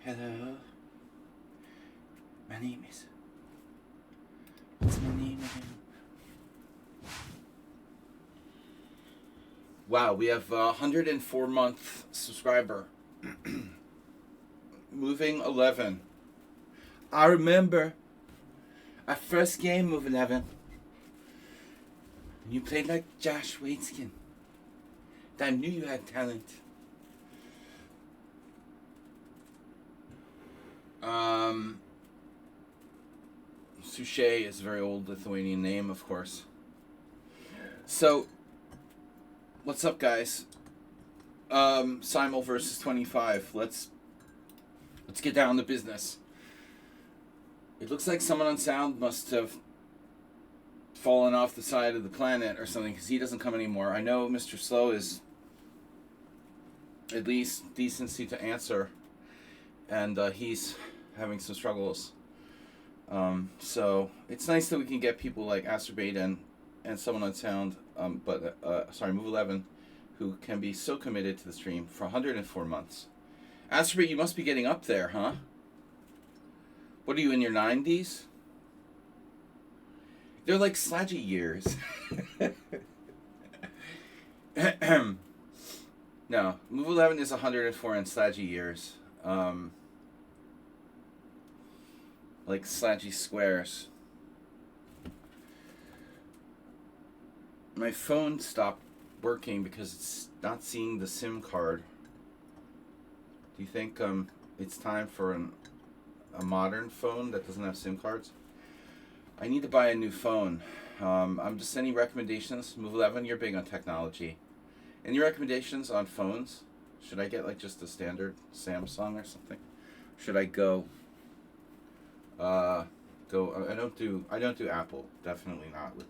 Hello. My name is... What's my name again? Wow, we have a 104-month subscriber. Moving 11. I remember our first game, Move 11. You played like Josh Waitzkin. I knew you had talent. Suche is a very old Lithuanian name, of course. So, what's up, guys? Simul versus 25. Let's get down to business. It looks like someone on sound must have fallen off the side of the planet or something, because he doesn't come anymore. I know Mr. Slow is at least decency to answer, and he's having some struggles. So it's nice that we can get people like Astrobate and someone on sound, Move 11, who can be so committed to the stream for 104 months. Astrobate, you must be getting up there, huh? What are you, in your 90s? They're like sludgy years. No, Move 11 is 104 in sludgy years. Like sludgy squares. My phone stopped working because it's not seeing the SIM card. Do you think it's time for a modern phone that doesn't have SIM cards? I need to buy a new phone. I'm just sending recommendations. Move 11, you're big on technology. Any recommendations on phones? Should I get like just a standard Samsung or something? Should I go? I don't do Apple. Definitely not with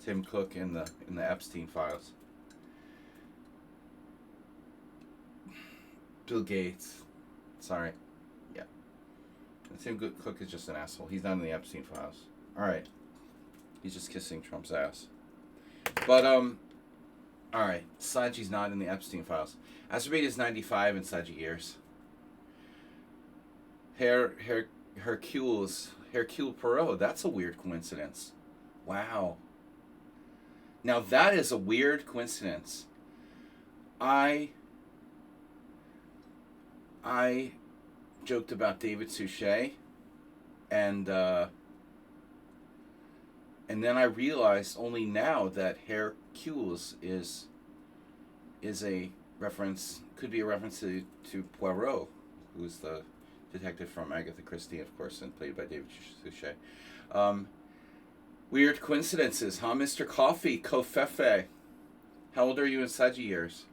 Tim Cook in the Epstein files. Bill Gates. Sorry. Yeah. Tim Cook is just an asshole. He's not in the Epstein files. Alright. He's just kissing Trump's ass. But, alright. Saji's not in the Epstein files. Astrobate is 95 in Saji years. Hercule Poirot. That's a weird coincidence. Wow. Now that is a weird coincidence. I joked about David Suchet, and then I realized only now that Hercules is a reference, could be a reference to Poirot, who's the detective from Agatha Christie, of course, and played by David Suchet. Weird coincidences, huh, Mr. Coffee, Kofefe? How old are you in Saji years?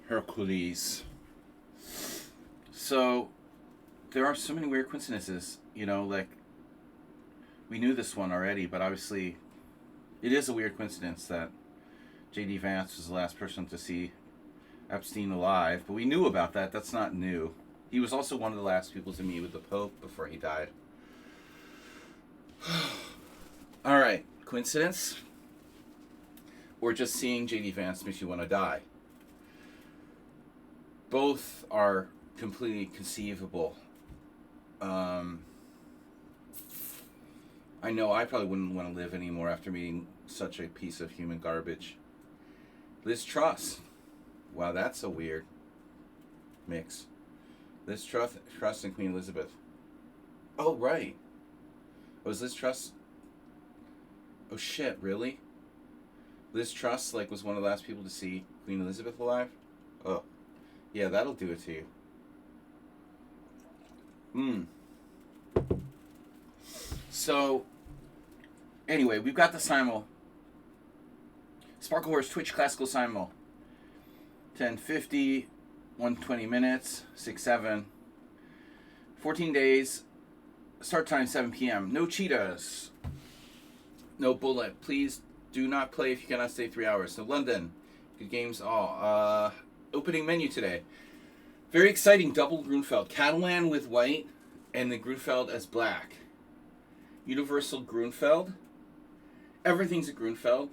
Hercules. So, there are so many weird coincidences, like, we knew this one already, but obviously, it is a weird coincidence that J.D. Vance was the last person to see Epstein alive, but we knew about that. That's not new. He was also one of the last people to meet with the Pope before he died. Alright, coincidence? Or just seeing J.D. Vance makes you want to die? Both are completely conceivable. I know I probably wouldn't want to live anymore after meeting such a piece of human garbage. Liz Truss. Wow, that's a weird mix. Liz Truss and Queen Elizabeth. Oh, right. Was Liz Truss... Oh, shit, really? Liz Truss, was one of the last people to see Queen Elizabeth alive? Oh. Yeah, that'll do it to you. So, anyway, we've got the Simul. Sparkle Horse Twitch Classical Simul. 10:50, 120 minutes, 6-7. 14 days. Start time 7 p.m. No cheetahs. No bullet. Please do not play if you cannot stay 3 hours. So London. Good games all. Opening menu today. Very exciting double Grunfeld. Catalan with white. and the Grunfeld as black. Universal Grunfeld. Everything's a Grunfeld,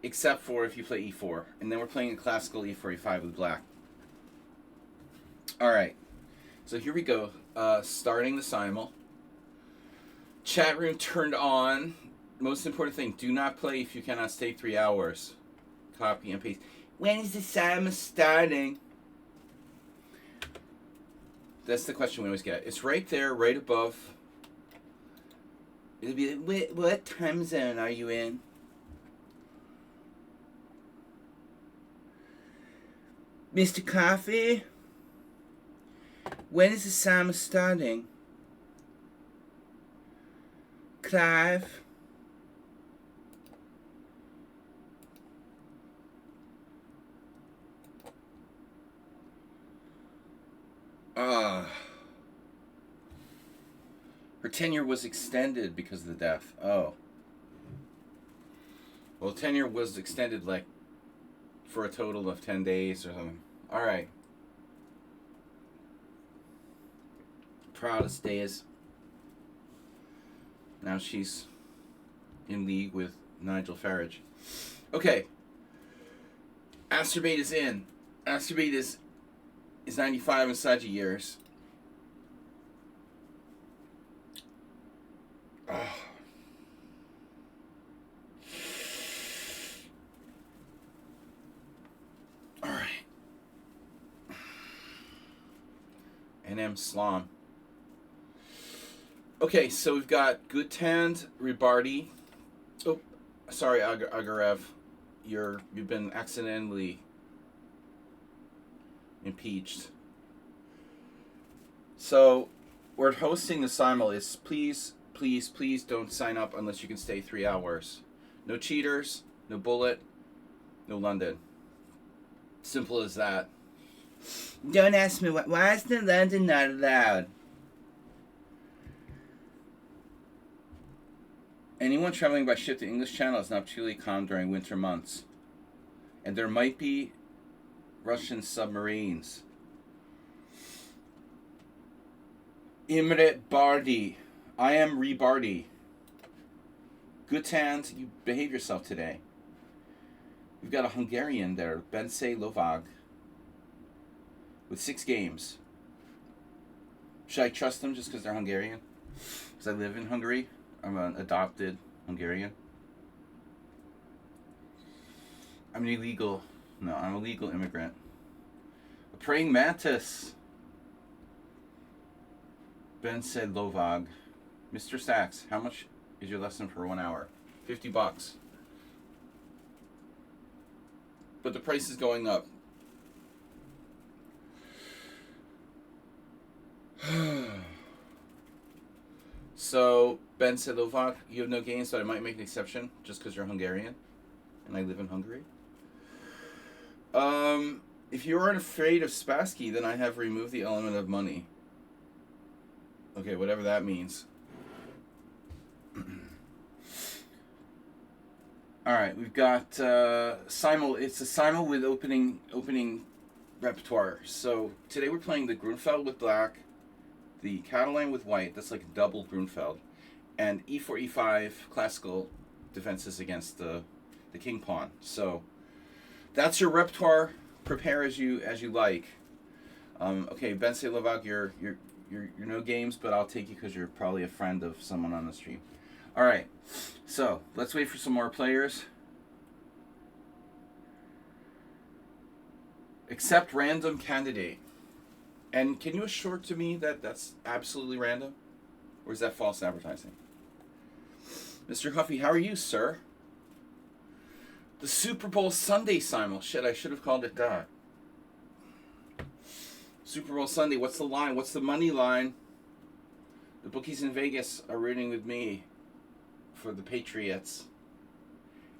except for if you play e4. And then we're playing a classical e4, e5 with black. Alright, so here we go. Starting the simul. Chat room turned on. Most important thing, do not play if you cannot stay 3 hours. Copy and paste. When is the simul starting? That's the question we always get. It's right there, right above. It'll be like, what time zone are you in? Mr. Coffee? When is the simul starting? Clive? Her tenure was extended because of the death. Oh. Well, tenure was extended like for a total of 10 days or something. Alright. Proudest days. Now she's in league with Nigel Farage. Okay. Asterbate is in. Asterbate is 95 in Sagittarius. Oh. All right. NM Slom. Okay, so we've got Guttand, Ribardi. Oh, sorry, Agarev. You've been accidentally impeached. So, we're hosting the simul. Is please don't sign up unless you can stay 3 hours. No cheaters, no bullet, no London. Simple as that. Don't ask me why is the London not allowed? Anyone traveling by ship to English Channel is not particularly calm during winter months. And there might be Russian submarines. Imre Bardi. I am Rebardi. Guttand, you behave yourself today. We've got a Hungarian there, Bence Lovag, with 6 games. Should I trust them just because they're Hungarian? Because I live in Hungary. I'm an adopted Hungarian. I'm a legal immigrant. A praying mantis. Bence Lovag. Mr. Sachs, how much is your lesson for 1 hour? $50. But the price is going up. So, Ben said, Lovak, you have no gains, but I might make an exception just because you're Hungarian and I live in Hungary. If you aren't afraid of Spassky, then I have removed the element of money. Okay, whatever that means. Alright, we've got simul. It's a simul with opening repertoire. So today we're playing the Grunfeld with black, the Catalan with white. That's like a double Grunfeld, and e4, e5 classical defenses against the king pawn. So that's your repertoire. Prepare as you like. Okay, Bence Lovag, you're no games, but I'll take you because you're probably a friend of someone on the stream. All right, so let's wait for some more players. Accept random candidate. And can you assure to me that that's absolutely random? Or is that false advertising? Mr. Huffy, how are you, sir? The Super Bowl Sunday simul. Shit, I should have called it that. Super Bowl Sunday, what's the line? What's the money line? The bookies in Vegas are rooting with me for the Patriots.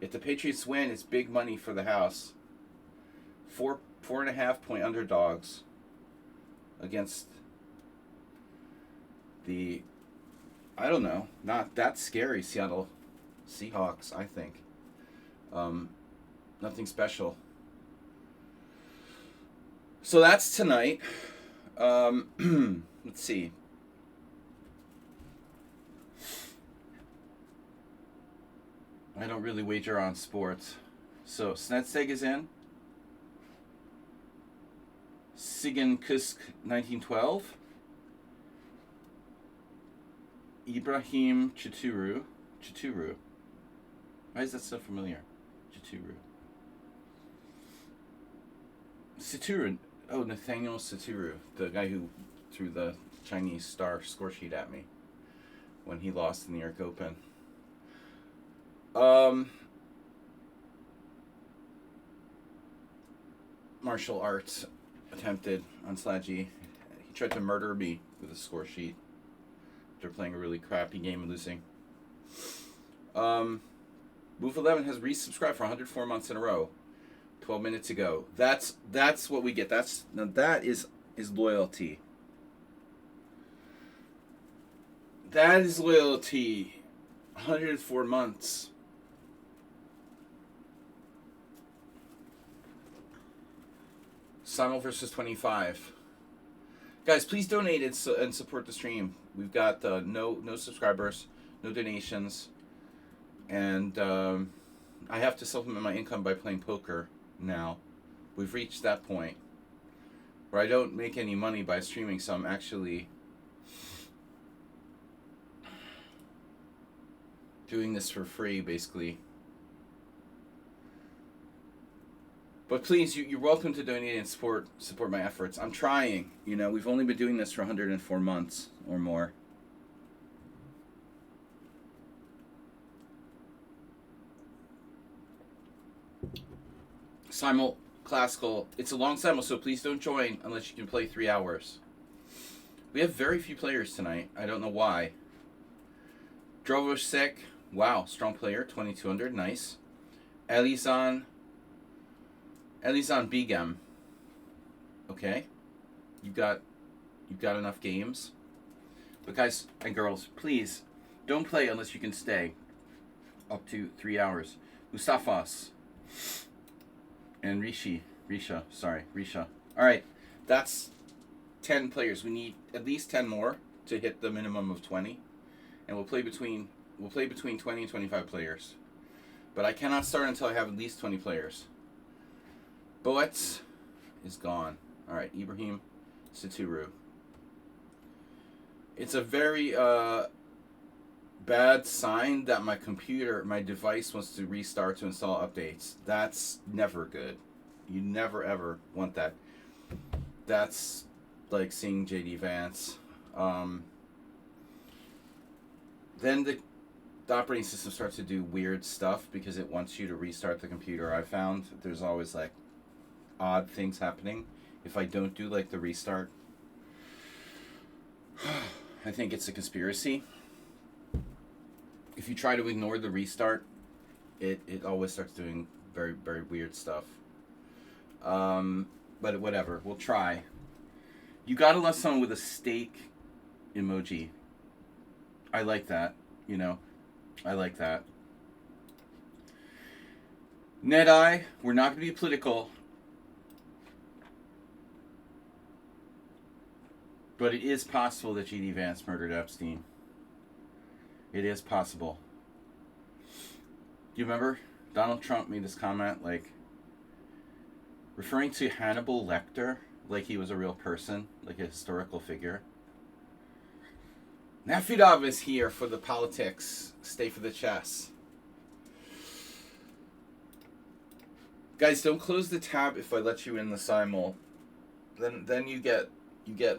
If the Patriots win, it's big money for the house. 4.5 point underdogs against the, I don't know, not that scary Seattle Seahawks, I think. Nothing special. So that's tonight. Let's see. I don't really wager on sports. So Snedsteg is in. Sigan Kusk 1912. Ibrahim Chituru. Why is that so familiar? Situru. Oh, Nathaniel Situru, the guy who threw the Chinese star score sheet at me when he lost in the New York Open. Martial arts attempted on Sladgy. He tried to murder me with a score sheet after playing a really crappy game and losing. Move 11 has resubscribed for 104 months in a row. 12 minutes ago. That's what we get. That is loyalty. That is loyalty. 104 months. Simul versus 25. Guys, please donate and support the stream. We've got no subscribers, no donations, and I have to supplement my income by playing poker now. We've reached that point where I don't make any money by streaming, so I'm actually doing this for free, basically. But please, you're welcome to donate and support my efforts. I'm trying. You know, we've only been doing this for 104 months or more. Simul Classical. It's a long simul, so please don't join unless you can play 3 hours. We have very few players tonight. I don't know why. Drovosek. Wow, strong player. 2200. Nice. Elizan Begum. Okay. You've got enough games. But guys and girls, please don't play unless you can stay up to 3 hours. Mustafas and Risha. Alright. That's 10 players. We need at least 10 more to hit the minimum of 20. And we'll play between 20 and 25 players. But I cannot start until I have at least 20 players. Boetz is gone. Alright, Ibrahim Situru. It's a very bad sign that my device wants to restart to install updates. That's never good. You never ever want that. That's like seeing JD Vance. Then the operating system starts to do weird stuff because it wants you to restart the computer. I found there's always like odd things happening if I don't do like the restart. I think it's a conspiracy. If you try to ignore the restart, it always starts doing very, very weird stuff. But whatever, we'll try. You gotta love someone with a steak emoji. I like that, you know. I like that. Ned-Eye, we're not going to be political. But it is possible that J.D. Vance murdered Epstein. It is possible. Do you remember? Donald Trump made this comment, like, referring to Hannibal Lecter like he was a real person, like a historical figure. Nafidov is here for the politics. Stay for the chess. Guys, don't close the tab if I let you in the simul. Then you get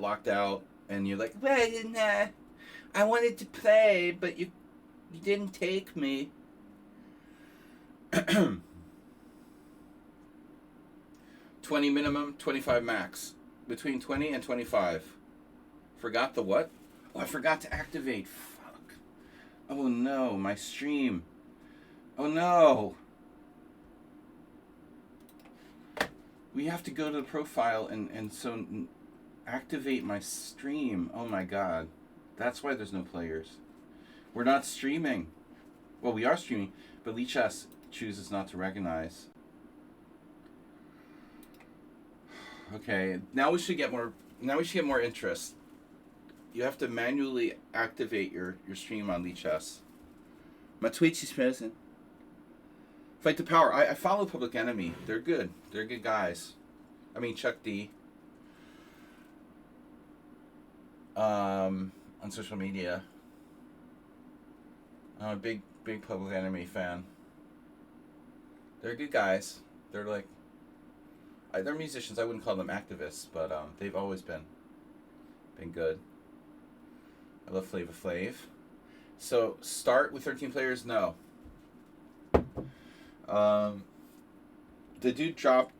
locked out and you're like, well, nah, I wanted to play, but you didn't take me. 20 minimum, 25 max. Between 20 and 25. Forgot the what? Oh, I forgot to activate. Fuck. Oh no, my stream. Oh no. We have to go to the profile and so activate my stream. Oh my god. That's why there's no players. We're not streaming. Well, we are streaming, but Lichess chooses not to recognize. Okay, now we should get more interest. You have to manually activate your stream on Lichess. My Twitch is present. Fight the Power. I follow Public Enemy. They're good. They're good guys. I mean, Chuck D. On social media. I'm a big Public Enemy fan. They're good guys. They're like... they're musicians. I wouldn't call them activists, but they've always been good. I love Flava Flav. So, start with 13 players? No. The dude dropped...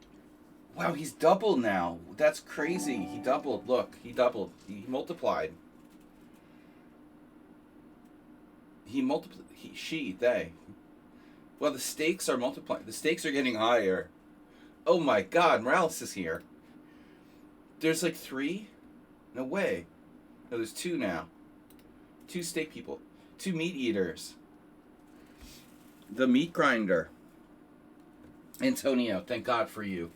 Wow, he's doubled now. That's crazy. He doubled. Look, he doubled. He multiplied. They. Well, the stakes are multiplying. The stakes are getting higher. Oh my god, Morales is here. There's like 3? No way. No, there's 2 now. 2 steak people. 2 meat eaters. The meat grinder. Antonio, thank God for you.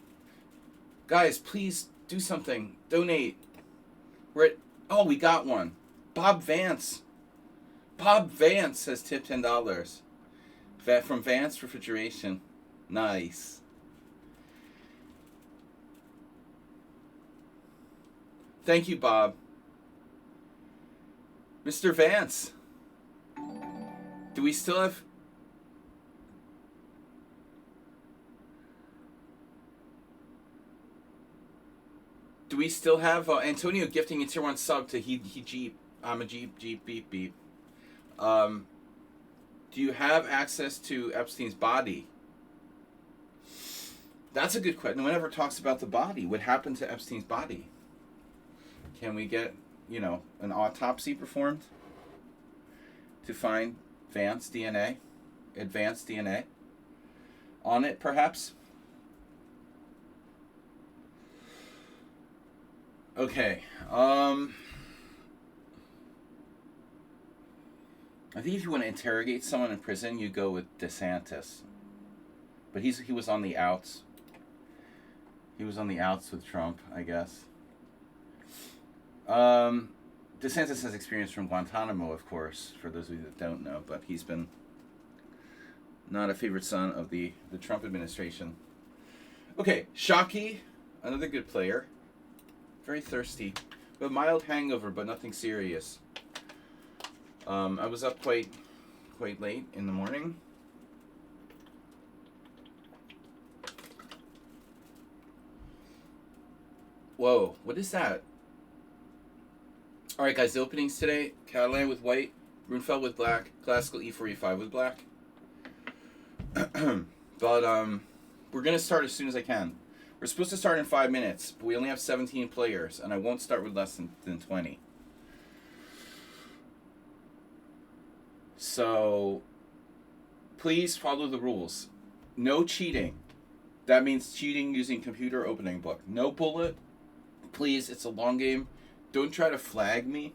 Guys, please do something. Donate. Oh, we got one. Bob Vance. Bob Vance has tipped $10. From Vance Refrigeration. Nice. Thank you, Bob. Mr. Vance. Do we still have... Antonio gifting a tier 1 sub to he Jeep. I'm a Jeep beep beep. Do you have access to Epstein's body? That's a good question. No one ever talks about the body. What happened to Epstein's body? Can we get, an autopsy performed to find advanced DNA on it, perhaps? Okay. I think if you want to interrogate someone in prison, you go with DeSantis. But he was on the outs. He was on the outs with Trump, I guess. DeSantis has experience from Guantanamo, of course, for those of you that don't know, but he's been not a favorite son of the Trump administration. Okay, Shockey, another good player. Very thirsty. But mild hangover, but nothing serious. I was up quite late in the morning. Whoa, what is that? Alright guys, the openings today. Catalan with white, Runefeld with black, Classical E4, E5 with black. But we're going to start as soon as I can. We're supposed to start in 5 minutes, but we only have 17 players, and I won't start with less than 20. So, please follow the rules. No cheating. That means cheating using computer opening book. No bullet. Please, it's a long game. Don't try to flag me.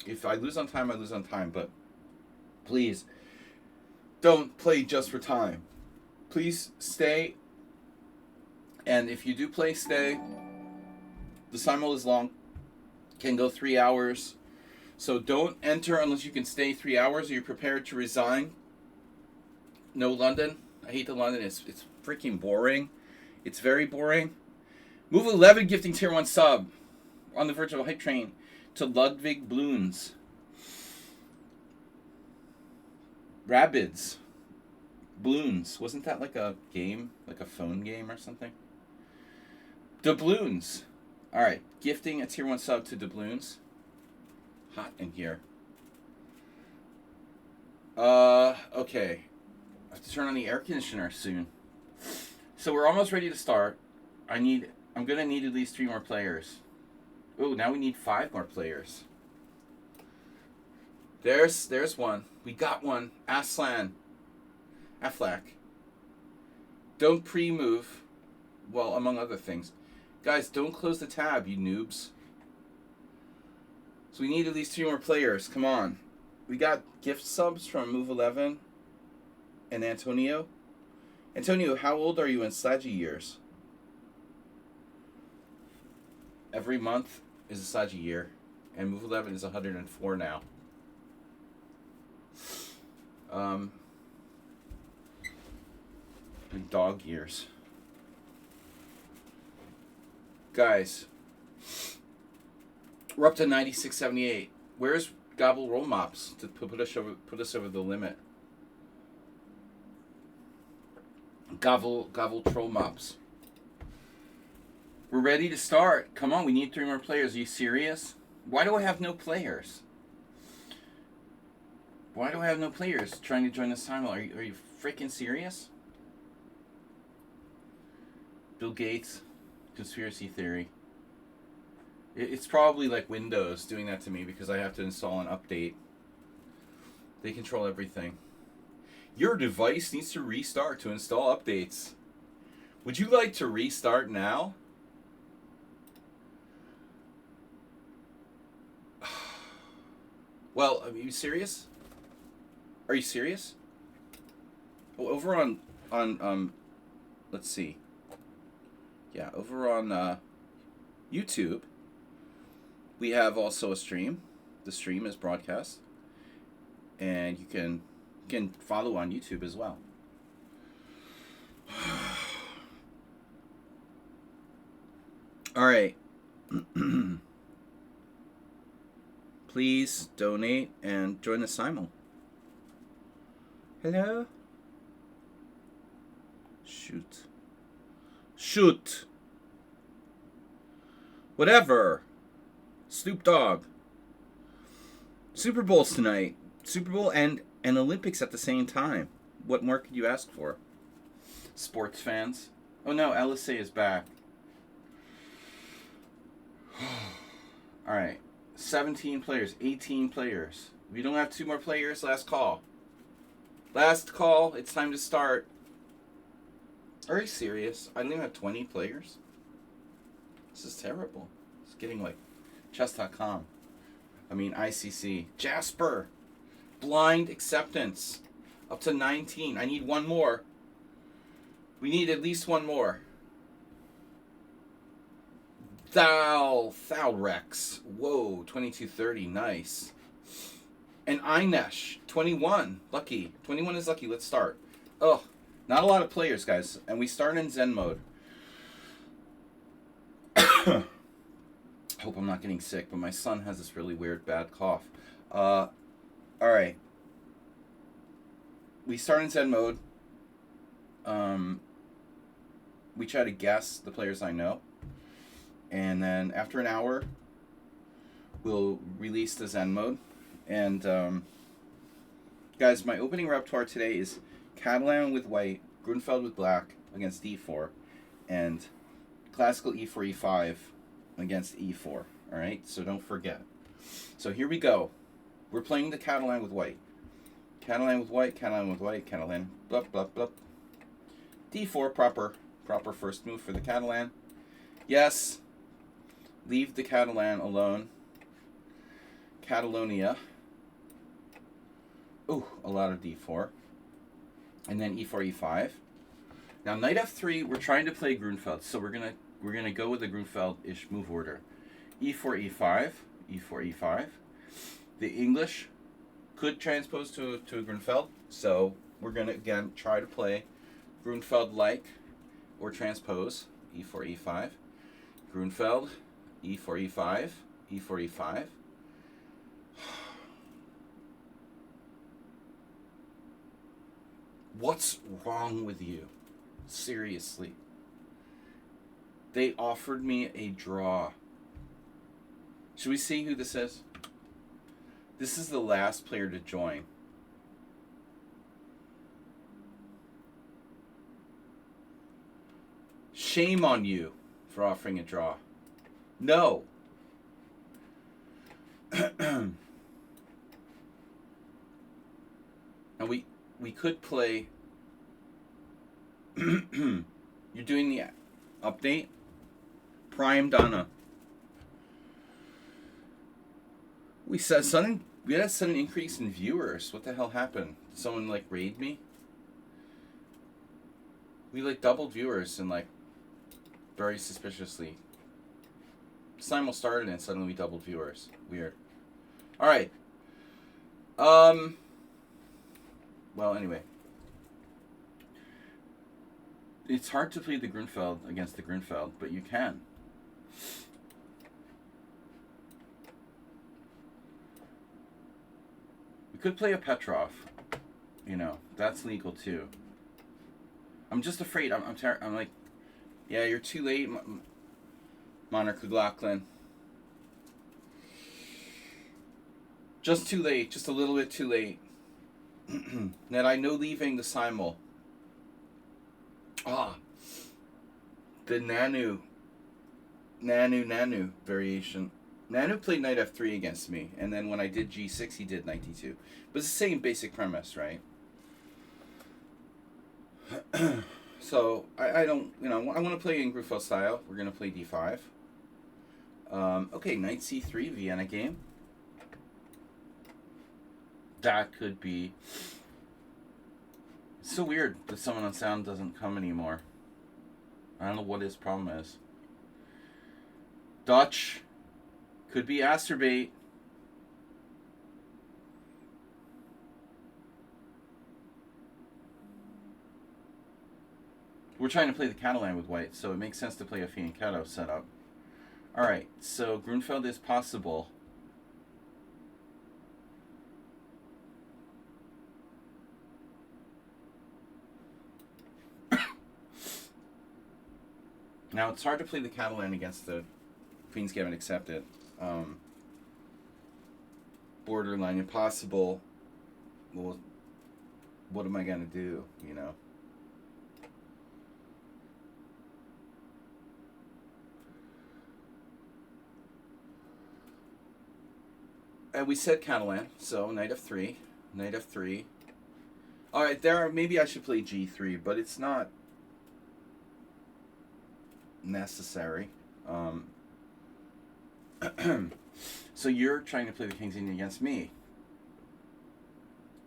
If I lose on time, I lose on time, but please, don't play just for time. Please stay. And if you do play, stay. The simul is long. Can go 3 hours. So don't enter unless you can stay 3 hours or you're prepared to resign. No London. I hate the London. It's freaking boring. It's very boring. Move 11 gifting tier 1 sub on the verge of a hype train to Ludwig Bloons. Rabbids. Bloons. Wasn't that like a game? Like a phone game or something? Doubloons. Alright. Gifting a tier 1 sub to Doubloons. Hot in here. Okay. I have to turn on the air conditioner soon. So we're almost ready to start. I'm gonna need at least 3 more players. Oh, now we need 5 more players. There's one. We got one. Aflac. Don't pre-move. Well, among other things. Guys, don't close the tab, you noobs. So we need at least 3 more players. Come on. We got gift subs from Move 11 and Antonio. Antonio, how old are you in Sludgy years? Every month is a Sludgy year. And Move 11 is 104 now. Like dog ears. Guys, we're up to 96.78. Where's Gobble Roll Mops to put us over the limit? Gobble Troll Mops. We're ready to start. Come on, we need 3 more players. Are you serious? Why do I have no players? Why do I have no players trying to join the simul? Are you freaking serious? Bill Gates, conspiracy theory. It's probably like Windows doing that to me because I have to install an update. They control everything. Your device needs to restart to install updates. Would you like to restart now? Well, are you serious? Are you serious? Oh, over on let's see. Yeah, over on YouTube, we have also a stream. The stream is broadcast, and you can follow on YouTube as well. All right. Please donate and join the simul. Hello? Shoot. Whatever. Snoop Dogg. Super Bowl's tonight. Super Bowl and Olympics at the same time. What more could you ask for? Sports fans. Oh no, LSA is back. Alright. 17 players. 18 players. If you don't have 2 more players, last call. Last call. It's time to start. Are you serious? I don't even have 20 players? This is terrible. It's getting like chess.com. I mean ICC. Jasper. Blind acceptance. Up to 19. I need 1 more. We need at least 1 more. Thal Rex. Whoa, 2230. Nice. And Inesh. 21. Lucky. 21 is lucky. Let's start. Oh, not a lot of players, guys. And we start in Zen mode. Hope I'm not getting sick, but my son has this really weird bad cough. Alright. We start in Zen mode. We try to guess the players I know. And then after an hour, we'll release the Zen mode. And guys, my opening repertoire today is Catalan with white, Grunfeld with black against d4, and classical e4, e5 against e4. Alright, so don't forget. So here we go. We're playing the Catalan with white. Catalan with white, Catalan with white, Catalan, blah, blah, blah. d4, proper first move for the Catalan. Yes. Leave the Catalan alone. Catalonia. Ooh, a lot of d4. And then e4, e5. Now knight f3, we're trying to play Grunfeld, so we're gonna go with the Grunfeld-ish move order. e4, e5, e4, e5. The English could transpose to a Grunfeld, so we're gonna again try to play Grunfeld-like or transpose e4, e5. Grunfeld, e4, e5, e4, e5. What's wrong with you? Seriously. They offered me a draw. Should we see who this is? This is the last player to join. Shame on you for offering a draw. No. Now we could play. You're doing the update. Prime Donna. We had a sudden increase in viewers. What the hell happened? Did someone like raid me? We like doubled viewers and like very suspiciously. Simul started and suddenly we doubled viewers. Weird. All right. Well, anyway. It's hard to play the Grunfeld against the Grunfeld, but you can. We could play a Petrov. You know, that's legal too. I'm just afraid. I'm like, yeah, you're too late, Monarch McLaughlin. Just too late. Just a little bit too late. That I know leaving the Simul. Ah. The Nanu variation. Nanu played knight f3 against me, and then when I did g6, he did knight d2. But it's the same basic premise, right? So I don't, you know, I want to play in Grunfeld style. We're gonna play d5. Okay, knight c3 Vienna game. That could be. It's so weird that someone on sound doesn't come anymore. I don't know what his problem is. Dutch. Could be Asterbait. We're trying to play the Catalan with white, so it makes sense to play a Fianchetto setup. Alright, so Grunfeld is possible. Now, it's hard to play the Catalan against the Queen's Gambit Accepted. Borderline impossible. Well, what am I going to do, you know? And we said Catalan, so knight f3, knight f3. Alright, maybe I should play g3, but it's not necessary. So you're trying to play the King's Indian against me.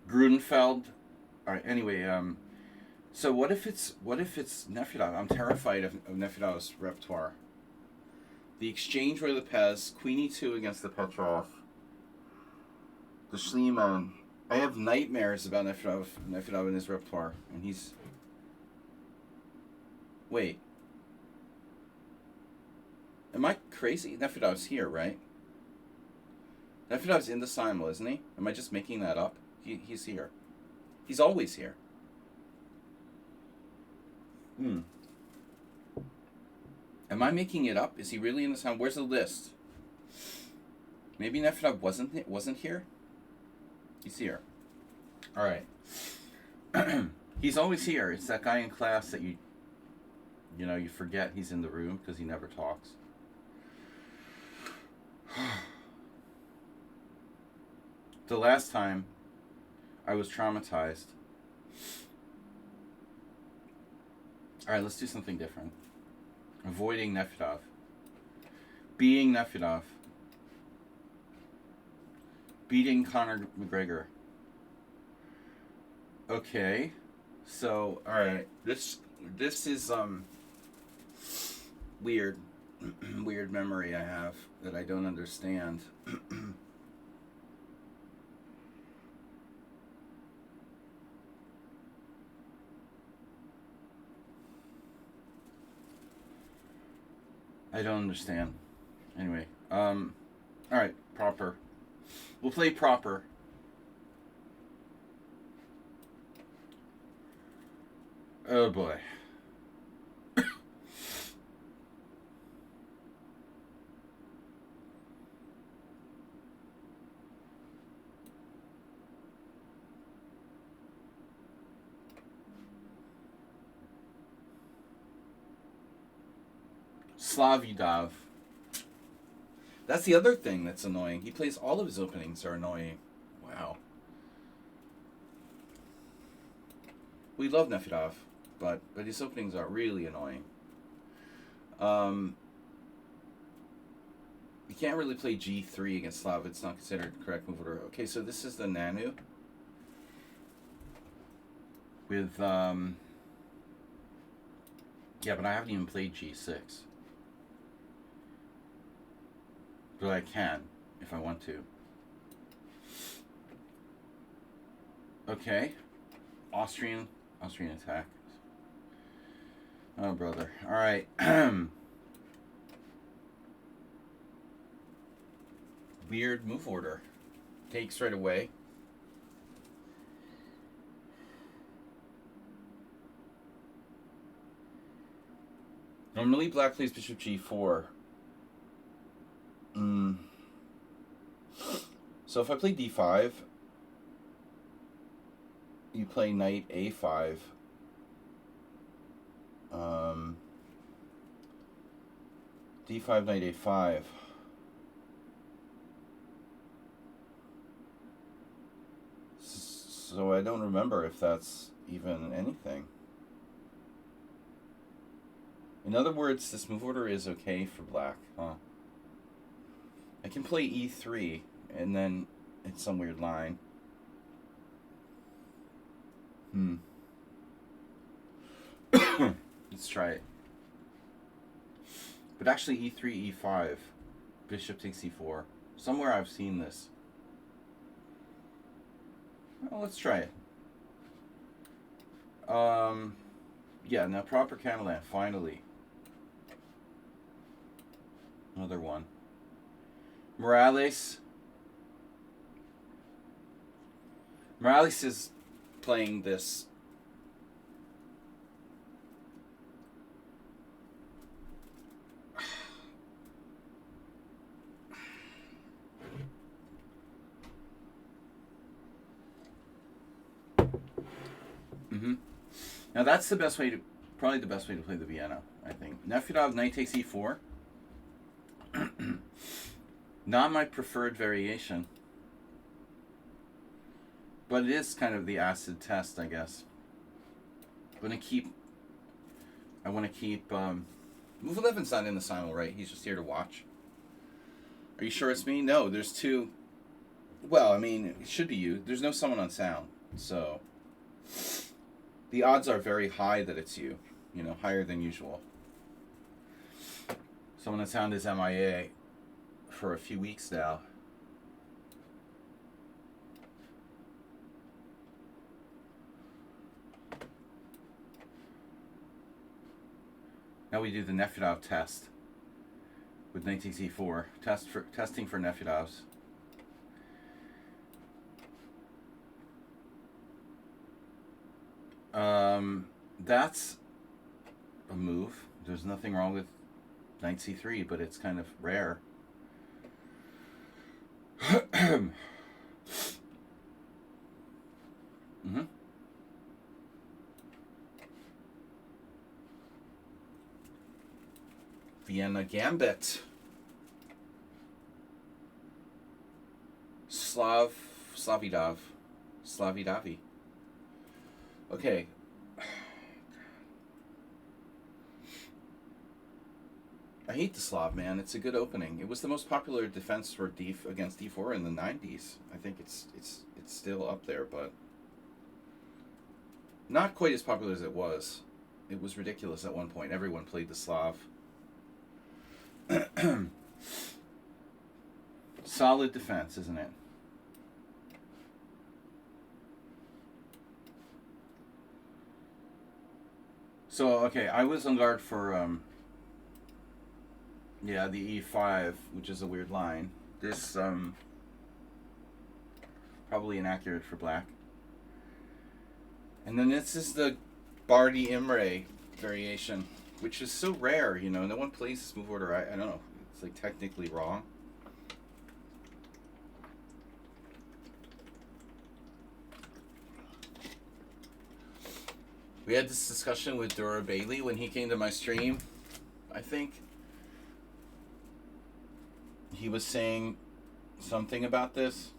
Grunfeld. Alright, anyway, so what if it's Nefedov? I'm terrified of Nefedov's repertoire. The exchange with the Pez, Queen e2 against the Petrov. The Schliemann. I have nightmares about Nefedov in his repertoire, and he's. Wait. Am I crazy? Nefedov's here, right? Nefedov's in the Simul, isn't he? Am I just making that up? He's here. He's always here. Am I making it up? Is he really in the Simul? Where's the list? Maybe Nefedov wasn't here? He's here. Alright. He's always here. It's that guy in class that you forget he's in the room because he never talks. The last time I was traumatized. Alright, let's do something different. Avoiding Nefedov. Being Nefedov. Beating Conor McGregor. Okay. So, alright. This is weird. Weird memory I have that I don't understand. I don't understand. Anyway, alright, proper. We'll play proper. Oh boy. Slavidov. That's the other thing that's annoying. He plays all of his openings are annoying. Wow. We love Nefedov, but his openings are really annoying. You can't really play g3 against Slav. It's not considered correct move order. Okay, so this is the Nanu. With, yeah, but I haven't even played g6. But I can, if I want to. Okay. Austrian attack. Oh, brother. All right. Weird move order. Takes right away. Normally, black plays bishop g4. So if I play d5, you play knight a5. D5, knight a5. So I don't remember if that's even anything. In other words, this move order is okay for black, huh? I can play e3, and then it's some weird line. Let's try it. But actually e3, e5. Bishop takes e4. Somewhere I've seen this. Well, let's try it. Yeah, now proper Catalan, finally. Another one. Morales. Morales is playing this. Now that's the best way to, probably the best way to play the Vienna, I think. Nefedov, knight takes e4. Not my preferred variation. But it is kind of the acid test, I guess. I want to keep Move 11's not in the simul, right? He's just here to watch. Are you sure it's me? No, there's two. Well, I mean, it should be you. There's no someone on sound, so the odds are very high that it's you. You know, higher than usual. Someone on sound is MIA for a few weeks now. Now we do the Nefedov test with knight takes e4. Testing for Nefedovs. That's a move. There's nothing wrong with knight c3, but it's kind of rare. Vienna Gambit. Slavidavi. Okay. I hate the Slav, man. It's a good opening. It was the most popular defense for against d4 in the 90s. I think it's still up there, but not quite as popular as it was. It was ridiculous at one point. Everyone played the Slav. Solid defense, isn't it? So, okay, I was on guard for, yeah, the e5, which is a weird line. This, probably inaccurate for black. And then this is the Bardi Imre variation, which is so rare, you know. No one plays this move order. I don't know. It's like technically wrong. We had this discussion with Dura Bailey when he came to my stream. I think he was saying something about this.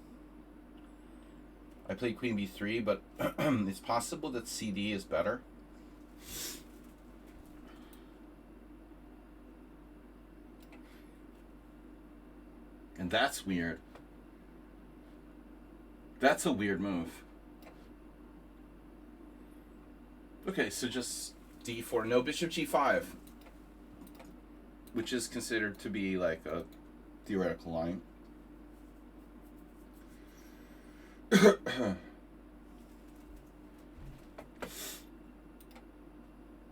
I played Queen B3, but it's possible that CD is better. And that's weird. That's a weird move. Okay, so just d4, no bishop g5, which is considered to be like a theoretical line.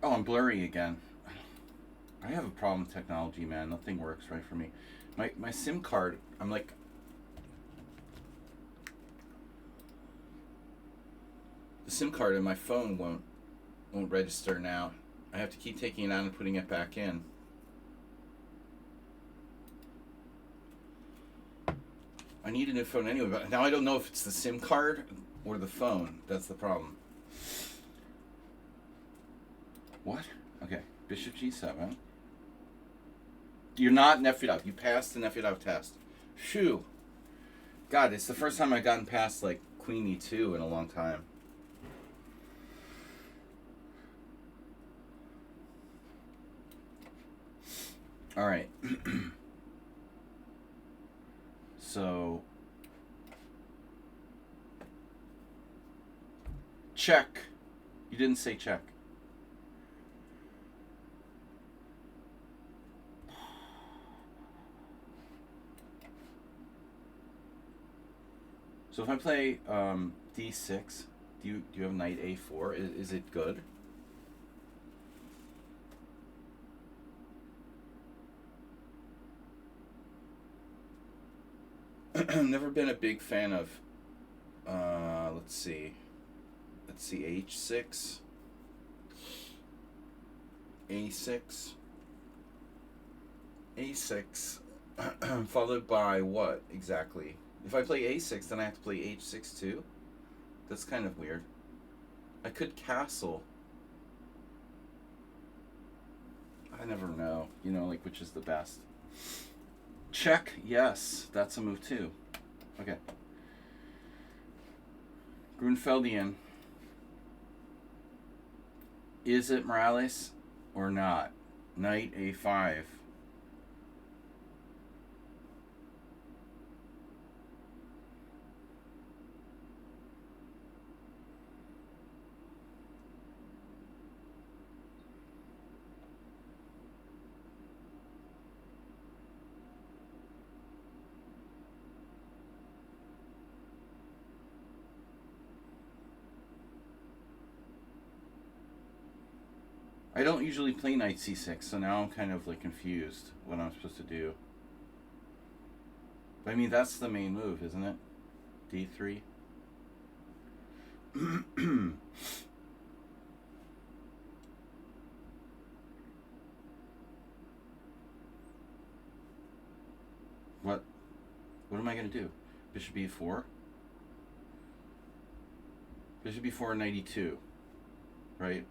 Oh, I'm blurry again. I have a problem with technology, man. Nothing works right for me. My SIM card, I'm like, the SIM card in my phone won't register now. I have to keep taking it out and putting it back in. I need a new phone anyway, but now I don't know if it's the SIM card or the phone. That's the problem. What? Okay. Bishop g7. You're not Nefedov. You passed the Nefedov test. Phew. God, it's the first time I've gotten past, like, Queen e2 in a long time. Alright. So... check. You didn't say check. So if I play d6, do you have knight a4? Is it good? Never been a big fan of. Let's see h6, a6, a6, followed by what exactly? If I play a6, then I have to play h6 too? That's kind of weird. I could castle. I never know, like which is the best. Check, yes, that's a move too. Okay. Grunfeldian. Is it Morales or not? Knight a5. I don't usually play knight c6, so now I'm kind of like confused what I'm supposed to do. But I mean, that's the main move, isn't it? d3. What am I going to do? Bishop e4? Bishop e4 knight e2, right?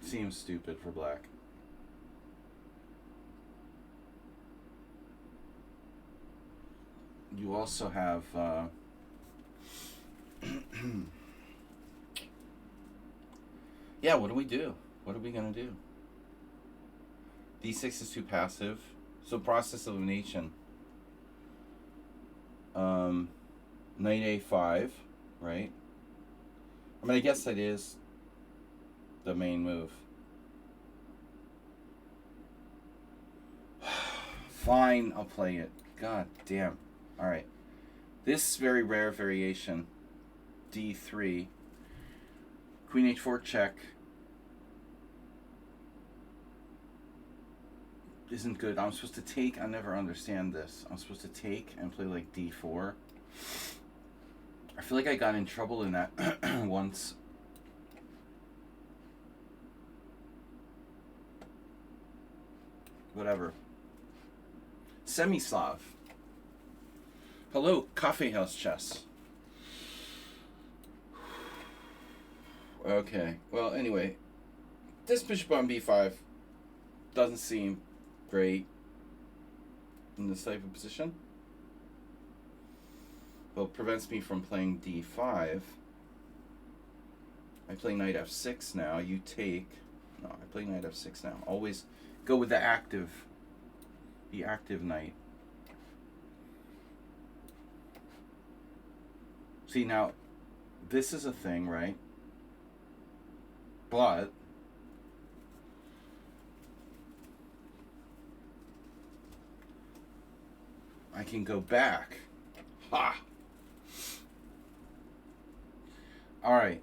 Seems stupid for black. You also have yeah, what do we do? What are we gonna do? d6 is too passive. So process of elimination. Knight a5, right? I mean, I guess that is the main move. Fine, I'll play it. God damn. Alright. This very rare variation, d3, queen h4 check, isn't good. I'm supposed to take. I never understand this. I'm supposed to take and play like d4. I feel like I got in trouble in that once. Whatever. Semislav. Hello, Coffee House Chess. Okay. Well, anyway, this bishop on b5 doesn't seem great in this type of position. Well, it prevents me from playing d5. I play knight f6 now. You take. No, I play knight f6 now. Always go with the active knight. See, now, this is a thing, right? But I can go back. Ha! All right.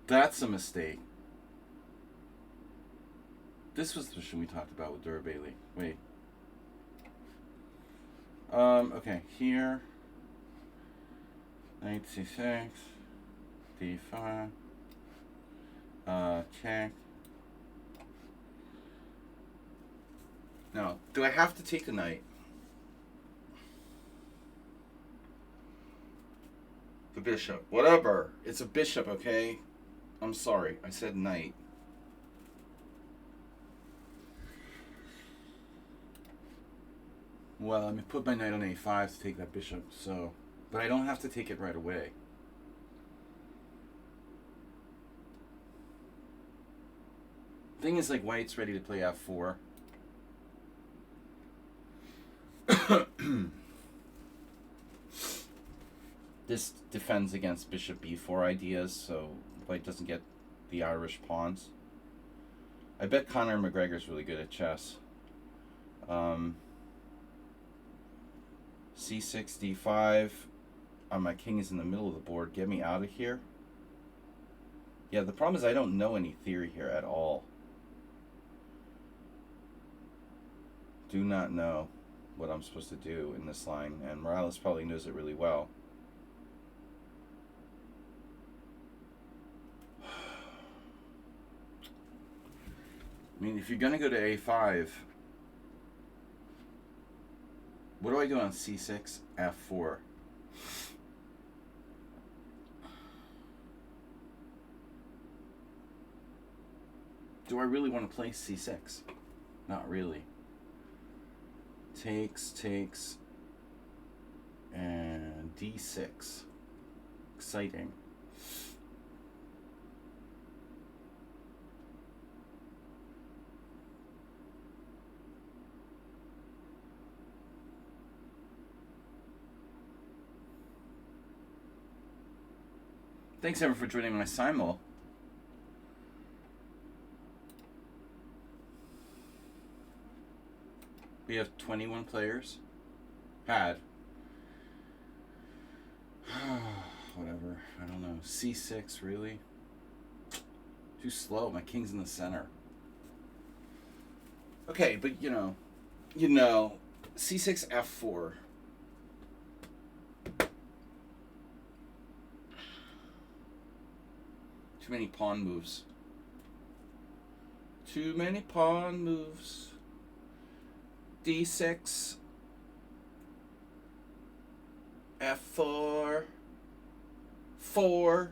That's a mistake. This was the position we talked about with Dura Bailey. Wait. Okay, here. Knight c6. d5. Check. Now, do I have to take the knight? The bishop. Whatever. It's a bishop, okay? I'm sorry. I said knight. Well, I'm going to put my knight on a5 to take that bishop, so... But I don't have to take it right away. Thing is, like, white's ready to play f4. This defends against bishop b4 ideas, so white doesn't get the Irish pawns. I bet Conor McGregor's really good at chess. c6, d5. My king is in the middle of the board. Get me out of here. Yeah, the problem is I don't know any theory here at all. Do not know what I'm supposed to do in this line, and Morales probably knows it really well. I mean, if you're going to go to a5, what do I do on c6, f4? Do I really want to play c6? Not really. Takes, and d6. Exciting. Thanks everyone for joining my simul. We have 21 players. Had. Whatever. I don't know. c6, really? Too slow. My king's in the center. Okay, but you know, c6, f4. Too many pawn moves. Too many pawn moves. d6. f4. 4.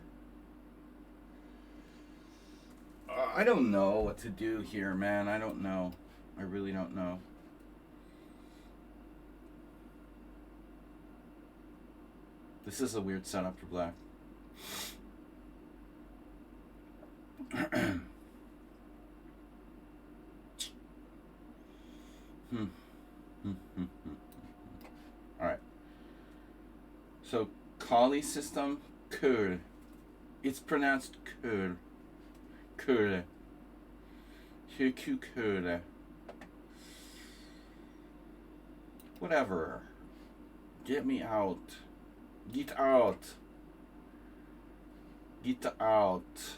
I don't know what to do here, man. I don't know. I really don't know. This is a weird setup for black. Alright. So, Kali system, Kur. It's pronounced Kur. Kur. Kur. Whatever. Get me out. Get out. Get out.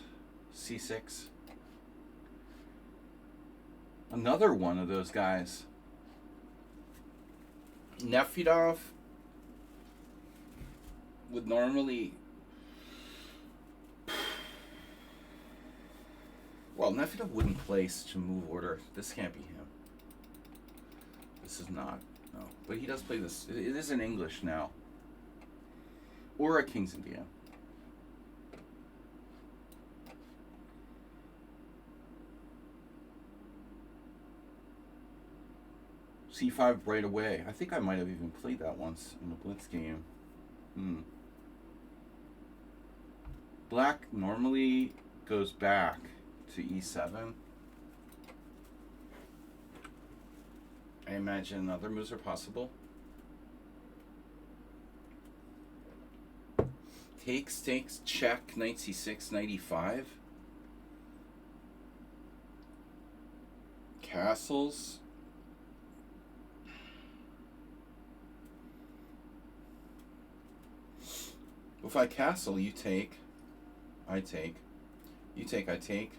C6. Another one of those guys. Nefedov would normally... Well, Nefedov wouldn't play such a move order. This can't be him. This is not. No. But he does play this. It is in English now. Or a King's Indian. C5 right away. I think I might have even played that once in the Blitz game. Black normally goes back to E7. I imagine other moves are possible. Takes, check, knight c6, knight e5. Castles. If I castle, you take. I take. You take, I take.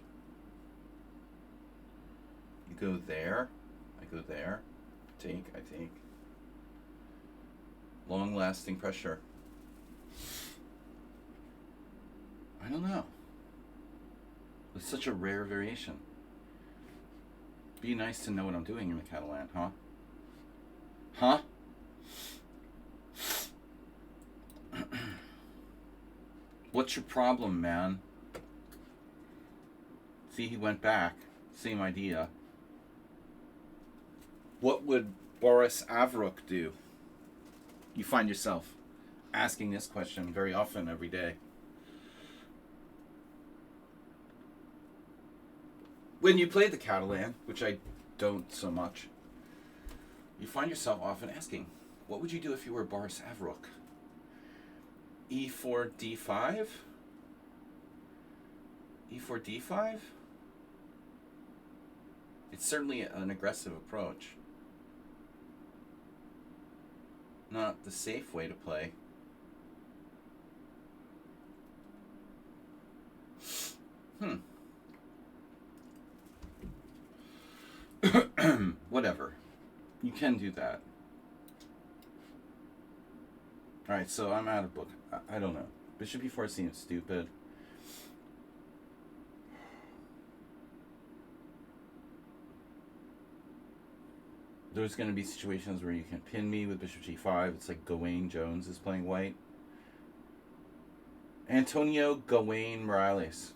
You go there. I go there. Take, I take. Long-lasting pressure. I don't know. It's such a rare variation. Be nice to know what I'm doing in the Catalan, huh? Huh? What's your problem, man? See, he went back. Same idea. What would Boris Avruk do? You find yourself asking this question very often every day. When you play the Catalan, which I don't so much, you find yourself often asking, what would you do if you were Boris Avruk? E4, D5? E4, D5? It's certainly an aggressive approach. Not the safe way to play. Whatever. You can do that. Alright, so I'm out of book. I don't know. Bishop e4 seems stupid. There's going to be situations where you can pin me with bishop g5. It's like Gawain Jones is playing white. Antonio Gawain Morales.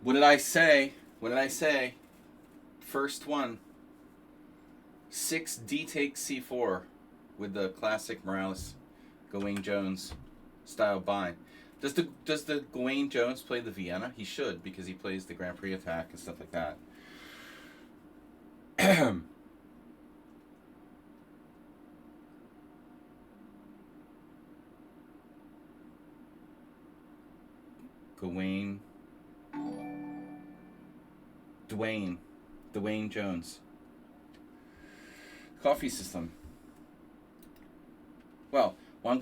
What did I say? What did I say? First one. 6 D takes C4 with the classic Morales Gawain Jones style bind. Does the Gawain Jones play the Vienna? He should, because he plays the Grand Prix attack and stuff like that. Dwayne Jones. Coffee system. Well, Juan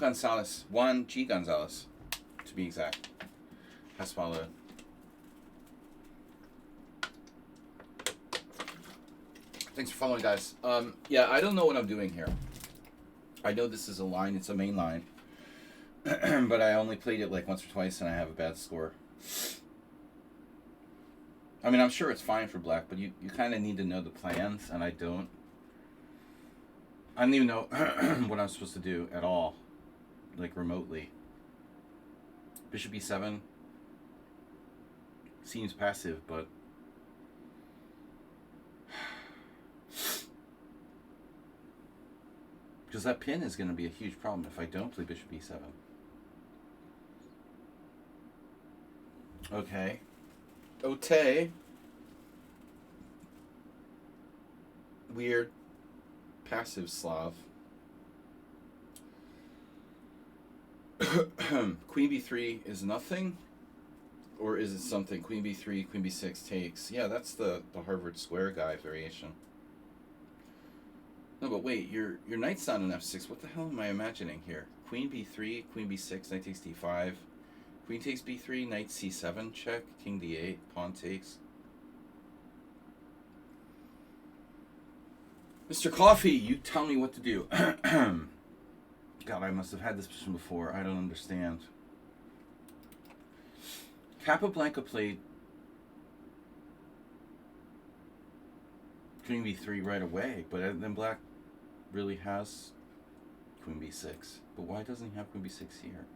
G. Gonzalez, to be exact, has followed. Thanks for following, guys. Yeah, I don't know what I'm doing here. I know this is a line, it's a main line, but I only played it like once or twice and I have a bad score. I mean, I'm sure it's fine for black, but you kind of need to know the plans, and I don't. I don't even know what I'm supposed to do at all, like remotely. Bishop e7 seems passive, but because that pin is going to be a huge problem if I don't play bishop e7. Okay. Ote. Weird. Passive Slav. Queen b3 is nothing? Or is it something? Queen b3, queen b6 takes. Yeah, that's the Harvard Square guy variation. No, but wait, your knight's not an f6. What the hell am I imagining here? Queen b3, queen b6, knight takes d5. Queen takes b3, knight c7, check. King d8, pawn takes. Mr. Coffee, you tell me what to do. God, I must have had this position before. I don't understand. Capablanca played queen b3 right away, but then black really has queen b6. But why doesn't he have queen b6 here?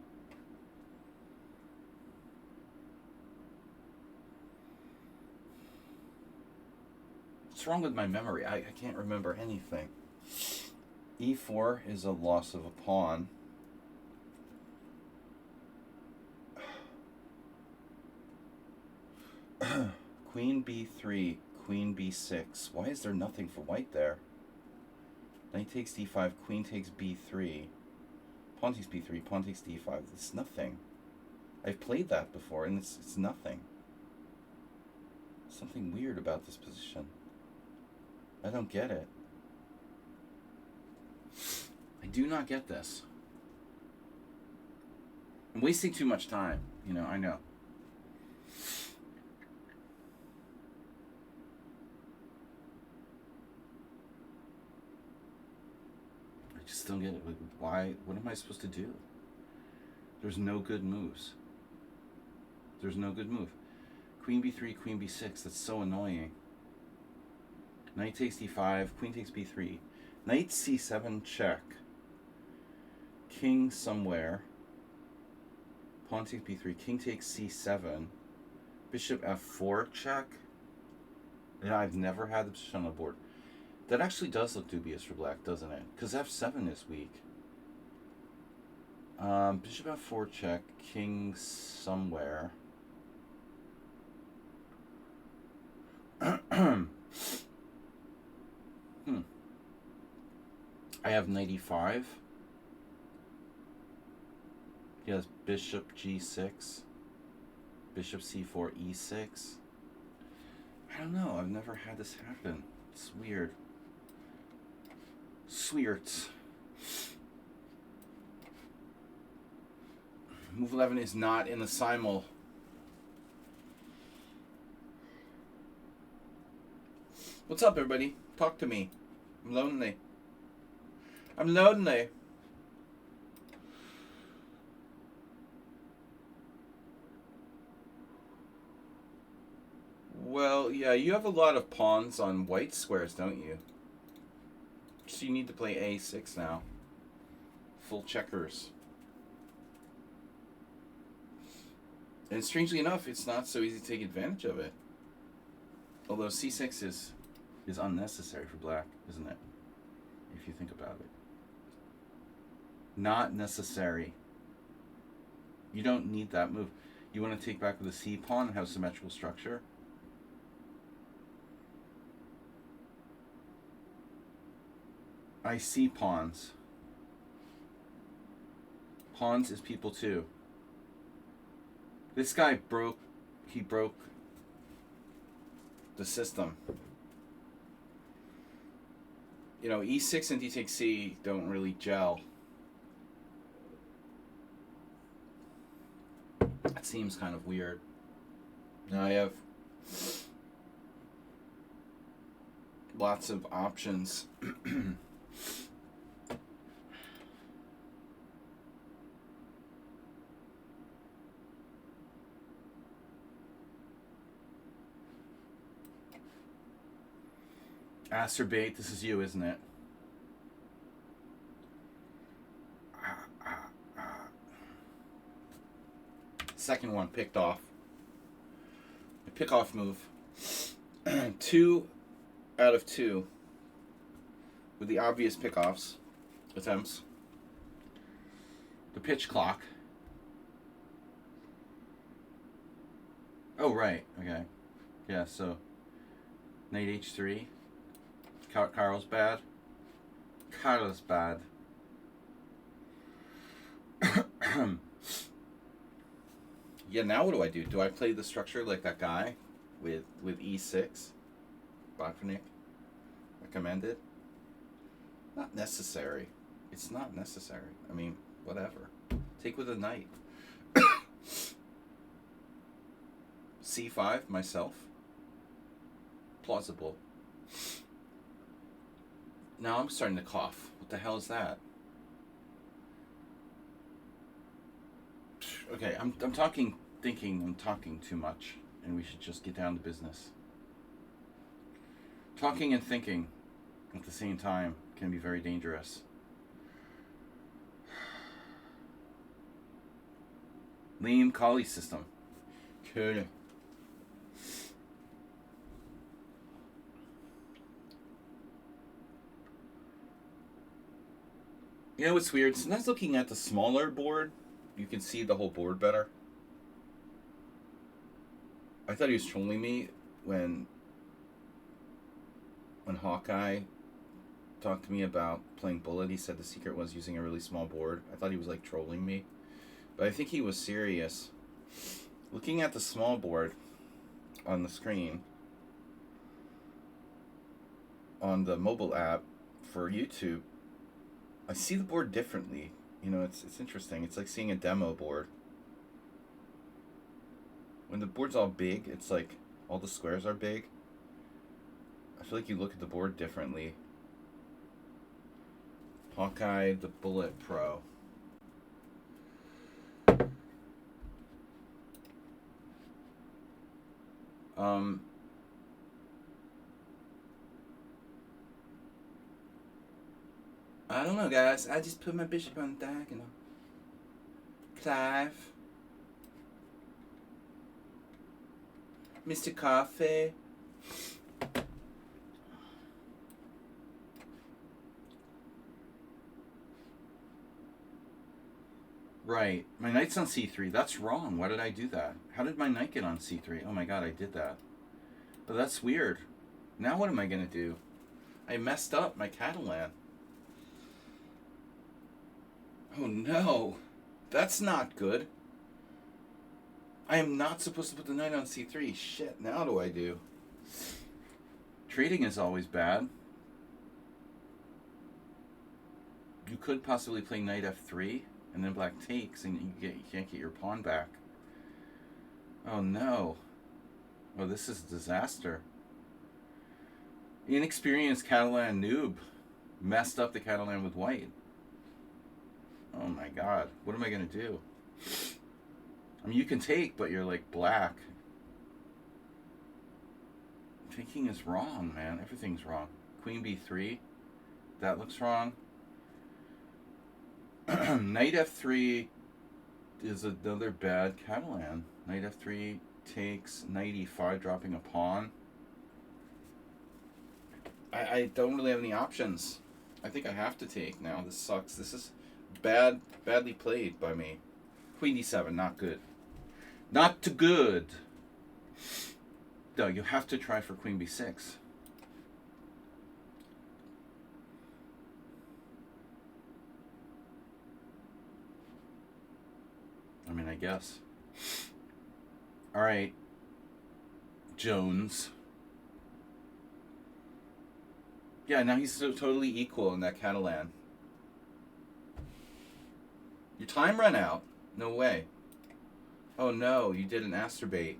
What's wrong with my memory? I can't remember anything. E4 is a loss of a pawn. Queen b3, queen b6. Why is there nothing for white there? Knight takes d5, queen takes b3. Pawn takes b3, pawn takes d5. It's nothing. I've played that before, and it's nothing. Something weird about this position. I don't get it. I do not get this. I'm wasting too much time. I know. I just don't get it. Like, why? What am I supposed to do? There's no good moves. There's no good move. Queen b3, queen b6. That's so annoying. Knight takes d5, queen takes b3. Knight c7 check. King somewhere. Pawn takes b3. King takes c7. Bishop f4 check. Yeah, I've never had the position on the board. That actually does look dubious for black, doesn't it? Because f7 is weak. Bishop f4 check. King somewhere. I have knight e5. He has bishop g6. Bishop c4 e6. I don't know. I've never had this happen. It's weird. Sweert. Move 11 is not in the simul. What's up, everybody? Talk to me. I'm lonely. I'm lonely. Well, yeah, you have a lot of pawns on white squares, don't you? So you need to play a6 now. Full checkers. And strangely enough, it's not so easy to take advantage of it. Although c6 is unnecessary for black, isn't it? If you think about it. Not necessary. You don't need that move. You want to take back with a c pawn and have symmetrical structure. I see pawns. Pawns is people too. This guy broke the system. E6 and d takes c don't really gel. That seems kind of weird. Now I have lots of options. Acerbate, this is you, isn't it? Second one picked off. A pick off move. 2 out of 2 with the obvious pick-offs attempts. The pitch clock. Oh, right. Okay. Yeah, so knight h3. Carlsbad. Carlsbad. Yeah, now what do? Do I play the structure like that guy with e6? Botvinnik recommended? Not necessary. It's not necessary. I mean, whatever. Take with a knight. c5 myself. Plausible. Now I'm starting to cough. What the hell is that? Okay, I'm thinking I'm talking too much, and we should just get down to business. Talking and thinking at the same time can be very dangerous. Liam Colley system. Cool. You know what's weird? Sometimes looking at the smaller board, you can see the whole board better. I thought he was trolling me when Hawkeye talked to me about playing Bullet. He said the secret was using a really small board. I thought he was like trolling me, but I think he was serious. Looking at the small board on the screen on the mobile app for YouTube, I see the board differently. It's interesting. It's like seeing a demo board. When the board's all big, it's like all the squares are big. I feel like you look at the board differently. Hawkeye the Bullet Pro. I don't know, guys. I just put my bishop on the diagonal. Clive. Mr. Coffee. Right. My knight's on c3. That's wrong. Why did I do that? How did my knight get on c3? Oh my god, I did that. But that's weird. Now what am I going to do? I messed up my Catalan. Oh no. That's not good. I am not supposed to put the knight on c3. Shit, now what do I do? Trading is always bad. You could possibly play knight f3, and then black takes, and you can't get your pawn back. Oh no. Oh, this is a disaster. Inexperienced Catalan noob messed up the Catalan with white. Oh my god. What am I going to do? I mean, you can take, but you're like black. Taking is wrong, man. Everything's wrong. Queen b3. That looks wrong. Knight f3 is another bad Catalan. Knight f3 takes. Knight e5, dropping a pawn. I don't really have any options. I think I have to take now. This sucks. This is badly played by me. Queen d7, not good. Not too good. No, you have to try for queen b6. I mean, I guess. All right, Jones. Yeah, now he's so totally equal in that Catalan. Your time ran out. No way. Oh no, you did an astrobate.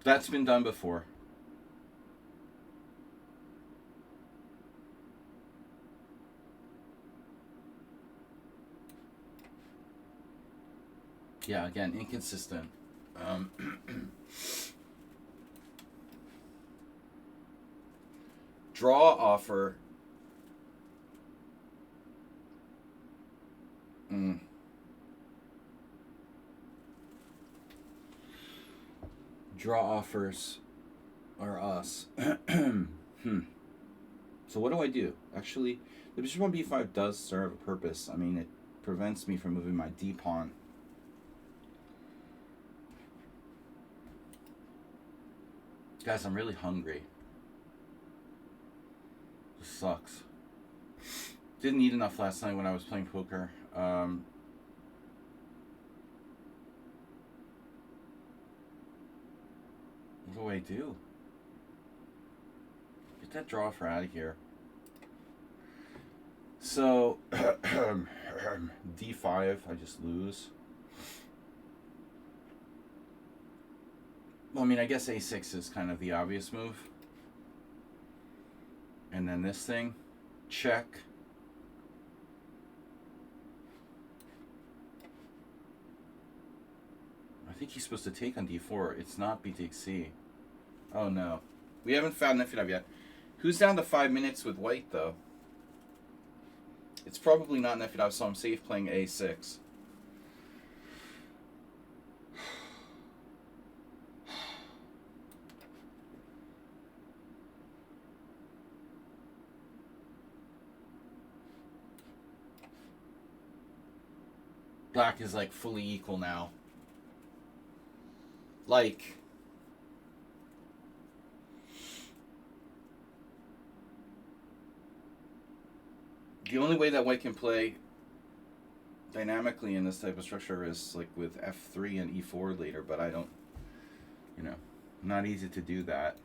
That's been done before. Yeah, again, inconsistent. Draw offer. Draw offers are us. So what do I do? Actually, the bishop on b5 does serve a purpose. I mean, it prevents me from moving my d pawn. Guys, I'm really hungry. This sucks. Didn't eat enough last night when I was playing poker. What do I do? Get that draw offer out of here. So, d5, I just lose. Well, I mean, I guess a6 is kind of the obvious move. And then this thing, check. I think he's supposed to take on d4. It's not b takes c. Oh no. We haven't found Nefedov yet. Who's down to 5 minutes with white, though? It's probably not Nefedov, so I'm safe playing a6. Black is like fully equal now. Like, the only way that white can play dynamically in this type of structure is like with f3 and e4 later, but I don't, not easy to do that.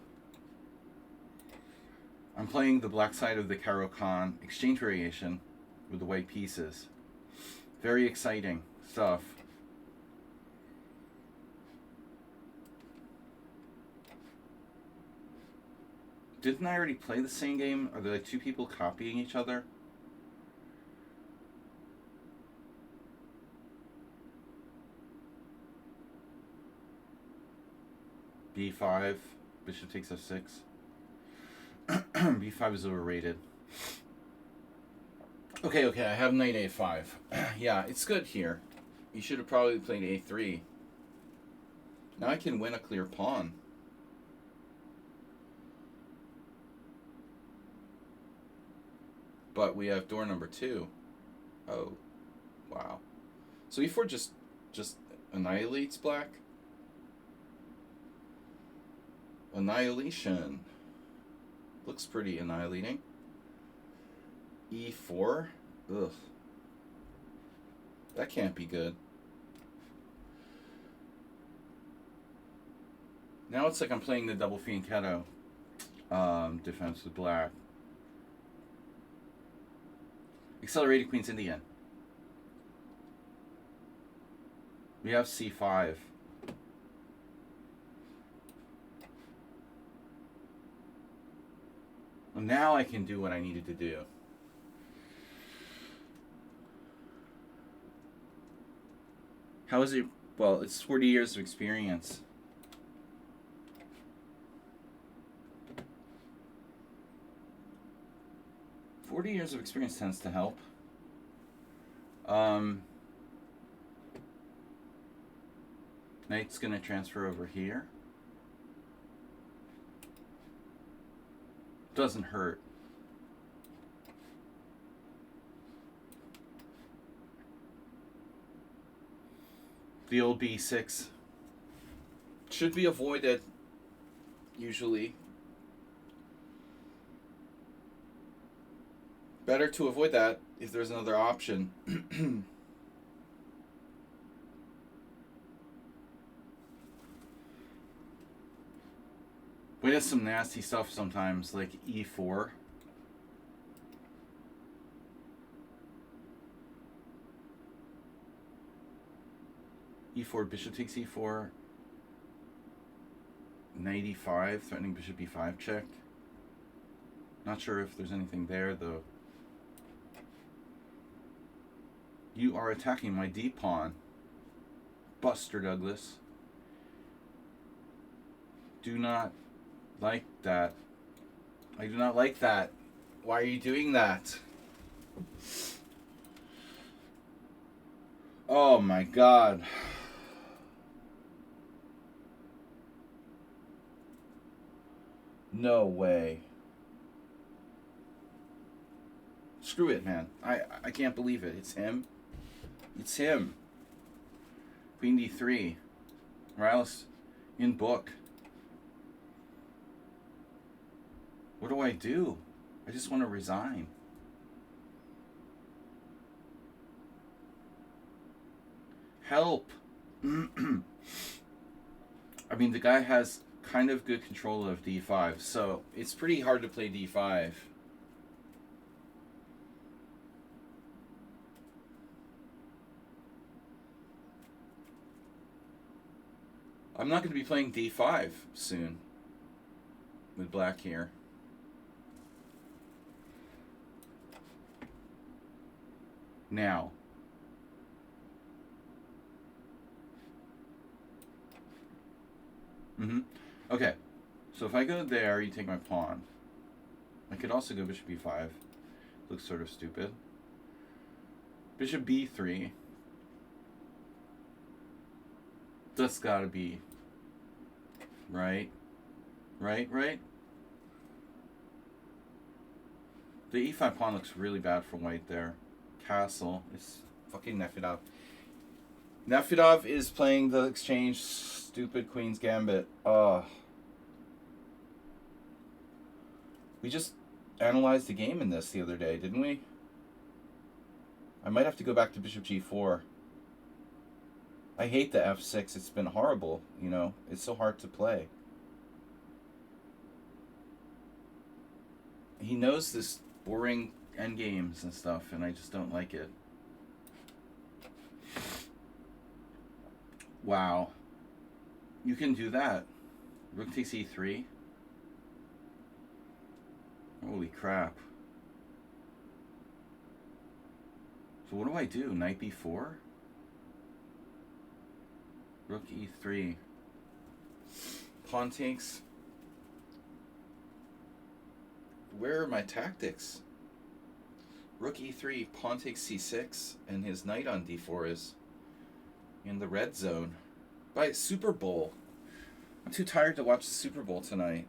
I'm playing the black side of the Caro-Kann exchange variation with the white pieces. Very exciting stuff. Didn't I already play the same game? Are there like two people copying each other? B5, bishop takes f6. B5 is overrated. Okay, I have knight a5. Yeah, it's good here. You should have probably played a3. Now I can win a clear pawn. But we have door number 2. Oh, wow. So e4 just annihilates black? Annihilation. Looks pretty annihilating. E4? Ugh. That can't be good. Now it's like I'm playing the double fianchetto defense with black. Accelerated Queen's Indian. We have c5. Well, now I can do what I needed to do. How is it? Well, it's 40 years of experience. Years of experience tends to help. Knight's gonna transfer over here. Doesn't hurt. The old b6 should be avoided, usually. Better to avoid that if there's another option. We have some nasty stuff sometimes, like e4. E4, bishop takes e4. Knight e5, threatening bishop e5 check. Not sure if there's anything there, though. You are attacking my d pawn, Buster Douglas. Do not like that. I do not like that. Why are you doing that? Oh my God. No way. Screw it, man. I can't believe it. It's him. It's him. Queen d3. Morales in book. What do I do? I just want to resign. Help. I mean, the guy has kind of good control of d5, so it's pretty hard to play d5. I'm not going to be playing d5 soon with black here. Now. Okay. So if I go there, you take my pawn. I could also go bishop b5. Looks sort of stupid. Bishop b3. That's gotta be right. Right? The e5 pawn looks really bad for white there. Castle. It's fucking Nefedov. Nefedov is playing the exchange stupid Queen's Gambit. We just analyzed the game in this the other day, didn't we? I might have to go back to bishop g4. I hate the f6. It's been horrible, you know. It's so hard to play. He knows this boring endgames and stuff, and I just don't like it. Wow. You can do that. Rook takes e3. Holy crap. So what do I do? Knight b4? Rook e3. Pawn takes. Where are my tactics? Rook e3, pawn takes c6, and his knight on d4 is in the red zone. By Super Bowl. I'm too tired to watch the Super Bowl tonight.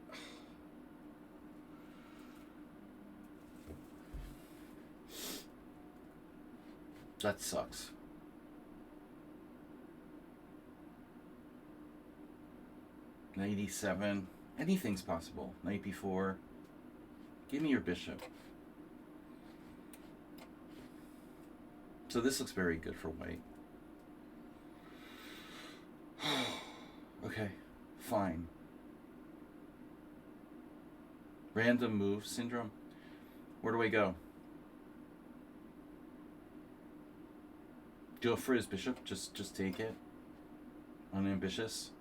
That sucks. Knight e7. Anything's possible. Knight b4. Give me your bishop. So this looks very good for white. Okay, fine. Random move syndrome. Where do I go? Go for his bishop. Just take it. Unambitious.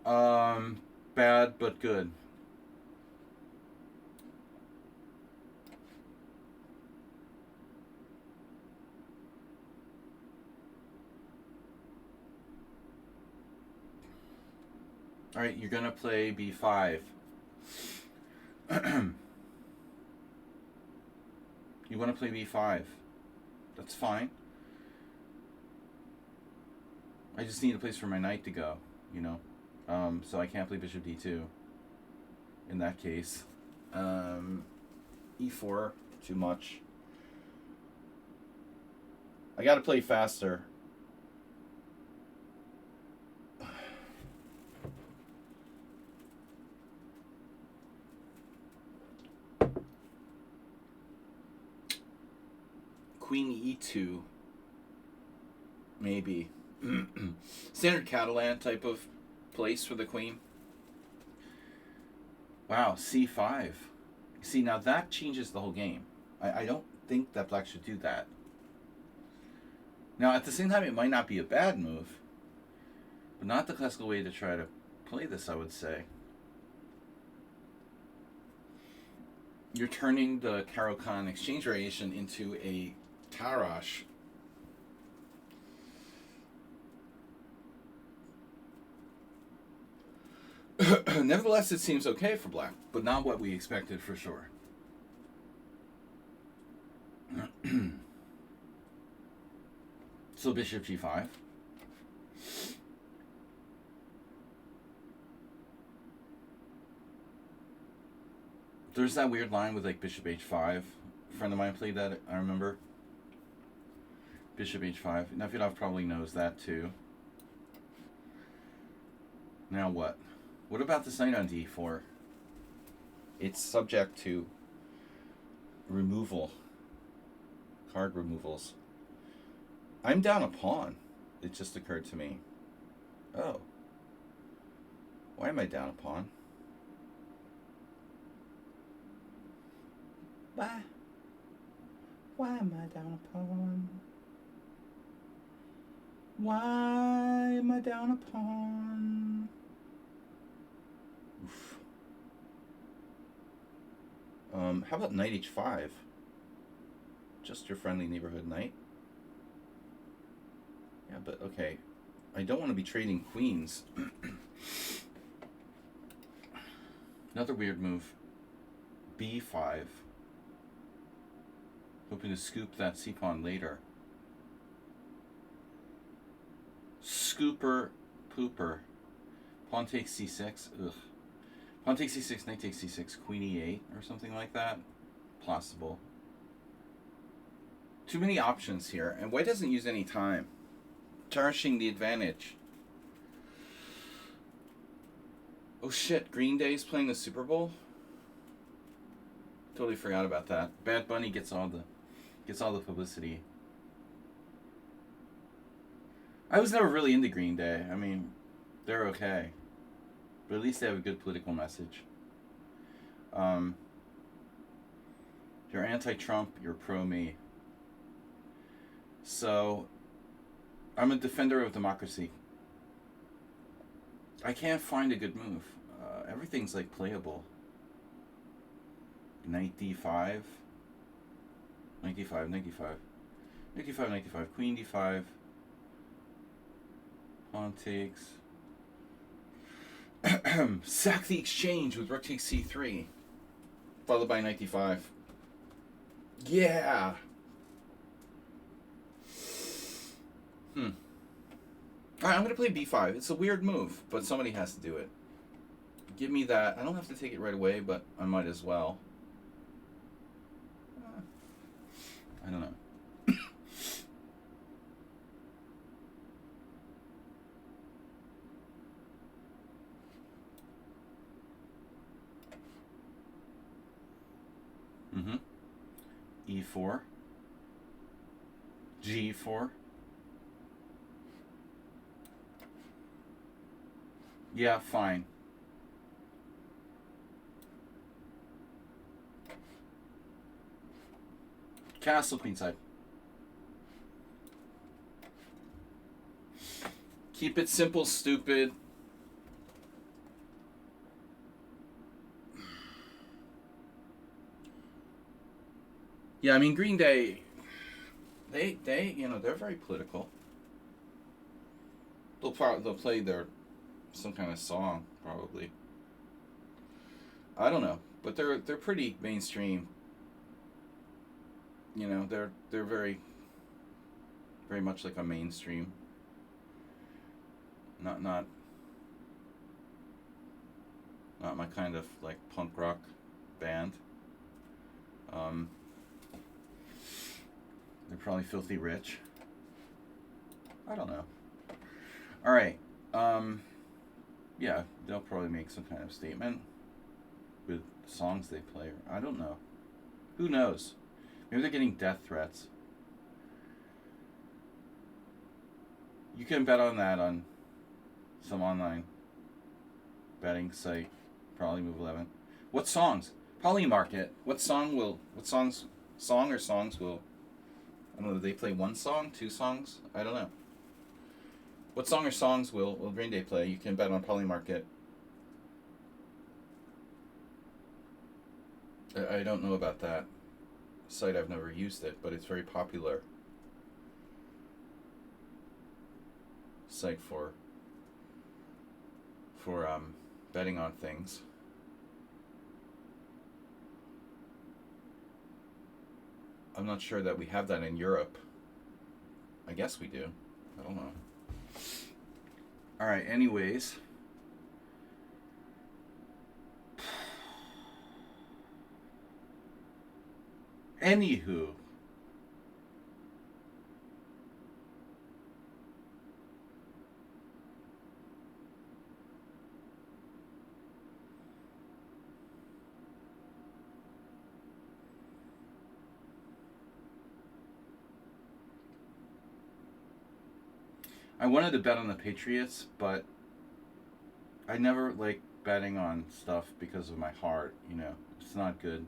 Bad but good. All right, you're gonna play b5. You want to play b5. That's fine. I just need a place for my knight to go, you know. So I can't play bishop d2 in that case. E4, too much. I gotta play faster. Queen e2, maybe. Standard Catalan type of place for the queen. Wow, c5. See, now that changes the whole game. I don't think that black should do that. Now, at the same time, it might not be a bad move, but not the classical way to try to play this, I would say. You're turning the Caro-Kann exchange variation into a Tarrasch. Nevertheless, it seems okay for black, but not what we expected for sure. So bishop g5. There's that weird line with like bishop h5. A friend of mine played that, I remember. Bishop h5. Nefyedov probably knows that too. Now what? What about this knight on d4? It's subject to removal. Card removals. I'm down a pawn. It just occurred to me. Oh. Why am I down a pawn? Why? Why am I down a pawn? Why am I down a pawn? Oof. How about knight h5? Just your friendly neighborhood knight. Yeah, but okay. I don't want to be trading queens. Another weird move. b5. Hoping to scoop that c-pawn later. Scooper pooper. Pawn takes c6. Ugh. Pawn takes c6, knight takes c6, queen e8 or something like that. Possible. Too many options here, and white doesn't use any time. Tarnishing the advantage. Oh shit, Green Day's playing the Super Bowl? Totally forgot about that. Bad Bunny gets all the publicity. I was never really into Green Day. I mean, they're okay. But at least they have a good political message. You're anti-Trump, you're pro-me. So, I'm a defender of democracy. I can't find a good move. Everything's like playable. Knight d5. Knight d5, knight d5. Knight d5, knight d5. Queen d5. Pawn takes. Sack the exchange with rook takes c3. Followed by knight d5. Yeah! Alright, I'm going to play b5. It's a weird move, but somebody has to do it. Give me that. I don't have to take it right away, but I might as well. I don't know. E4. G4. Yeah, fine. Castle queenside. Keep it simple, stupid. Yeah, I mean Green Day. They they're very political. They'll play some kind of song probably. I don't know, but they're pretty mainstream. They're very much like a mainstream. Not my kind of like punk rock band. They're probably filthy rich. I don't know. All right. Yeah, they'll probably make some kind of statement with songs they play. I don't know. Who knows? Maybe they're getting death threats. You can bet on that on some online betting site. Probably move 11. What songs? Probably market. What songs will? I don't know. Do they play one song, two songs? I don't know. What song or songs will Green Day play? You can bet on Polymarket. I don't know about that site. I've never used it, but it's very popular site for betting on things. I'm not sure that we have that in Europe. I guess we do. I don't know. All right, anyways. Anywho. I wanted to bet on the Patriots, but I never like betting on stuff because of my heart, It's not good.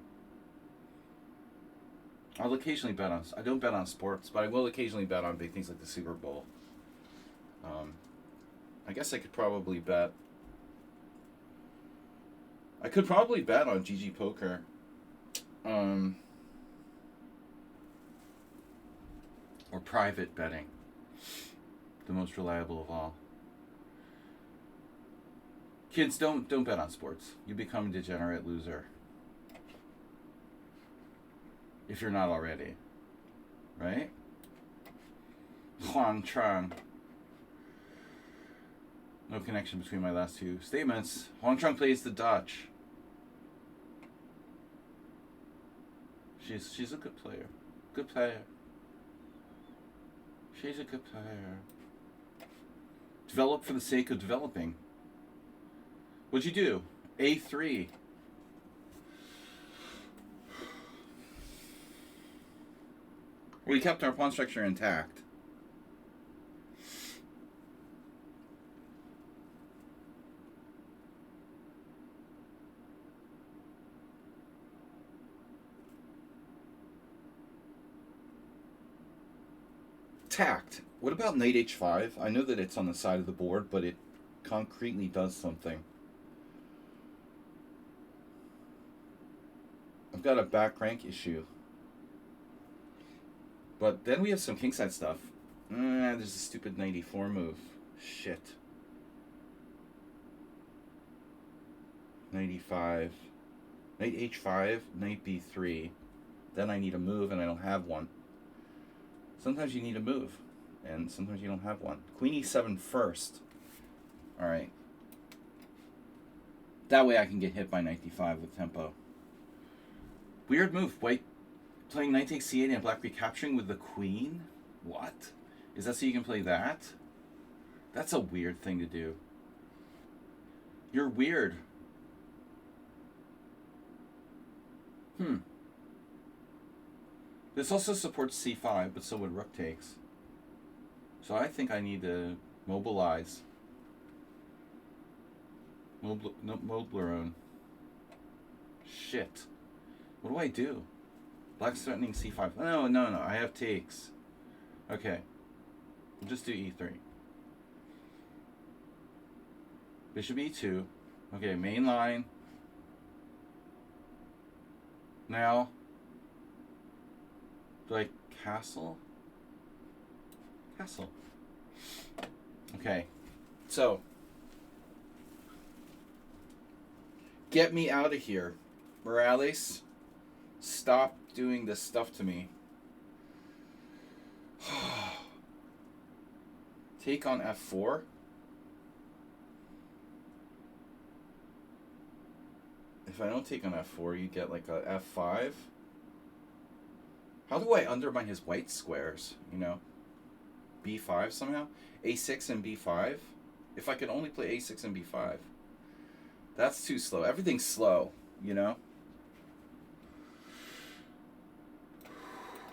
I'll occasionally bet on... I don't bet on sports, but I will occasionally bet on big things like the Super Bowl. I guess I could probably bet... I could probably bet on GG Poker. Or private betting. The most reliable of all. Kids, don't bet on sports. You become a degenerate loser. If you're not already. Right? Huang Trang. No connection between my last two statements. Huang Trang plays the Dutch. She's a good player. Good player. She's a good player. Develop for the sake of developing. What'd you do? A3. We kept our pawn structure intact. Tact. What about knight h5? I know that it's on the side of the board, but it concretely does something. I've got a back rank issue. But then we have some kingside stuff. There's a stupid knight e4 move. Shit. Knight e5. Knight h5, knight b3. Then I need a move and I don't have one. Sometimes you need a move and sometimes you don't have one. Queen e7 first. Alright. That way I can get hit by knight d5 with tempo. Weird move. White playing knight takes c8 and black recapturing with the queen? What? Is that so you can play that? That's a weird thing to do. You're weird. This also supports c5, but so would rook takes. So I think I need to mobilize. Moblerone. Shit. What do I do? Black's threatening c5. No, I have takes. Okay. We'll just do e3. Bishop e2. Okay, main line. Now, do I castle? Castle. Okay. So, get me out of here. Morales, stop doing this stuff to me. Take on f4. If I don't take on f4, you get like a f5. How do I undermine his white squares, you know? b5 somehow? a6 and b5? If I could only play a6 and b5. That's too slow. Everything's slow, you know?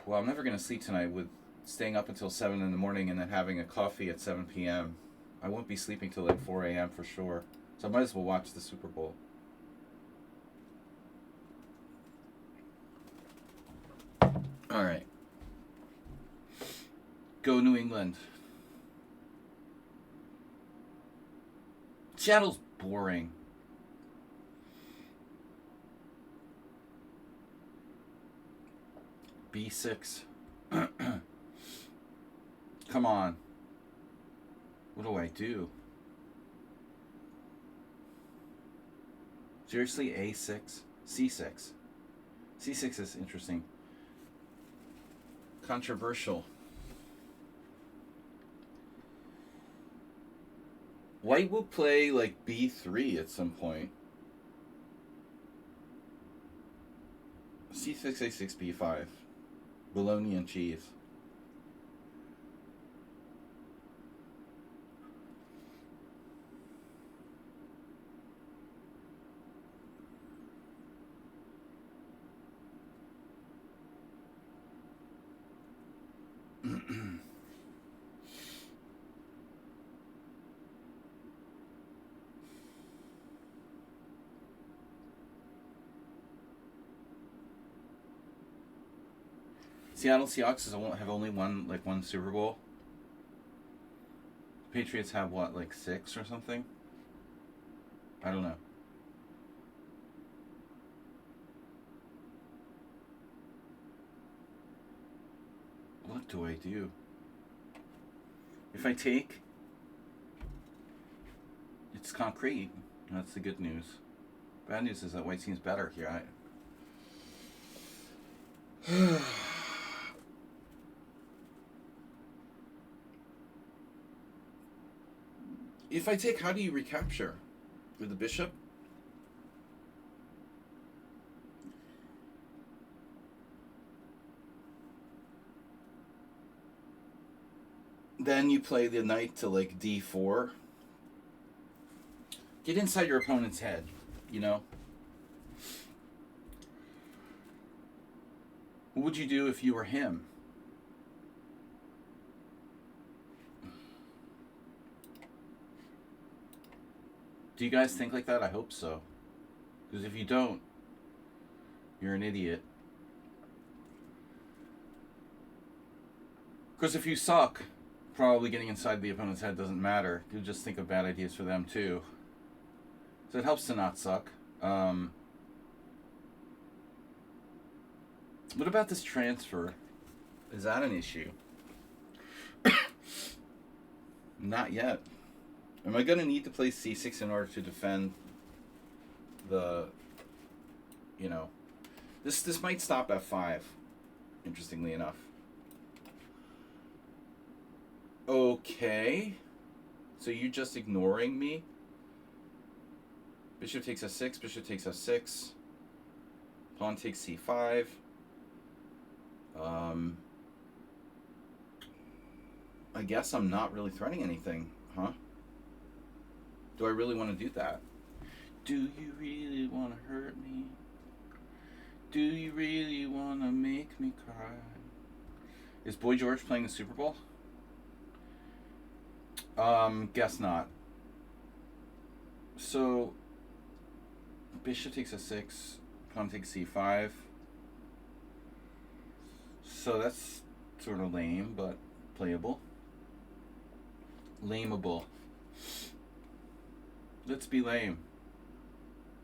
Well, I'm never going to sleep tonight with staying up until 7 in the morning and then having a coffee at 7 p.m. I won't be sleeping till like 4 a.m. for sure. So I might as well watch the Super Bowl. All right. Go New England. Seattle's boring. B6. Come on. What do I do? Seriously, A6? C6. C6 is interesting. Controversial. White will play like B3 at some point. C6, A6, B5. Bologna and cheese. Seattle Seahawks have only won like one Super Bowl. Patriots have what, like 6 or something? I don't know. What do I do? If I take, it's concrete. That's the good news. Bad news is that white seems better here. If I take, how do you recapture? With the bishop? Then you play the knight to like d4. Get inside your opponent's head, you know? What would you do if you were him? Do you guys think like that? I hope so. Because if you don't, you're an idiot. Because if you suck, probably getting inside the opponent's head doesn't matter. You just think of bad ideas for them too. So it helps to not suck. What about this transfer? Is that an issue? Not yet. Am I going to need to play c6 in order to defend the, you know, this might stop f5, interestingly enough. Okay. So you're just ignoring me? Bishop takes f6, bishop takes f6. Pawn takes c5. I guess I'm not really threatening anything, huh? Do I really want to do that? Do you really want to hurt me? Do you really want to make me cry? Is Boy George playing the Super Bowl? Guess not. So, bishop takes a6, pawn takes c5. So that's sort of lame, but playable. Lameable. Let's be lame.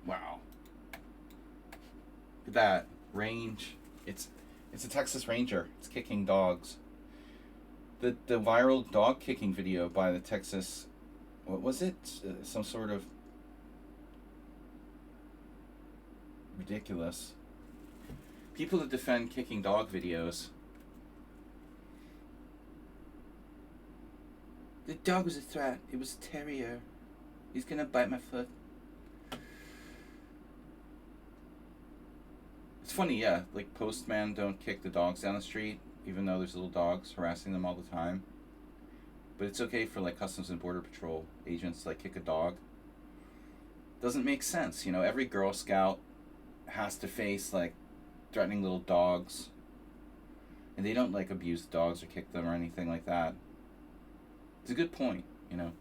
Wow. Look at that. Range. It's a Texas Ranger. It's kicking dogs. The viral dog kicking video by the Texas, what was it? Some sort of ridiculous. People that defend kicking dog videos. The dog was a threat. It was a terrier. He's gonna bite my foot. It's funny, yeah. Like postmen don't kick the dogs down the street, even though there's little dogs harassing them all the time. But it's okay for like Customs and Border Patrol agents to like kick a dog. Doesn't make sense, you know. Every Girl Scout has to face like threatening little dogs, and they don't like abuse dogs or kick them or anything like that. It's a good point, you know.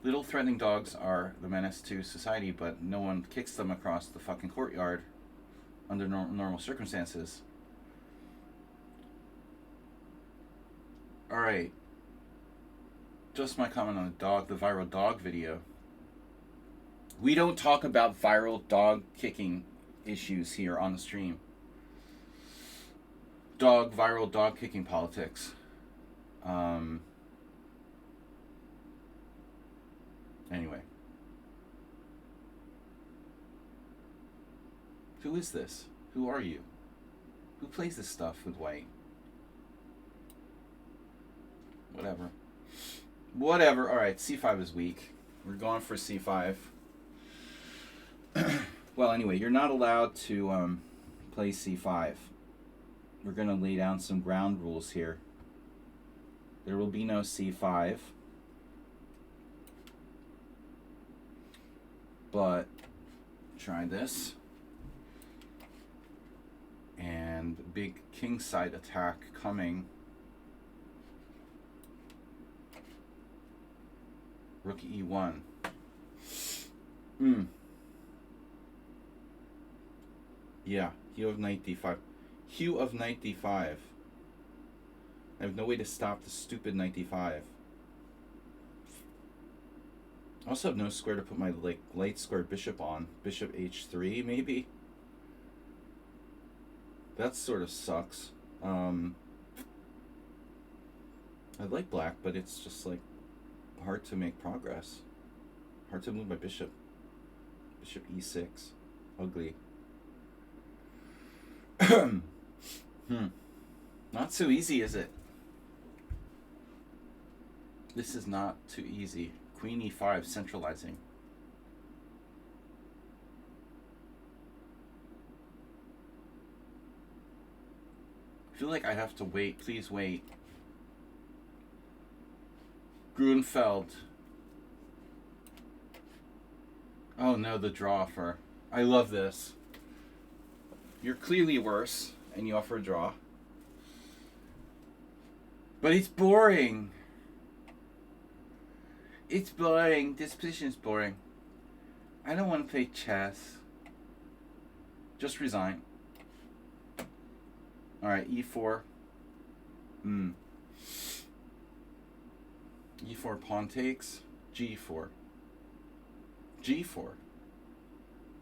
Little threatening dogs are the menace to society, but no one kicks them across the fucking courtyard under normal circumstances. Alright. Just my comment on the viral dog video. We don't talk about viral dog kicking issues here on the stream. Viral dog kicking politics. Anyway. Who is this? Who are you? Who plays this stuff with white? Whatever. Alright, c5 is weak. We're going for c5. Well, anyway, you're not allowed to play c5. We're going to lay down some ground rules here. There will be no c5. But try this. And big kingside attack coming. Rook e1. Yeah, hue of knight d5. Hue of knight d5. I have no way to stop the stupid knight d5. I also have no square to put my like light square bishop on. Bishop h3 maybe. That sort of sucks. I like black, but it's just like hard to make progress. Hard to move my bishop. Bishop e6. Ugly. Not so easy, is it? This is not too easy. Queen e5 centralizing. I feel like I have to wait. Please wait. Grunfeld. Oh no, the draw offer. I love this. You're clearly worse, and you offer a draw. But it's boring. It's boring. This position is boring. I don't want to play chess. Just resign. Alright, e4. E4 pawn takes. G4. G4.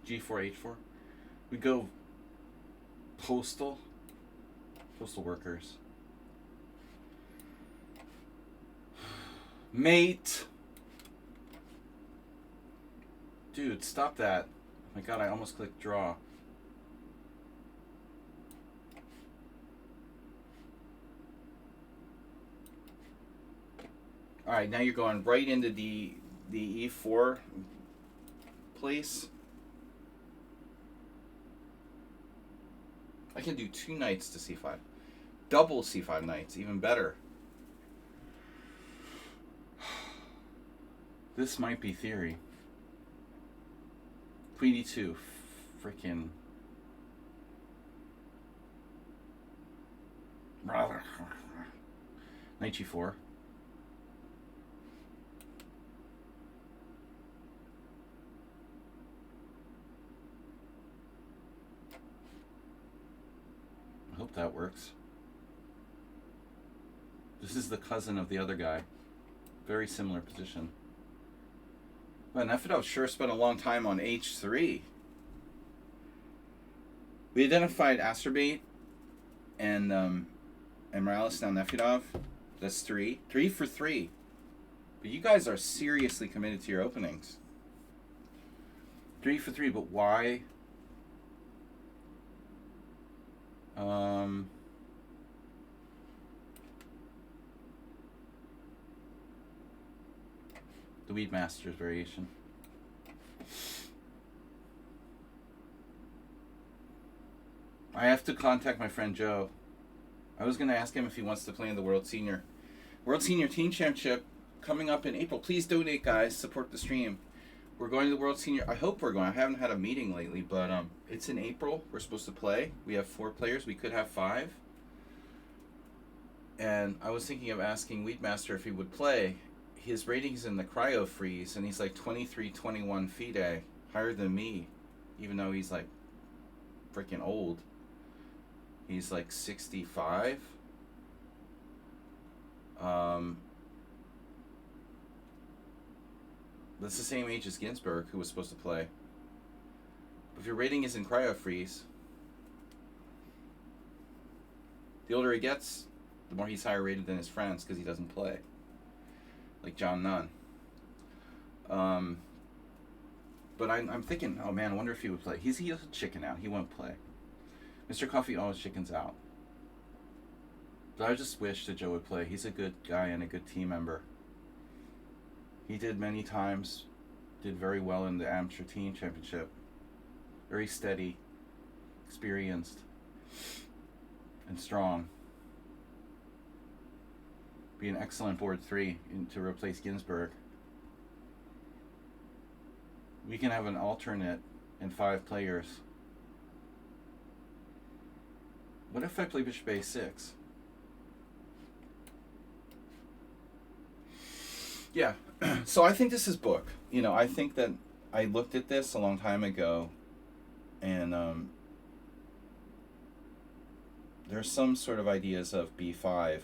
G4, H4. We go postal. Postal workers. Mate. Dude, stop that. Oh my god, I almost clicked draw. Alright, now you're going right into the E4 place. I can do 2 knights to C5. Double C5 knights, even better. This might be theory. Queen E2. Freaking. Knight G4. I hope that works. This is the cousin of the other guy. Very similar position. But Nefedov sure spent a long time on H3. We identified Asterbait and Morales, now Nefedov. That's 3. 3 for 3. But you guys are seriously committed to your openings. 3 for 3, but why? The Weedmaster's variation. I have to contact my friend Joe. I was going to ask him if he wants to play in the World Senior Team Championship coming up in April. Please donate, guys. Support the stream. We're going to the World Senior. I hope we're going. I haven't had a meeting lately, but it's in April. We're supposed to play. We have 4 players. We could have 5. And I was thinking of asking Weedmaster if he would play. His rating's in the cryo freeze, and he's like 23-21 FIDE, higher than me, even though he's like freaking old. He's like 65. That's the same age as Ginsburg, who was supposed to play. But if your rating is in cryo freeze, the older he gets, the more he's higher rated than his friends because he doesn't play. Like John Nunn. But I'm thinking, oh man, I wonder if he would play. He's a chicken out. He won't play. Mr. Coffee always chickens out. But I just wish that Joe would play. He's a good guy and a good team member. He did many times, did very well in the Amateur Team Championship. Very steady, experienced, and strong. Be an excellent board 3 to replace Ginsburg. We can have an alternate and 5 players. What if I play Bishop A6? Yeah, so I think this is book. You know, I think that I looked at this a long time ago, and there's some sort of ideas of B5.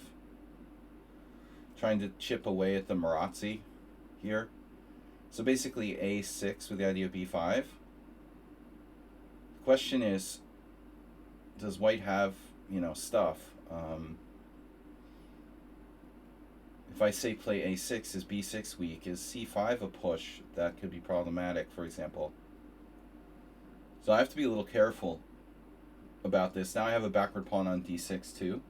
Trying to chip away at the Marazzi here. So basically A6 with the idea of B5. The question is, does white have, stuff? If I say play A6, is B6 weak? Is C5 a push? That could be problematic, for example. So I have to be a little careful about this. Now I have a backward pawn on D6 too.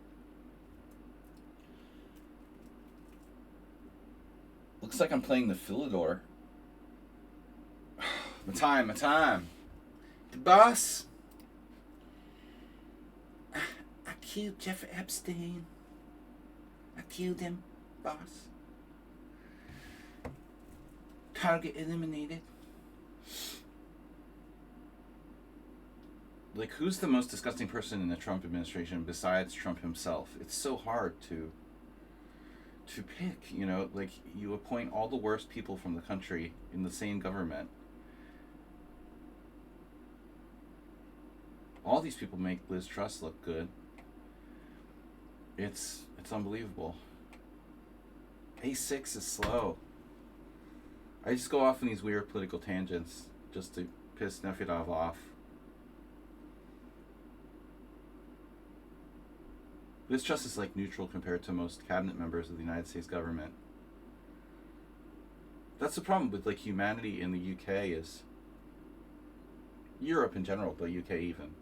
Looks like I'm playing the Philidor. My time. The boss. I killed Jeffrey Epstein. I killed him, boss. Target eliminated. Like, who's the most disgusting person in the Trump administration besides Trump himself? It's so hard to pick, like, you appoint all the worst people from the country in the same government. All these people make Liz Truss look good. It's unbelievable. A6 is slow. I just go off on these weird political tangents just to piss Nefedov off. Liz Truss is like neutral compared to most cabinet members of the United States government. That's the problem with like humanity in the UK is Europe in general, but UK even.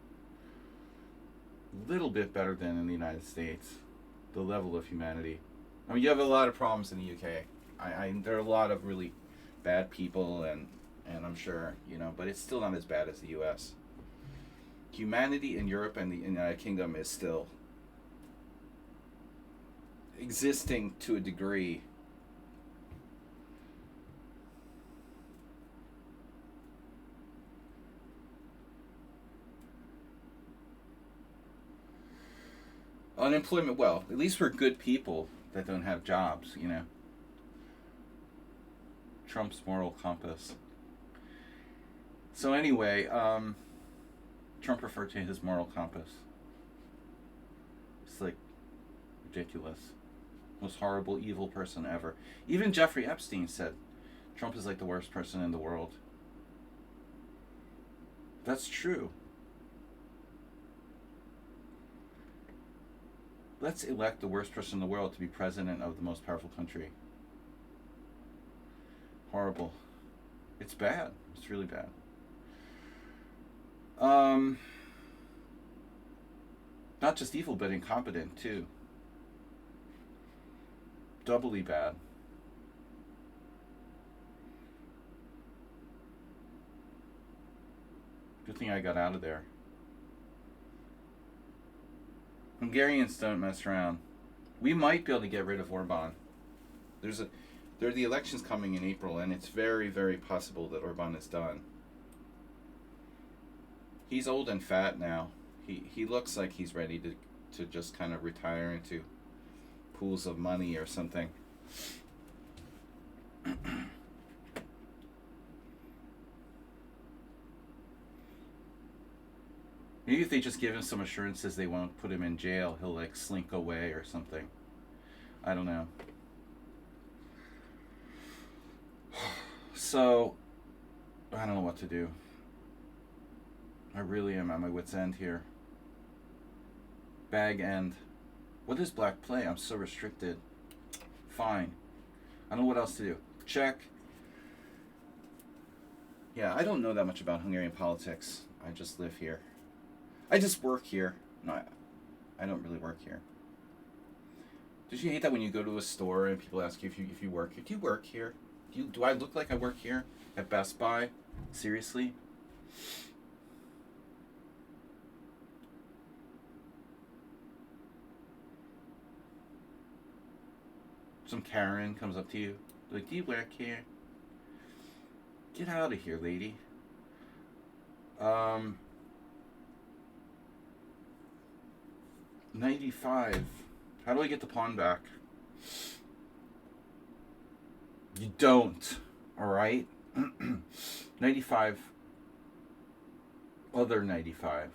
A little bit better than in the United States. The level of humanity. I mean, you have a lot of problems in the UK. There are a lot of really bad people, and I'm sure, you know, but it's still not as bad as the US. Humanity in Europe and the United Kingdom is still existing to a degree. Unemployment, well, at least we're good people that don't have jobs, you know. Trump's moral compass. So anyway, Trump referred to his moral compass. It's like ridiculous. Most horrible, evil person ever. Even Jeffrey Epstein said Trump is like the worst person in the world. That's true. Let's elect the worst person in the world to be president of the most powerful country. Horrible. It's bad. It's really bad. Not just evil, but incompetent too. Doubly bad. Good thing I got out of there. Hungarians don't mess around. We might be able to get rid of Orban. There are the elections coming in April, and it's very, very possible that Orban is done. He's old and fat now. He looks like he's ready to just kind of retire into pools of money or something. Maybe if they just give him some assurances they won't put him in jail, he'll like slink away or something. I don't know. So, I don't know what to do. I really am at my wit's end here. Bag end. What is black play? I'm so restricted. Fine. I don't know what else to do. Check. Yeah, I don't know that much about Hungarian politics. I just live here. I just work here. No, I don't really work here. Did you hate that when you go to a store and people ask you if you work here? Do you work here? Do I look like I work here at Best Buy? Seriously? Some Karen comes up to you, like, do you work here? Get out of here, lady. 95. How do I get the pawn back? You don't. Alright? 95. Other 95.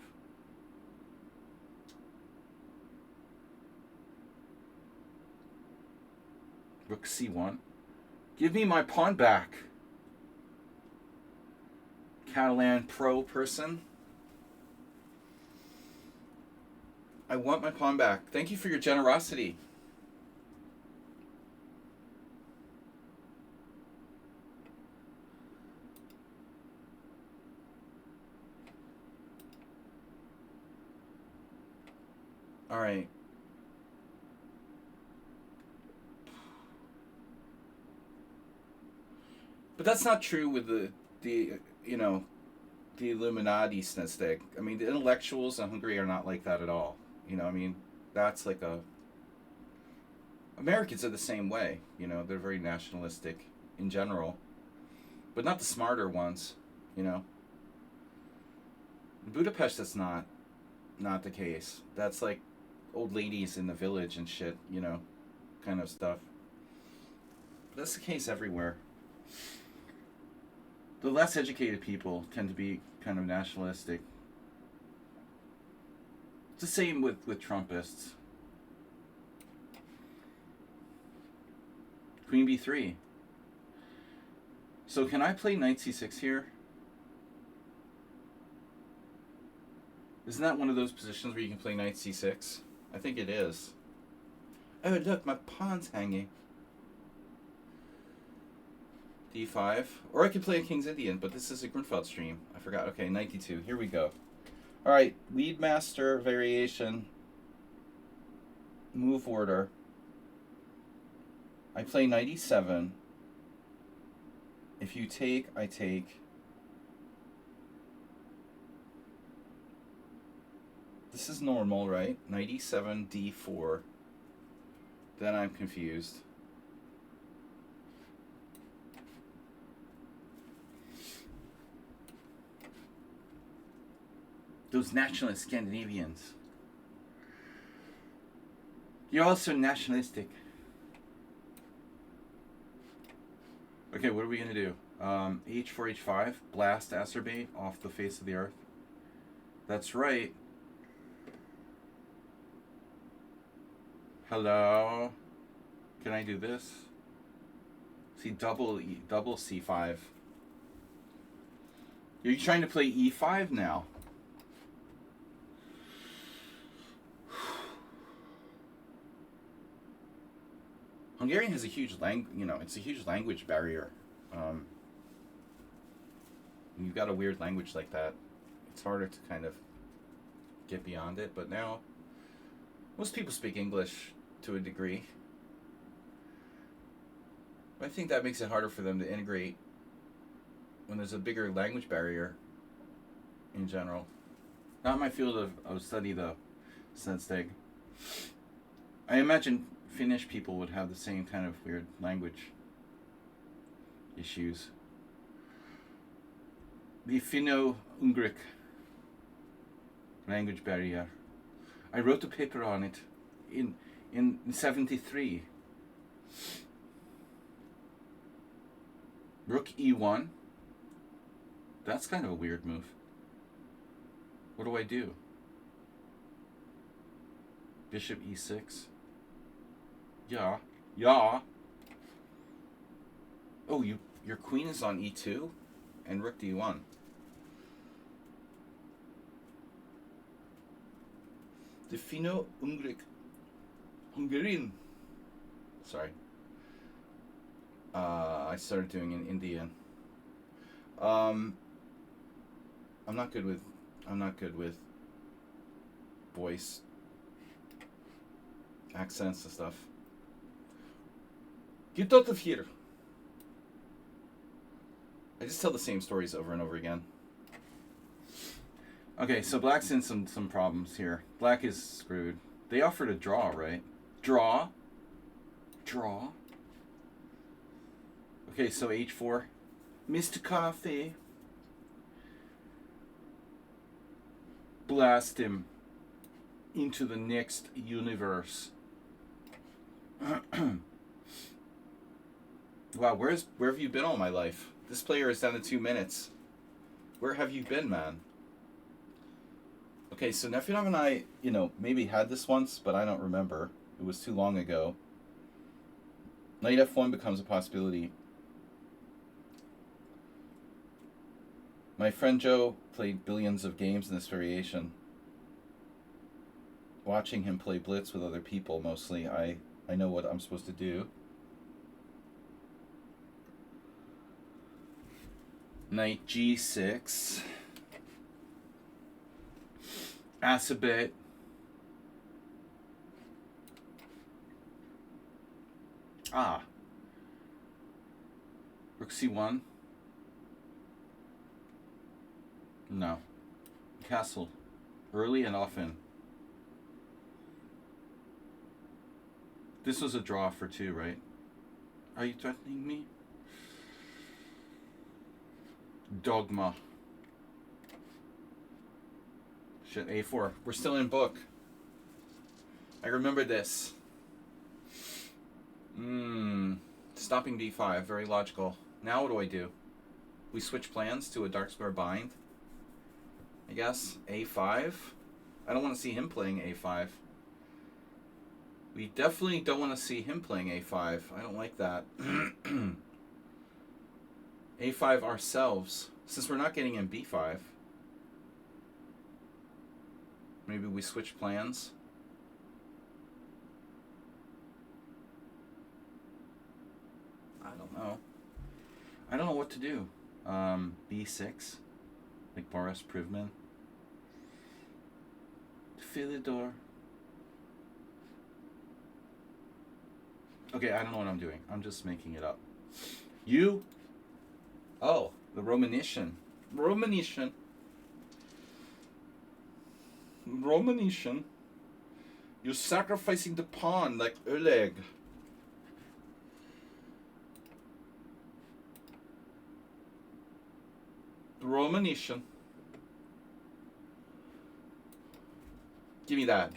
Rook C1. Give me my pawn back. Catalan pro person. I want my pawn back. Thank you for your generosity. All right. But that's not true with the you know, the Illuminati stick. I mean, the intellectuals in Hungary are not like that at all. You know, I mean, that's like a... Americans are the same way. You know, they're very nationalistic in general. But not the smarter ones, you know. In Budapest, that's not the case. That's like old ladies in the village and shit, you know, kind of stuff. But that's the case everywhere. The less educated people tend to be kind of nationalistic. It's the same with Trumpists. Queen b3. So can I play knight c6 here? Isn't that one of those positions where you can play knight c6? I think it is. Oh, look, my pawn's hanging. d5. Or I could play a King's Indian, but this is a Grunfeld stream. I forgot. Okay, knight d2. Here we go. All right, lead master variation. Move order. I play knight e7. If you take, I take. This is normal, right? Knight e7, d4. Then I'm confused. Those nationalist Scandinavians. You're also nationalistic. Okay, what are we going to do? H4, H5, blast acerbate off the face of the earth. That's right. Hello? Can I do this? See, double C5. You're trying to play E5 now. Hungarian has a huge it's a huge language barrier. When you've got a weird language like that, it's harder to kind of get beyond it. But now, most people speak English to a degree. I think that makes it harder for them to integrate when there's a bigger language barrier in general. Not my field of study, though, Snedsteg. I imagine Finnish people would have the same kind of weird language issues. The Finno-Ugric language barrier. I wrote a paper on it in 73. Rook e1. That's kind of a weird move. What do I do? Bishop e6. Yeah. Oh, your queen is on e2 and rook d1. The Finno-Ugric Hungarian. Sorry. I started doing an Indian. I'm not good with voice accents and stuff. Get out of here. I just tell the same stories over and over again. Okay, so black's in some problems here. Black is screwed. They offered a draw, right? Draw. Okay, so h4. Mr. Coffee. Blast him into the next universe. Wow, where have you been all my life? This player is down to 2 minutes. Where have you been, man? Okay, so Nefyonov and I, maybe had this once, but I don't remember. It was too long ago. Knight f1 becomes a possibility. My friend Joe played billions of games in this variation. Watching him play blitz with other people, mostly, I know what I'm supposed to do. Knight g6. Acerbate. Rook c1. No. Castle. Early and often. This was a draw for 2, right? Are you threatening me? Dogma. Shit, a4. We're still in book. I remember this. Stopping d5. Very logical. Now what do I do? We switch plans to a dark square bind. I guess. a5. I don't want to see him playing a5. We definitely don't want to see him playing a5. I don't like that. a5 ourselves, since we're not getting in b5. Maybe we switch plans. I don't know. I don't know what to do. b6, like Boris Privman. Philidor. Okay, I don't know what I'm doing. I'm just making it up. You? Oh, the Romanician. Romanician. Romanician. You're sacrificing the pawn like Oleg. The Romanician. Give me that.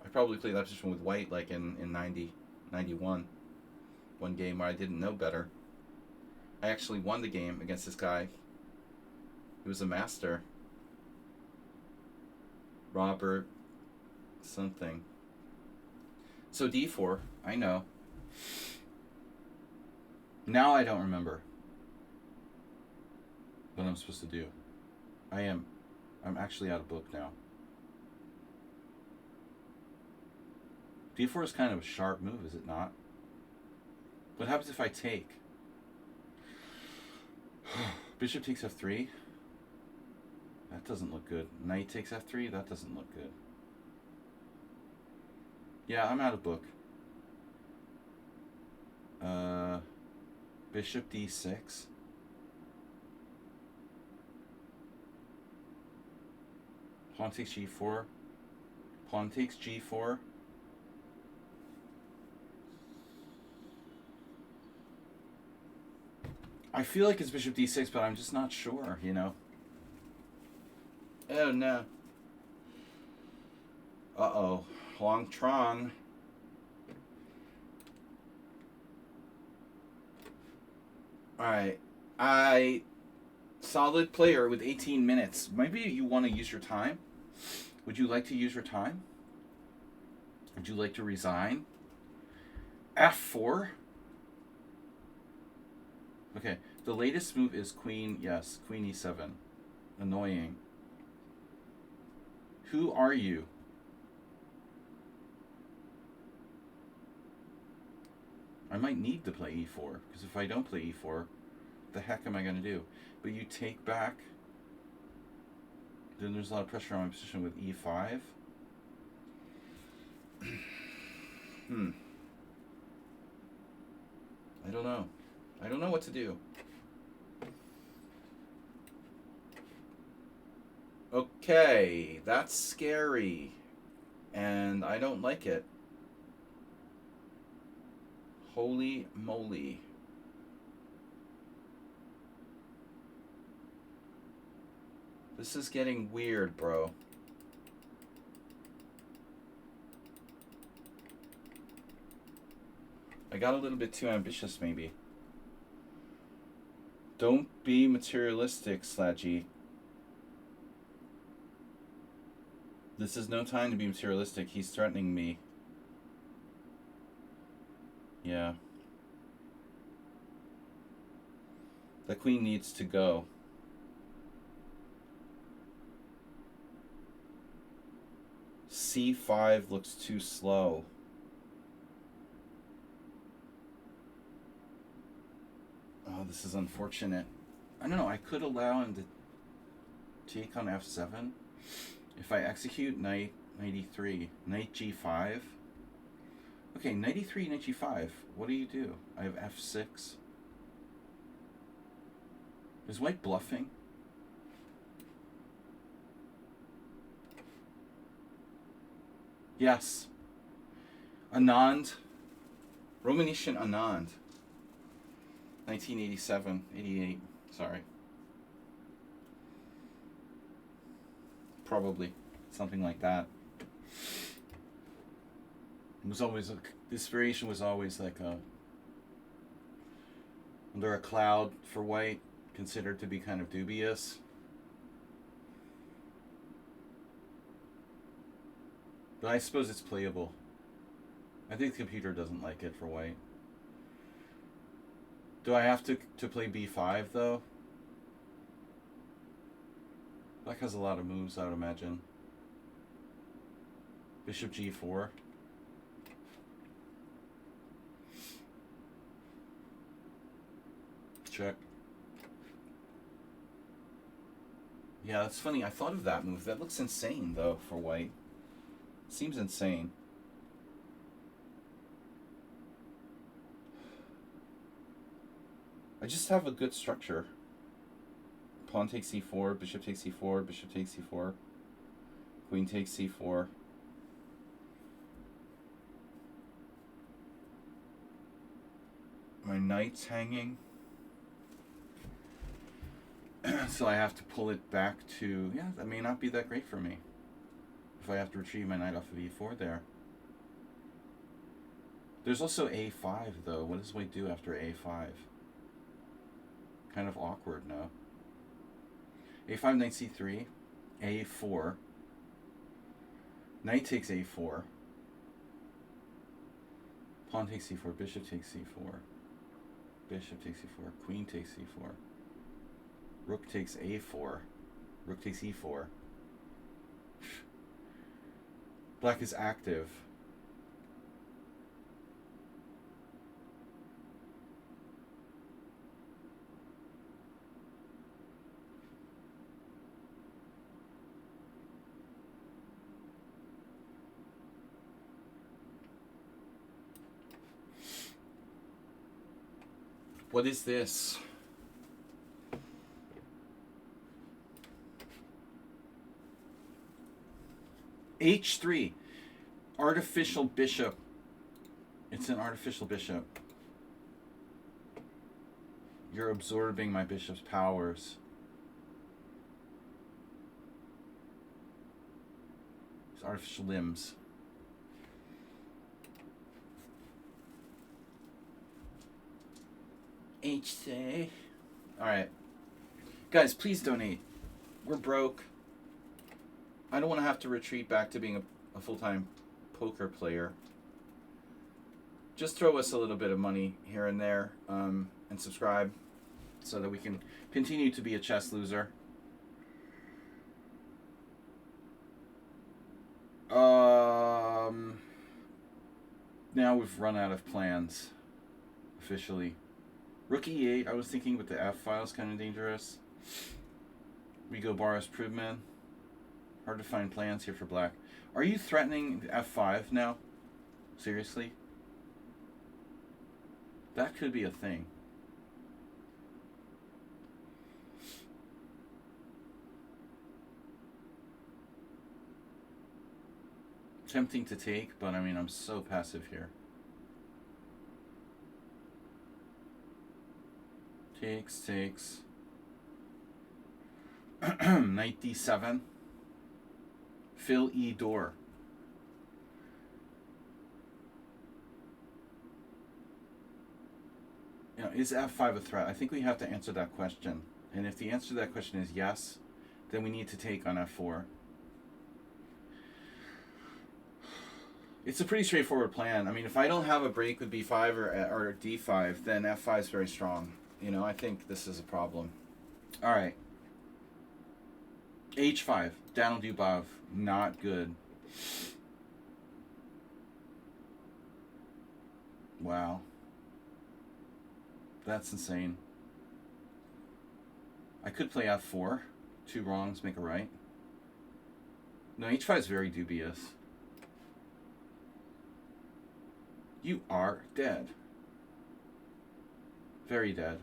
I probably played that position with white like in 90, 91. One game where I didn't know better. I actually won the game against this guy. He was a master. Robert something. So d4, I know. Now I don't remember what I'm supposed to do. I'm actually out of book now. d4 is kind of a sharp move, is it not? What happens if I take? Bishop takes f3. That doesn't look good. Knight takes f3. That doesn't look good. Yeah, I'm out of book. Bishop d6. Pawn takes g4. Pawn takes g4. I feel like it's bishop d6, but I'm just not sure, you know. Oh no. Uh-oh. Huang Tron. Alright. Solid player with 18 minutes. Maybe you want to use your time? Would you like to use your time? Would you like to resign? f4? Okay, the latest move is queen, yes, queen e7. Annoying. Who are you? I might need to play e4, because if I don't play e4, what the heck am I going to do? But you take back, then there's a lot of pressure on my position with e5. I don't know. I don't know what to do. Okay, that's scary. And I don't like it. Holy moly. This is getting weird, bro. I got a little bit too ambitious, maybe. Don't be materialistic, Sladgy. This is no time to be materialistic. He's threatening me. Yeah. The queen needs to go. C5 looks too slow. Oh, this is unfortunate. I don't know. I could allow him to take on f7. If I execute knight e3, knight g5. Okay, knight e3, knight g5. What do you do? I have f6. Is white bluffing? Yes. Anand. Romanician Anand. 1987, 88. Sorry. Probably something like that. It was always this variation was always like under a cloud for white, considered to be kind of dubious. But I suppose it's playable. I think the computer doesn't like it for white. Do I have to play b5 though? Black has a lot of moves, I would imagine. Bishop g4. Check. Yeah, that's funny. I thought of that move. That looks insane, though, for white. Seems insane. I just have a good structure. Pawn takes c4, bishop takes c4, bishop takes c4, queen takes c4. My knight's hanging. So I have to pull it back to... Yeah, that may not be that great for me. If I have to retrieve my knight off of e4 there. There's also a5, though. What does white do after a5? Kind of awkward, no? a5, knight c3, a4. Knight takes a4. Pawn takes c4, bishop takes c4. Bishop takes c4, queen takes c4. Rook takes a4. Rook takes e4. Black is active. What is this? h3. Artificial bishop. It's an artificial bishop. You're absorbing my bishop's powers. It's artificial limbs. h3. Alright. Guys, please donate. We're broke. I don't want to have to retreat back to being a full-time poker player. Just throw us a little bit of money here and there, and subscribe so that we can continue to be a chess loser. Now we've run out of plans, officially. Rook e8, I was thinking with the f file is kind of dangerous. We go Boris Prudman. Hard to find plans here for black. Are you threatening f5 now? Seriously? That could be a thing. Tempting to take, but I mean, I'm so passive here. Takes. Knight d7. Fill e door. You know, is f5 a threat? I think we have to answer that question. And if the answer to that question is yes, then we need to take on f4. It's a pretty straightforward plan. I mean, if I don't have a break with b5 or d5, then f5 is very strong. You know, I think this is a problem. All right. h5. Down Dubov. Not good. Wow. That's insane. I could play f4. Two wrongs make a right. No, h5 is very dubious. You are dead. Very dead.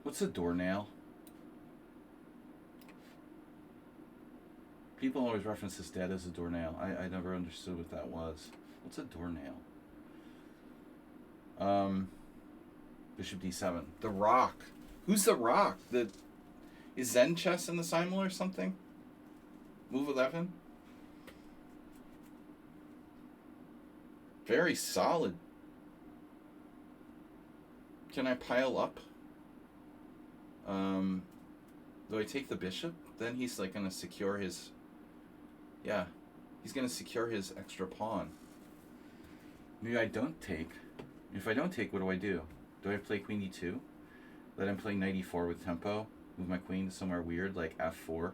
What's a doornail? People always reference this dead as a doornail. I never understood what that was. What's a doornail? Bishop d7. The Rock. Who's the Rock? Is Zen chess in the Simul or something? Move 11? Very solid. Can I pile up? Do I take the bishop? Then he's like gonna secure his... Yeah. He's going to secure his extra pawn. Maybe I don't take. If I don't take, what do I do? Do I play queen e2? Let him play knight e4 with tempo? Move my queen somewhere weird like f4?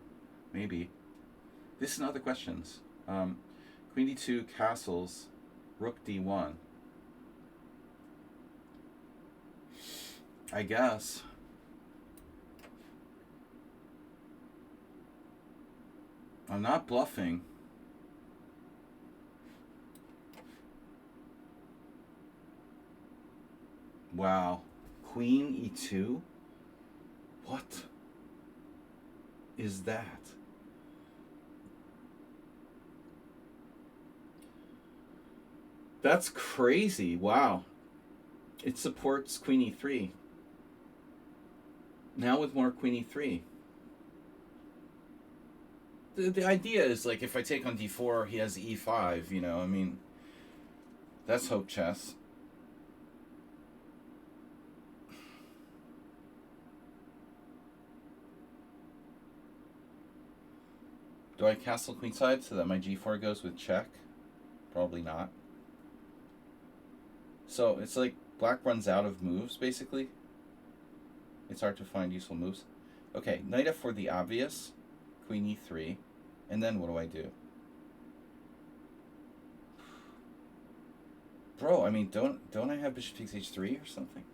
Maybe. This and other questions. Queen d2 castles, rook d1. I guess. I'm not bluffing. Wow. Queen e2? What is that? That's crazy. Wow. It supports queen e3. Now with more queen e3. The idea is like if I take on d4, he has e5, you know, I mean, that's hope chess. Do I castle queenside so that my g4 goes with check? Probably not. So it's like black runs out of moves, basically. It's hard to find useful moves. Okay, knight f4 the obvious, queen e3, and then what do I do? Bro, I mean, don't I have bishop takes h3 or something?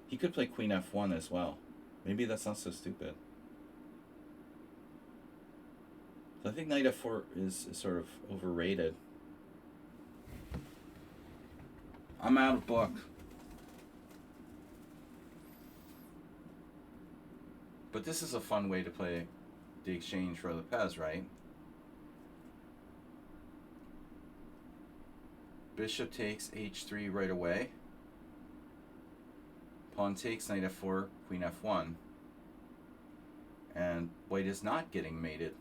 He could play queen f1 as well. Maybe that's not so stupid. So I think knight f4 is sort of overrated. I'm out of book. But this is a fun way to play the exchange for the Pez, right? Bishop takes h3 right away. Pawn takes, knight f4, queen f1. And white is not getting mated.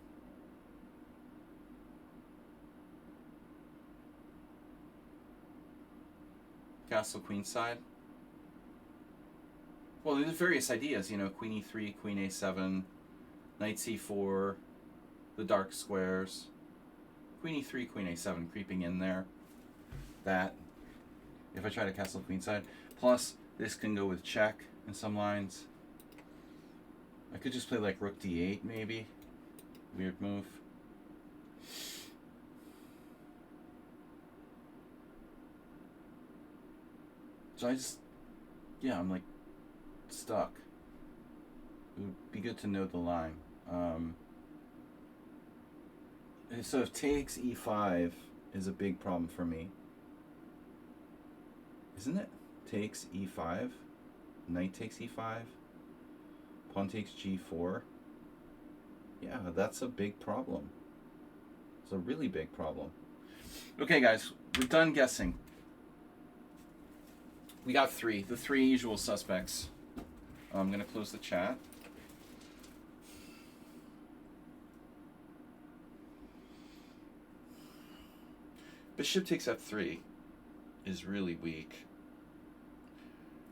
Castle queenside. Well, there's various ideas, you know, queen e3, queen a7, knight c4, the dark squares. Queen e3, queen a7 creeping in there. That, if I try to castle queenside. Plus, this can go with check in some lines. I could just play like rook d8 maybe. Weird move. So I just, yeah, I'm like stuck. It would be good to know the line. So if takes e5 is a big problem for me, isn't it? Takes e5, knight takes e5, pawn takes g4. Yeah, that's a big problem. It's a really big problem. Okay, guys, we're done guessing. We got three, the three usual suspects. I'm going to close the chat. Bishop takes f3 is really weak.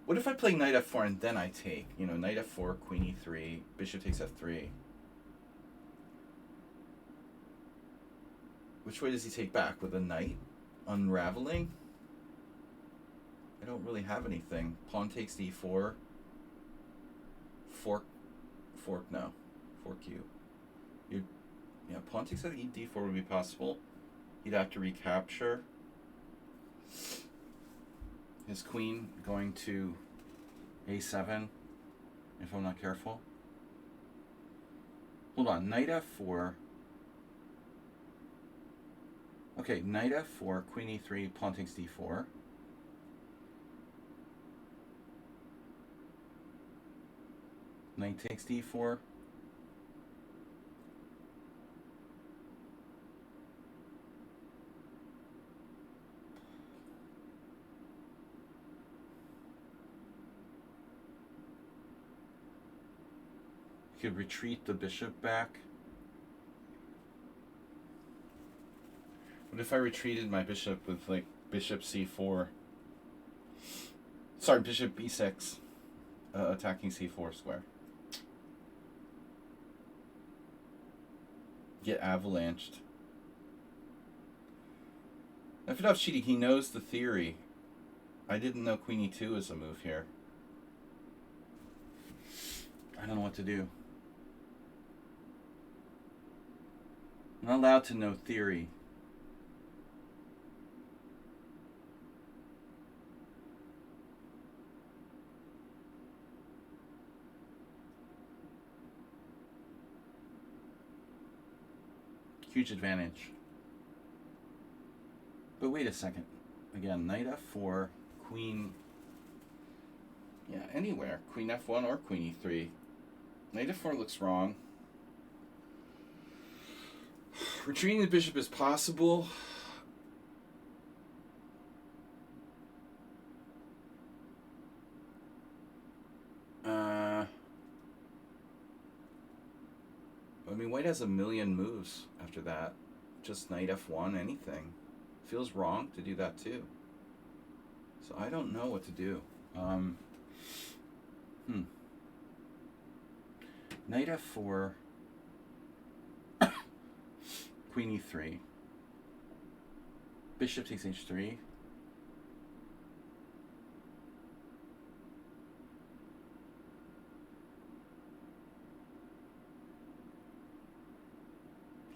What if I play knight f4 and then I take? You know, knight f4, queen e3, bishop takes f3. Which way does he take back? With a knight? Unraveling? I don't really have anything. Pawn takes d4. Fork no. Fork you. Yeah, pawn takes d4 would be possible. He'd have to recapture. His queen going to a7 if I'm not careful. Hold on, knight f4. Okay, knight f4, queen e3, pawn takes d4. Knight takes d4. You could retreat the bishop back. What if I retreated my bishop with like bishop c4? Sorry, bishop b6, attacking c4 square. get avalanched. If enough cheating, he knows the theory. I didn't know queen e2 is a move here. I don't know what to do. I'm not allowed to know theory. Huge advantage. But wait a second. Again, knight f4, queen... Yeah, anywhere. Queen f1 or queen e3. Knight f4 looks wrong. Retreating the bishop is possible. I mean, white has a million moves after that. Just knight f1, anything. Feels wrong to do that too. So I don't know what to do. Knight f4, queen e3, bishop takes h3.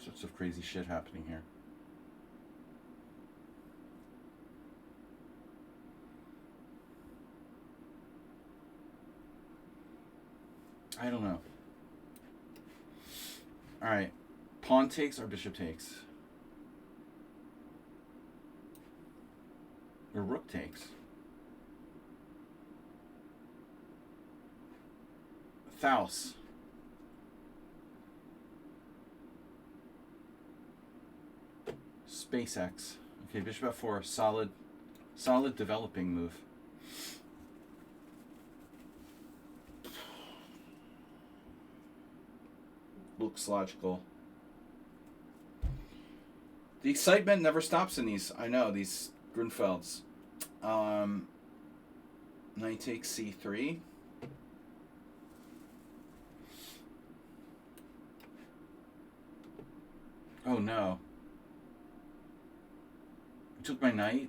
Sorts of crazy shit happening here. I don't know. Alright. Pawn takes or bishop takes? Or rook takes? Faust. SpaceX. Okay, bishop f4. Solid developing move. Looks logical. The excitement never stops in these. I know, these Grunfelds. Knight takes c3. Oh no. You took my knight?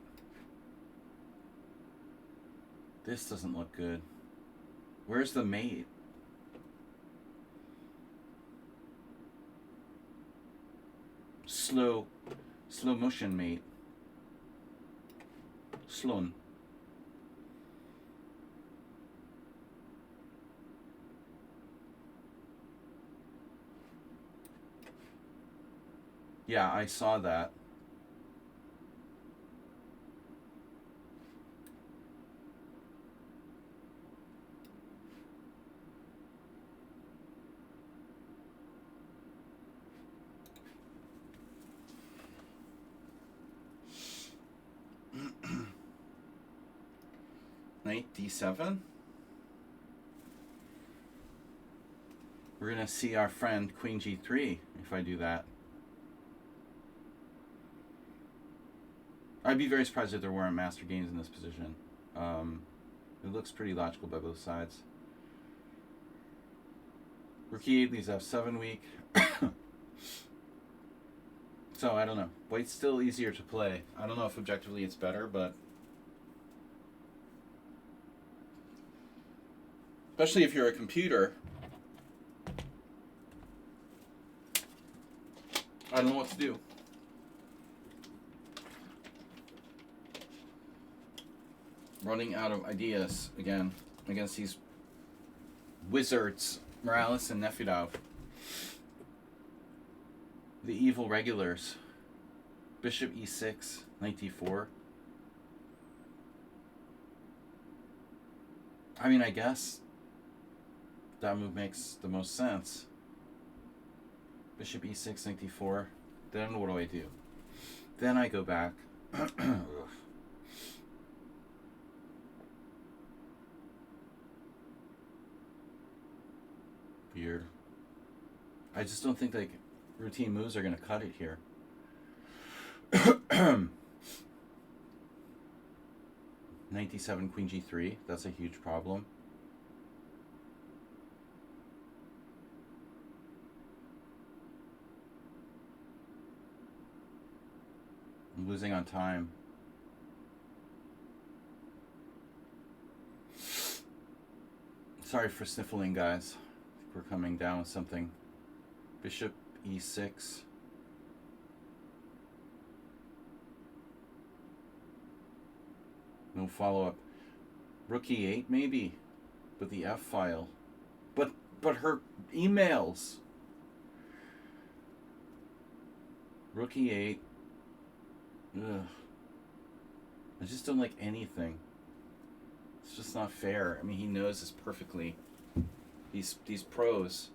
This doesn't look good. Where's the mate? Slow motion mate. Sloan. Yeah, I saw that. Knight d7. We're gonna see our friend queen g3 if I do that. I'd be very surprised if there weren't master games in this position. It looks pretty logical by both sides. Rook e8 leaves f7 weak. So I don't know. White's still easier to play. I don't know if objectively it's better, but especially if you're a computer, I don't know what to do. Running out of ideas again against these wizards, Morales and Nefedov. The evil regulars. Bishop e6, knight d4. I mean, I guess that move makes the most sense. Bishop e6, knight d4. Then what do? Then I go back. Weird. I just don't think like routine moves are going to cut it here. Knight d7, queen g3. That's a huge problem. I'm losing on time. Sorry for sniffling, guys. We're coming down with something. Bishop e6. No follow-up. Rook e8 maybe, with the F file. But her emails. Rook e8. Ugh. I just don't like anything. It's just not fair. I mean, he knows this perfectly. These pros.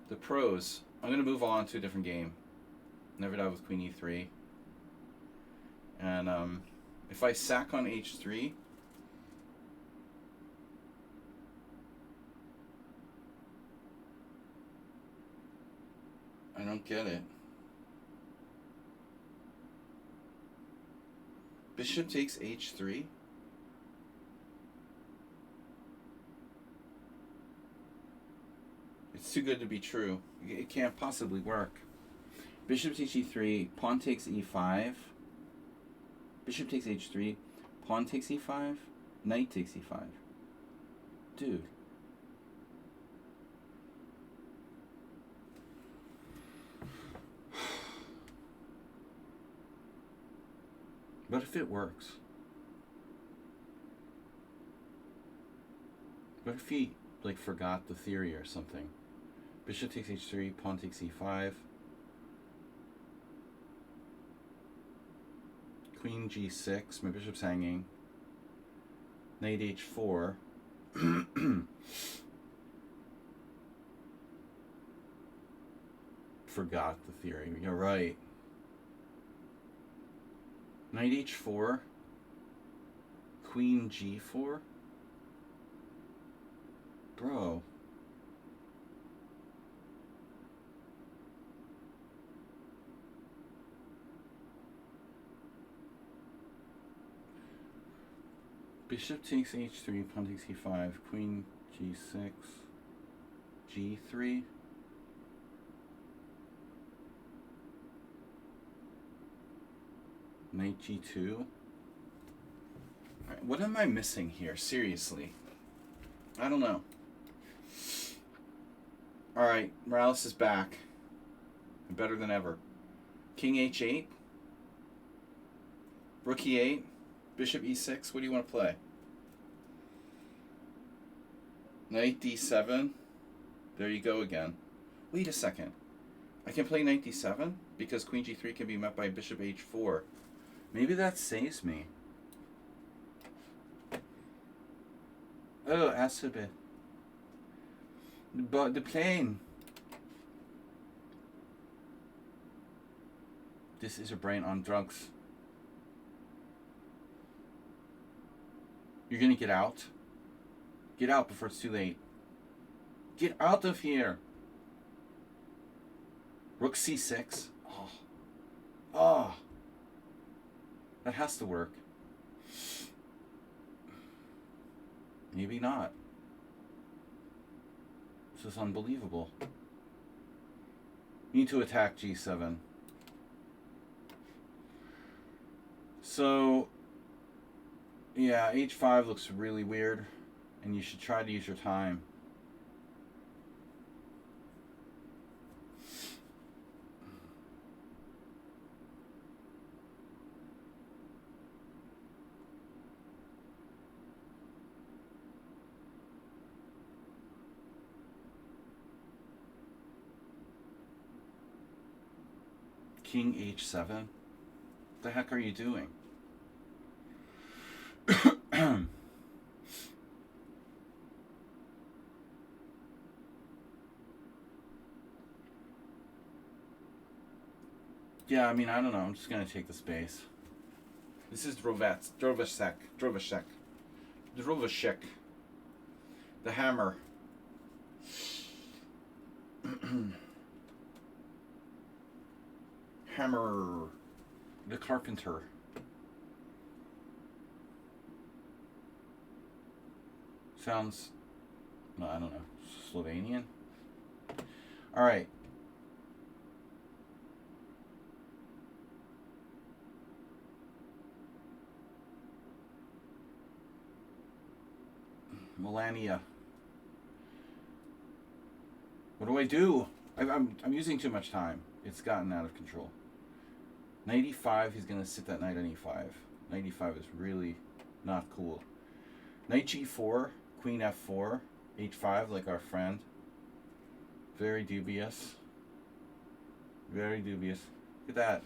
The pros. I'm going to move on to a different game. Never die with queen e3. And if I sack on h3, I don't get it. Bishop takes h3. It's too good to be true. It can't possibly work. Bishop takes e3, pawn takes e5. Bishop takes h3, pawn takes e5, knight takes e5. Dude. What if it works? What if he, like, forgot the theory or something? Bishop takes h3, pawn takes e5. Queen g6, my bishop's hanging. Knight h4. Forgot the theory. You're right. Knight h4. Queen g4. Bro. Bishop takes h3, pawn takes e5, queen g6, g3. Knight g2. Alright, what am I missing here? Seriously. I don't know. Alright, Morales is back. Better than ever. King h8. Rook e8. Bishop e6. What do you want to play? Knight d7. There you go again. Wait a second. I can play knight d7 because queen g3 can be met by bishop h4. Maybe that saves me. Oh, Asube. But the plane. This is your brain on drugs. You're gonna get out? Get out before it's too late. Get out of here! Rook c6. Oh. Oh. That has to work. Maybe not. This is unbelievable. You need to attack g7. So, yeah, h5 looks really weird, and you should try to use your time. King h7? What the heck are you doing? Yeah, I mean, I don't know. I'm just going to take the space. This is Drovashek. The hammer. Hammer. The carpenter. Sounds, no, I don't know, Slovenian? Alright. Melania. What do I do? I'm using too much time. It's gotten out of control. Knight e5, he's going to sit that knight on e5. Knight e5 is really not cool. Knight g4, queen f4, h5 like our friend. Very dubious. Very dubious. Look at that.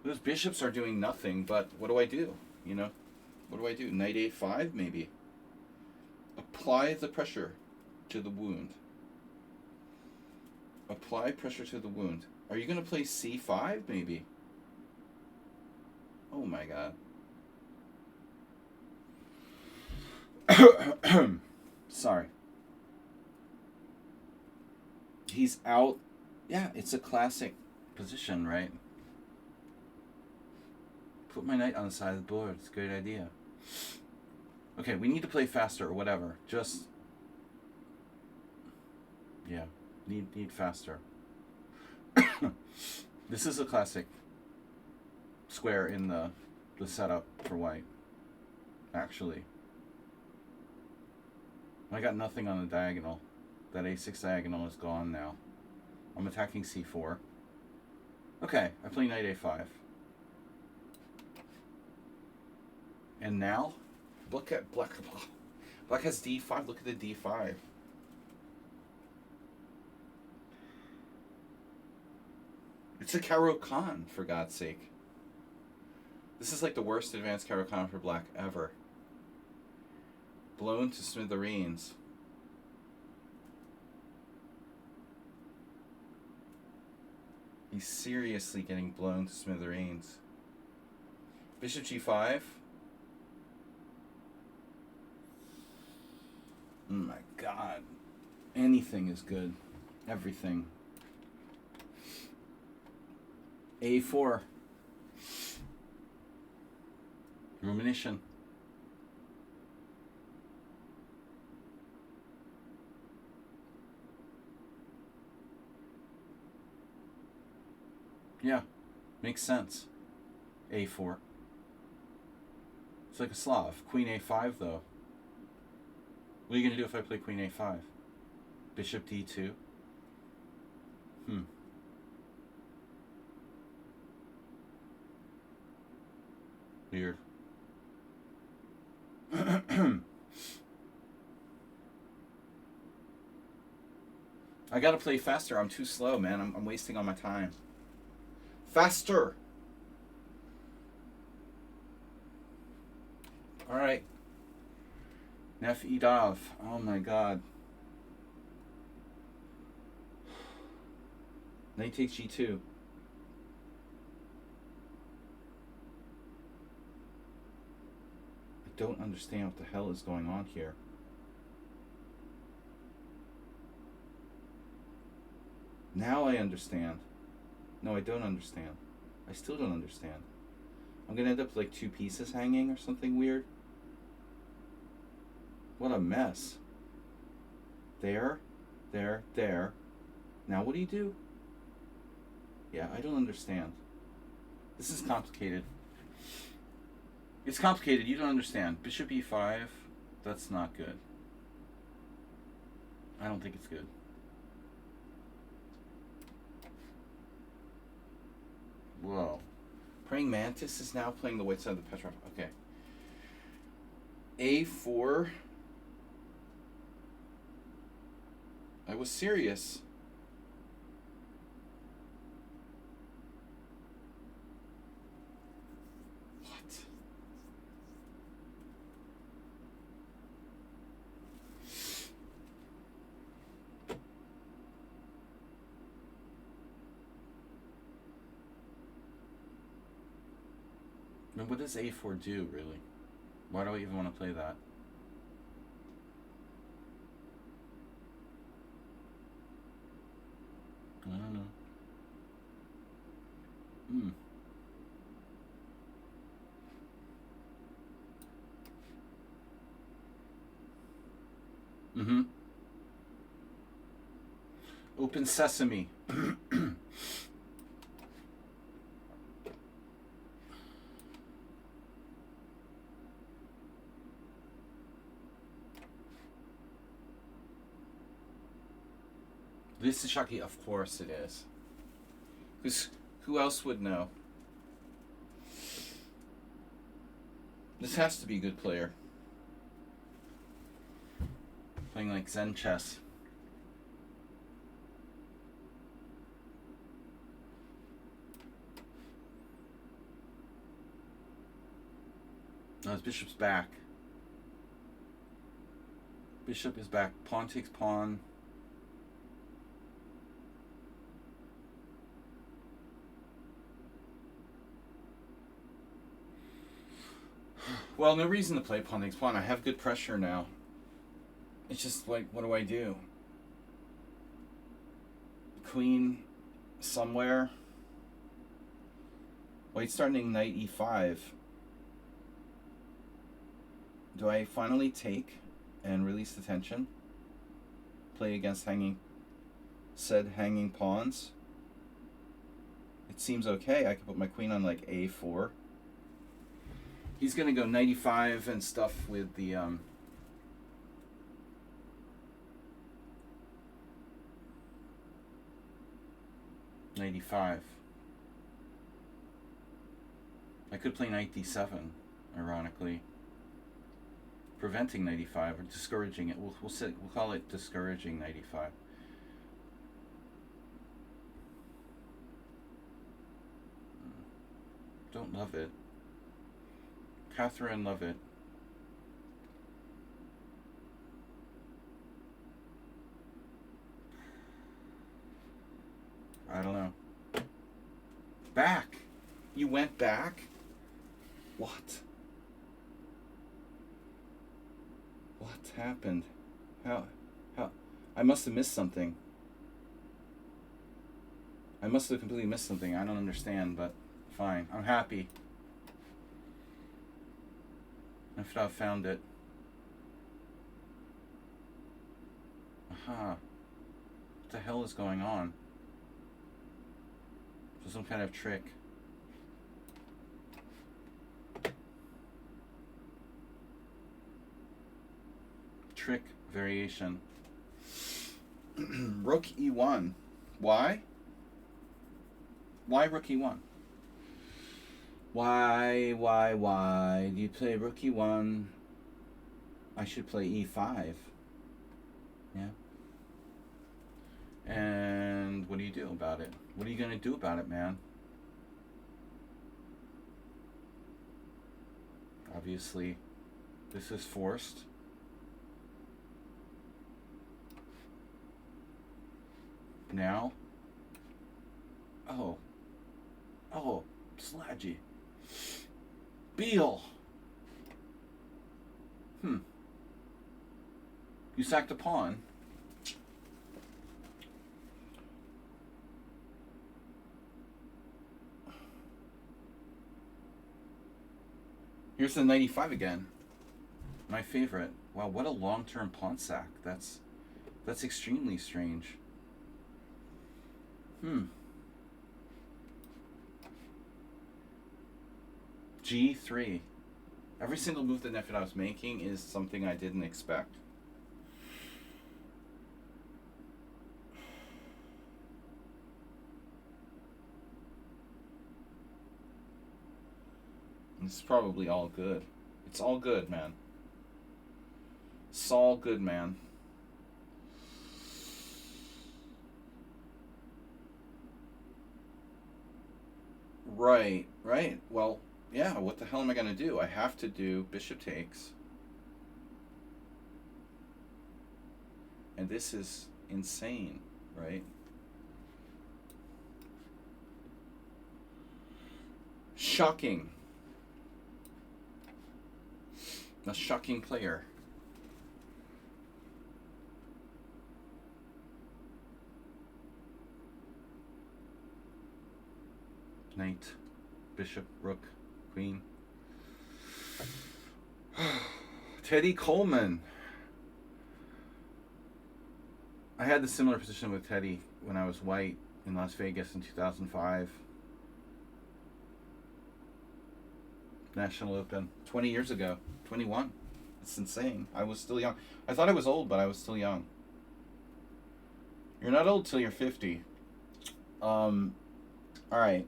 Those bishops are doing nothing, but what do I do? You know? What do I do? Knight a5 maybe. Apply the pressure to the wound. Apply pressure to the wound. Are you going to play c5 maybe? Oh my god. Sorry. He's out. Yeah, it's a classic position, right? Put my knight on the side of the board. It's a great idea. Okay, we need to play faster or whatever. Just... yeah, need faster. This is a classic square in the setup for white, actually. I got nothing on the diagonal. That a6 diagonal is gone now. I'm attacking c4. Okay, I play knight a5. And now, look at black. Black has d5. Look at the d5. It's a Caro-Kann, for God's sake. This is like the worst advanced Caro-Kann for black ever. Blown to smithereens. He's seriously getting blown to smithereens. Bishop g5. Oh my god. Anything is good. Everything. a4. Rumination. Yeah, makes sense. a4. It's like a Slav. Queen a5 though. What are you going to do if I play queen a5? Bishop d2. Weird. I gotta play faster. I'm too slow, man. I'm wasting all my time. Faster! Alright. Nef Idav. Oh my god. Knight takes g2. I don't understand what the hell is going on here. Now I understand. No, I don't understand. I still don't understand. I'm gonna end up like two pieces hanging or something weird. What a mess. There, there, there. Now what do you do? Yeah, I don't understand. This is complicated. It's complicated, you don't understand. Bishop e5, that's not good. I don't think it's good. Whoa. Praying Mantis is now playing the white side of the Petrov. Okay. a4. I was serious. What? Now, what does a4 do, really? Why do I even want to play that? I don't know. Open sesame. This is Shaki, of course it is. Because who else would know? This has to be a good player. Playing like Zen chess. Oh, his bishop's back. Bishop is back. Pawn takes pawn. Well, no reason to play pawn takes pawn. I have good pressure now. It's just like, what do I do? Queen somewhere. White starting knight e5. Do I finally take and release the tension? Play against said hanging pawns? It seems okay. I could put my queen on like a4. He's gonna go knight e5 and stuff with the knight e5. I could play knight d7, ironically. Preventing knight e5 or discouraging it. We'll call it discouraging knight e5. Don't love it. Catherine, love it. I don't know. Back. You went back? What? What happened? How? I must have missed something. I must have completely missed something. I don't understand, but fine. I'm happy. I've found it. Aha. What the hell is going on? So some kind of trick. Trick variation. Rook e1. Why? Why rook e1? Why do you play rook e1? I should play e5. Yeah. And what do you do about it? What are you gonna do about it, man? Obviously, this is forced. Now. Oh, Sludgy. Beal. You sacked a pawn. Here's the 95 again. My favorite. Wow, what a long-term pawn sack. That's extremely strange. G3. Every single move that Nefid was making is something I didn't expect. It's probably all good. It's all good, man. It's all good, man. Right. Well, yeah, what the hell am I going to do? I have to do bishop takes. And this is insane, right? Shocking. A shocking player. Knight, bishop, rook, queen. Teddy Coleman. I had the similar position with Teddy when I was white in Las Vegas in 2005. National Open. 20 years ago. 21. It's insane. I was still young. I thought I was old, but I was still young. You're not old till you're 50. All right.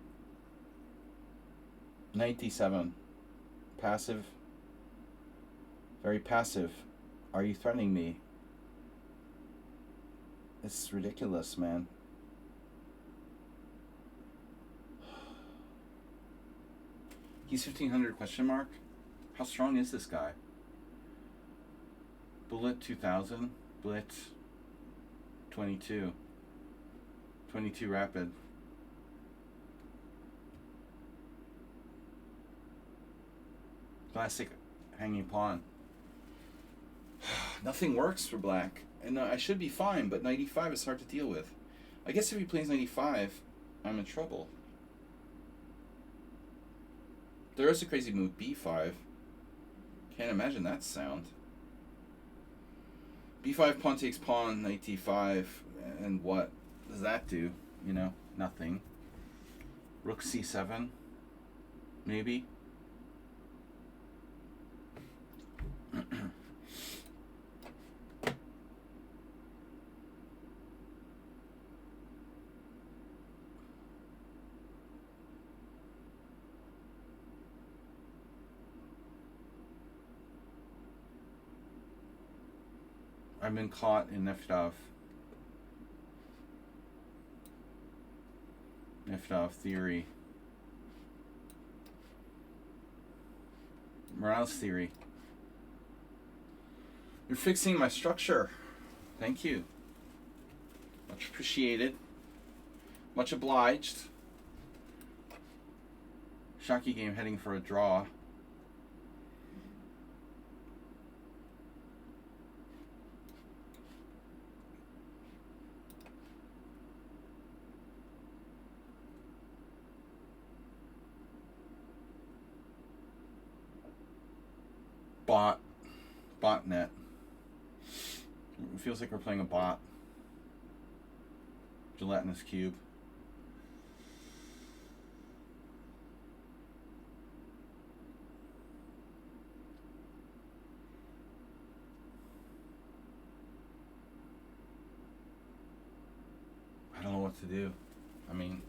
97. Passive. Very passive. Are you threatening me? It's ridiculous, man. He's 1500 question mark? How strong is this guy? Bullet 2000. Blitz 22. 22 rapid. Classic hanging pawn. Nothing works for black. And I should be fine, but 95 is hard to deal with. I guess if he plays 95, I'm in trouble. There is a crazy move, b5. Can't imagine that sound. b5, pawn takes pawn, knight d5, and what does that do? You know, nothing. Rook c7, maybe. I've been caught in Neftov theory. Morales theory. You're fixing my structure. Thank you. Much appreciated. Much obliged. Shocky game heading for a draw. Botnet. It feels like we're playing a bot. Gelatinous cube. I don't know what to do. I mean,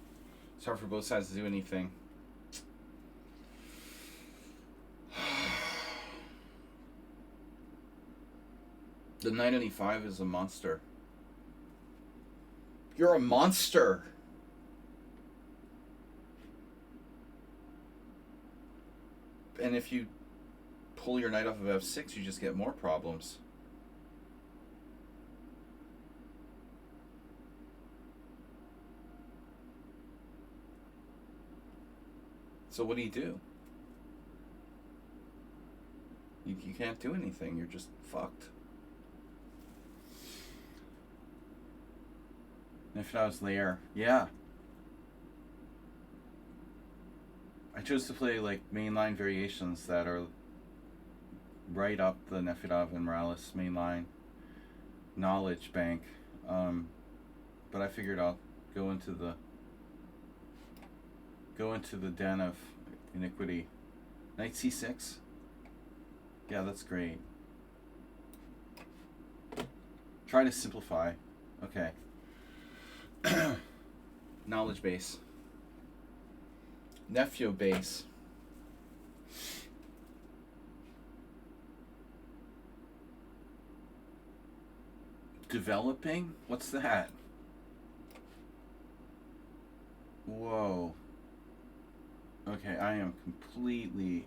it's hard for both sides to do anything. The knight on e5 is a monster. You're a monster! And if you pull your knight off of f6, you just get more problems. So what do? You can't do anything. You're just fucked. Nifta's lair. Yeah. I chose to play like mainline variations that are right up the Nefedov and Morales mainline knowledge bank. But I figured I'll go into the den of iniquity. Knight c6. Yeah, that's great. Try to simplify. Okay. Knowledge base. Nephew base. Developing? What's that? Whoa. Okay, I am completely...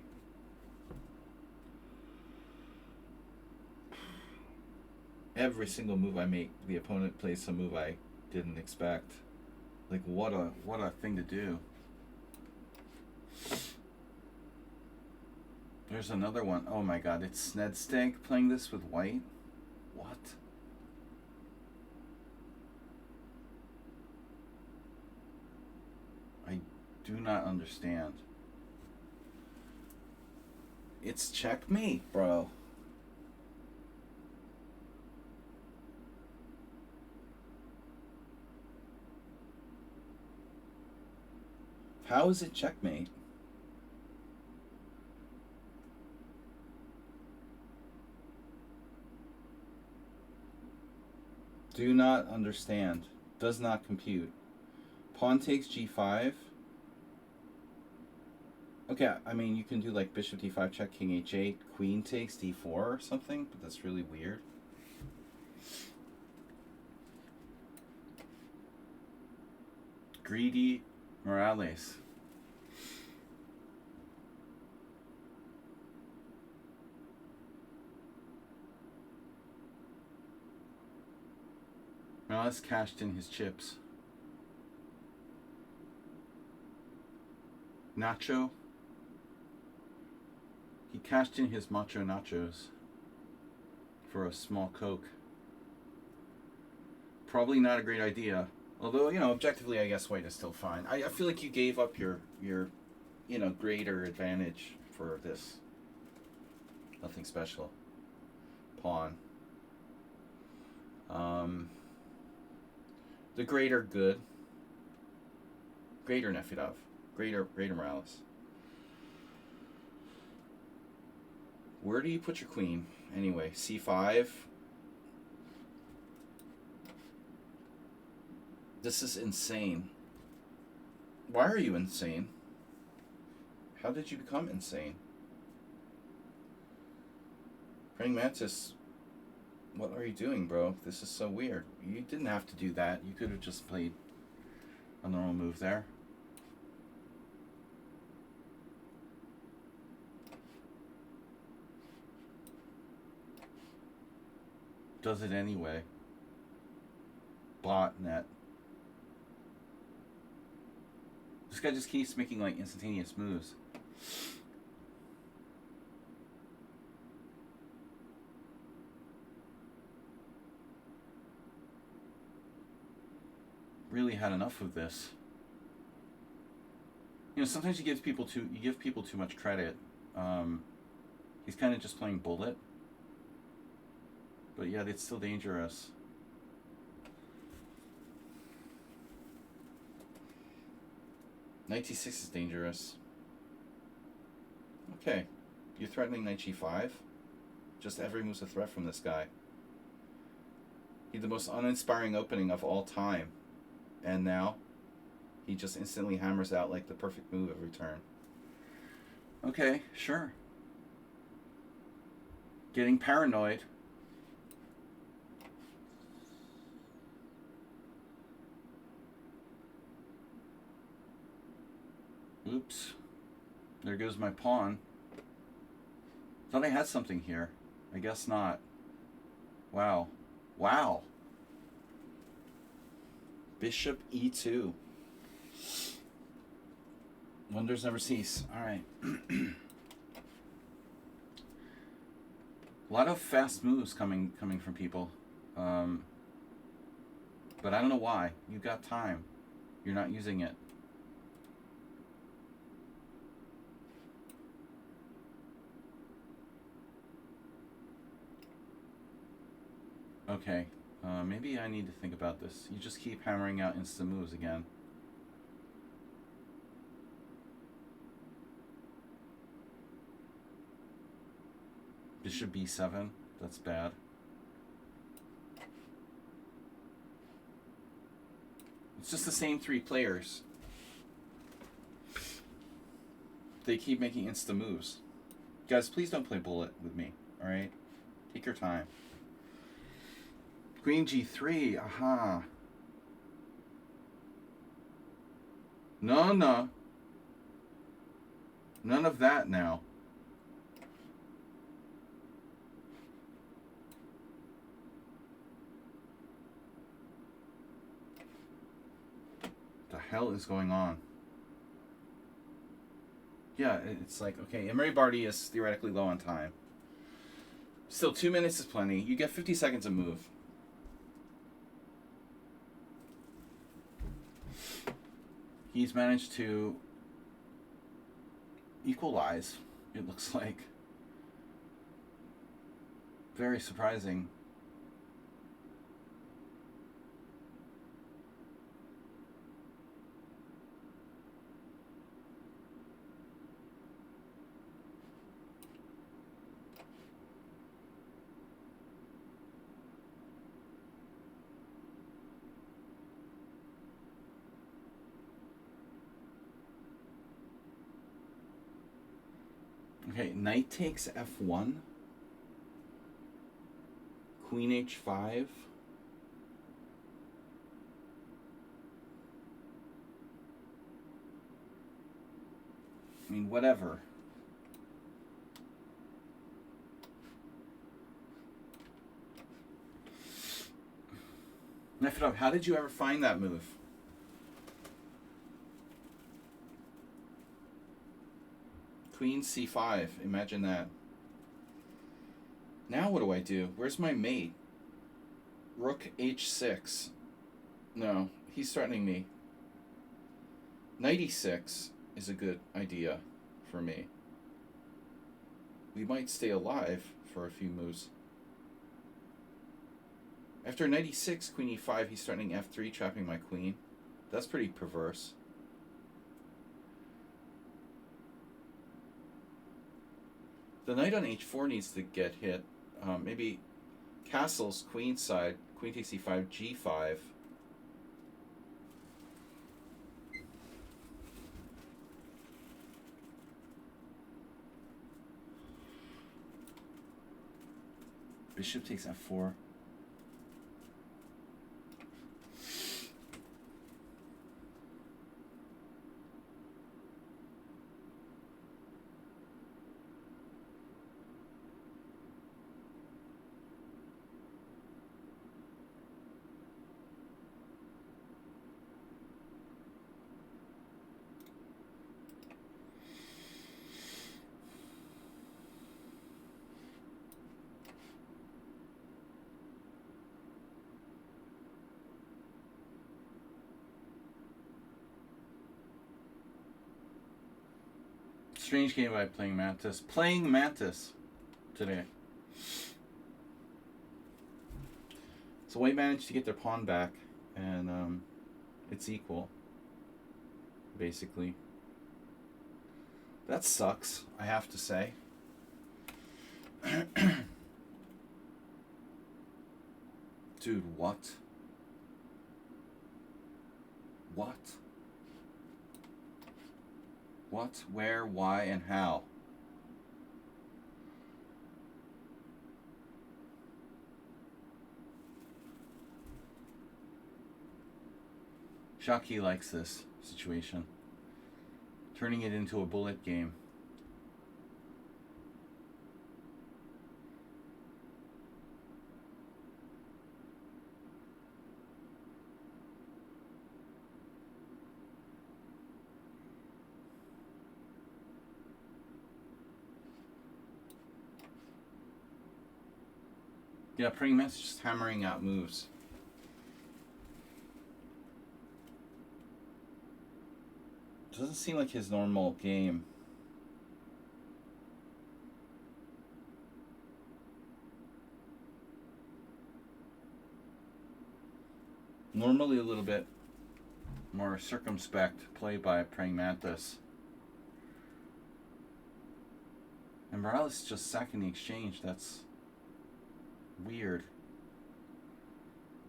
Every single move I make, the opponent plays some move I didn't expect. Like, what a thing to do. There's another one. Oh my god, it's Snedstank playing this with white? What? I do not understand. It's checkmate, bro. How is it checkmate? Do not understand. Does not compute. Pawn takes g5. Okay, I mean, you can do like bishop d5 check, king h8, queen takes d4 or something, but that's really weird. Greedy Morales. Morales cashed in his chips. Nacho. He cashed in his macho nachos for a small Coke. Probably not a great idea. Although, you know, objectively, I guess white is still fine. I feel like you gave up your you know, greater advantage for this. Nothing special. Pawn. The greater good. Greater Nefedov. Greater Morales. Where do you put your queen? Anyway, c5. This is insane. Why are you insane? How did you become insane? Praying Mantis, what are you doing, bro? This is so weird. You didn't have to do that. You could have just played a normal move there. Does it anyway. Botnet. This guy just keeps making like instantaneous moves. Really had enough of this. You know, sometimes you give people too much credit. He's kind of just playing bullet. But yeah, it's still dangerous. Knight d6 is dangerous. Okay. You're threatening knight g5. Just every move's a threat from this guy. He's the most uninspiring opening of all time. And now, he just instantly hammers out like the perfect move every turn. Okay, sure. Getting paranoid. Oops. There goes my pawn. Thought I had something here. I guess not. Wow. Wow. Bishop e2. Wonders never cease. Alright. A lot of fast moves coming from people. But I don't know why. You got time. You're not using it. Okay, maybe I need to think about this. You just keep hammering out instant moves again. Bishop b7, that's bad. It's just the same three players. They keep making instant moves. Guys, please don't play bullet with me, alright? Take your time. Queen g3, aha. No, no. None of that now. The hell is going on? Yeah, it's like, okay, Emery Barty is theoretically low on time. Still, 2 minutes is plenty. You get 50 seconds to move. He's managed to equalize, it looks like. Very surprising. Okay, knight takes f1. Queen h5. I mean, whatever. Nefedov, how did you ever find that move? Queen c5. Imagine that. Now what do I do? Where's my mate? Rook h6. No, he's threatening me. Knight e6 is a good idea for me. We might stay alive for a few moves. After knight e6, queen e5, he's threatening f3, trapping my queen. That's pretty perverse. The knight on h4 needs to get hit. Maybe castles, queen side, queen takes e5, g5. Bishop takes f4. Strange game by Playing Mantis. Playing Mantis today. So white managed to get their pawn back, and it's equal, basically. That sucks, I have to say. Dude, what? What? What, where, why, and how? Shaki likes this situation. Turning it into a bullet game. Yeah, pretty much just hammering out moves. Doesn't seem like his normal game. Normally a little bit more circumspect play by Praying Mantis. And Morales just sacking the exchange. That's weird.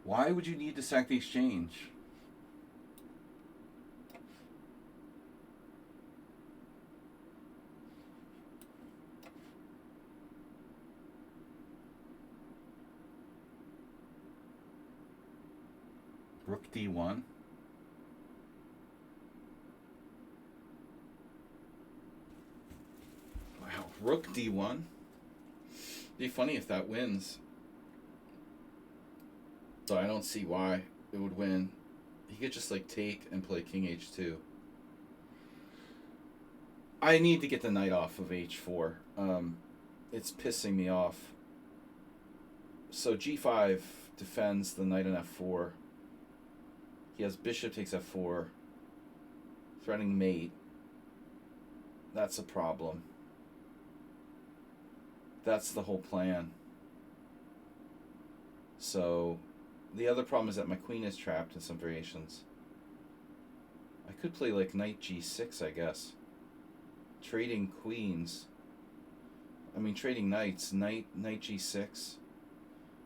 Why would you need to sack the exchange? Rook d1. Wow, Rook d1. Be funny if that wins. So I don't see why it would win. He could just like take and play king h2. I need to get the knight off of h4. It's pissing me off. So g5 defends the knight on f4. He has bishop takes f4. Threatening mate. That's a problem. That's the whole plan. So the other problem is that my queen is trapped in some variations. I could play like knight g6, I guess. Trading queens. I mean, trading knights. Knight g6.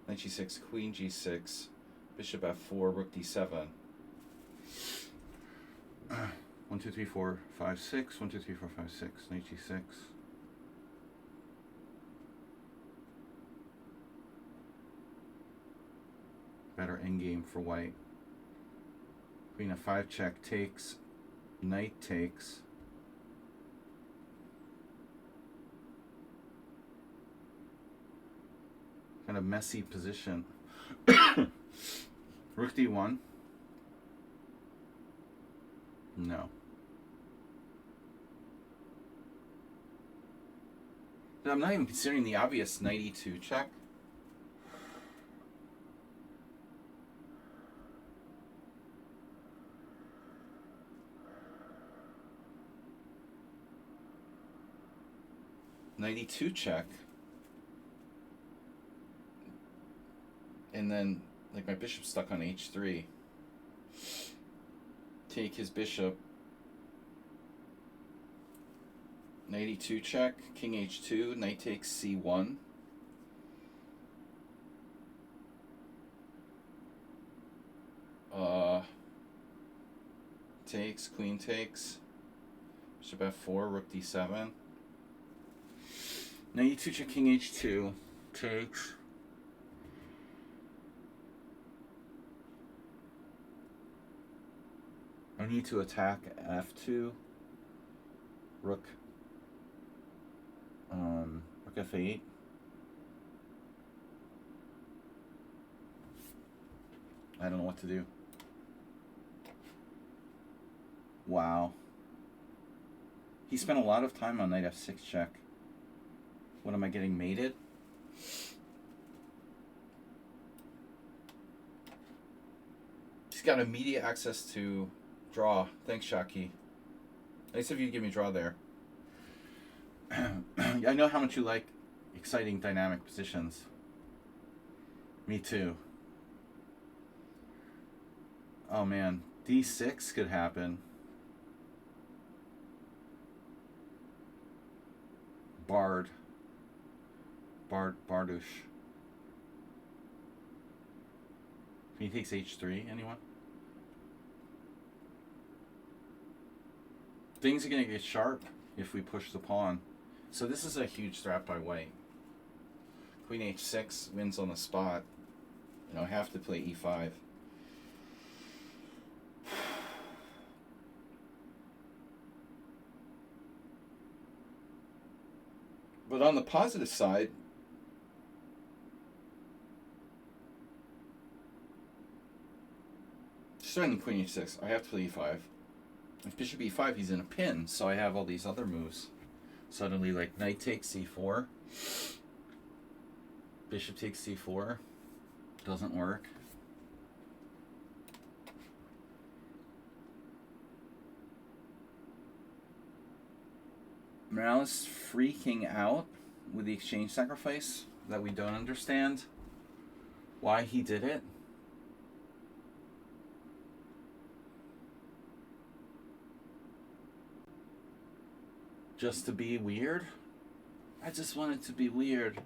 Knight g6, queen g6. Bishop f4, rook d7. 1, 2, 3, 4, 5, 6. 1, 2, 3, 4, 5, 6. Knight g6. better endgame for white. Queen f5 check takes, knight takes. Kind of messy position. Rook d1. No. I'm not even considering the obvious knight e2 check. Knight e2 check. And then, like, my bishop's stuck on h3. Take his bishop. Knight e2 check, king h2, knight takes c1. Takes, queen takes. Bishop f4, rook d7. Knight e2 check, king h2, takes. I need to attack f2, rook f8. I don't know what to do. Wow. He spent a lot of time on knight f6 check. What am I getting, mated? He's got immediate access to draw. Thanks, Shaki. Nice of you to give me draw there. I know how much you like exciting dynamic positions. Me too. Oh man, d6 could happen. Bardush. He takes h3, anyone? Things are gonna get sharp if we push the pawn. So this is a huge threat by white. Queen h6 wins on the spot. You know, I have to play e5. But on the positive side, starting queen h6, I have to play e5. If bishop e5, he's in a pin, so I have all these other moves. Suddenly, like knight takes c4, bishop takes c4, doesn't work. Morales freaking out with the exchange sacrifice that we don't understand why he did it. Just to be weird? I just want it to be weird.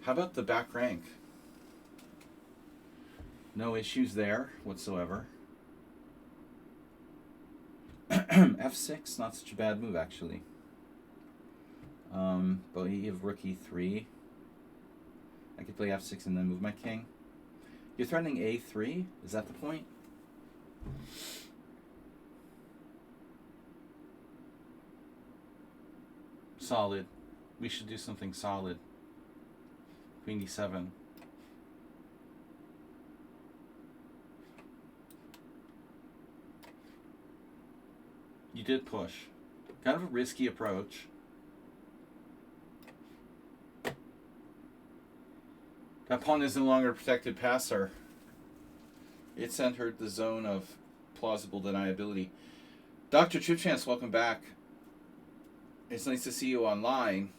How about the back rank? No issues there whatsoever. f6, not such a bad move actually. But you have rook e3. I could play f6 and then move my king. You're threatening a3? Is that the point? Solid. We should do something solid. Queen d7. You did push. Kind of a risky approach. That pawn is no longer a protected passer. It's entered the zone of plausible deniability. Dr. Chipchance, welcome back. It's nice to see you online.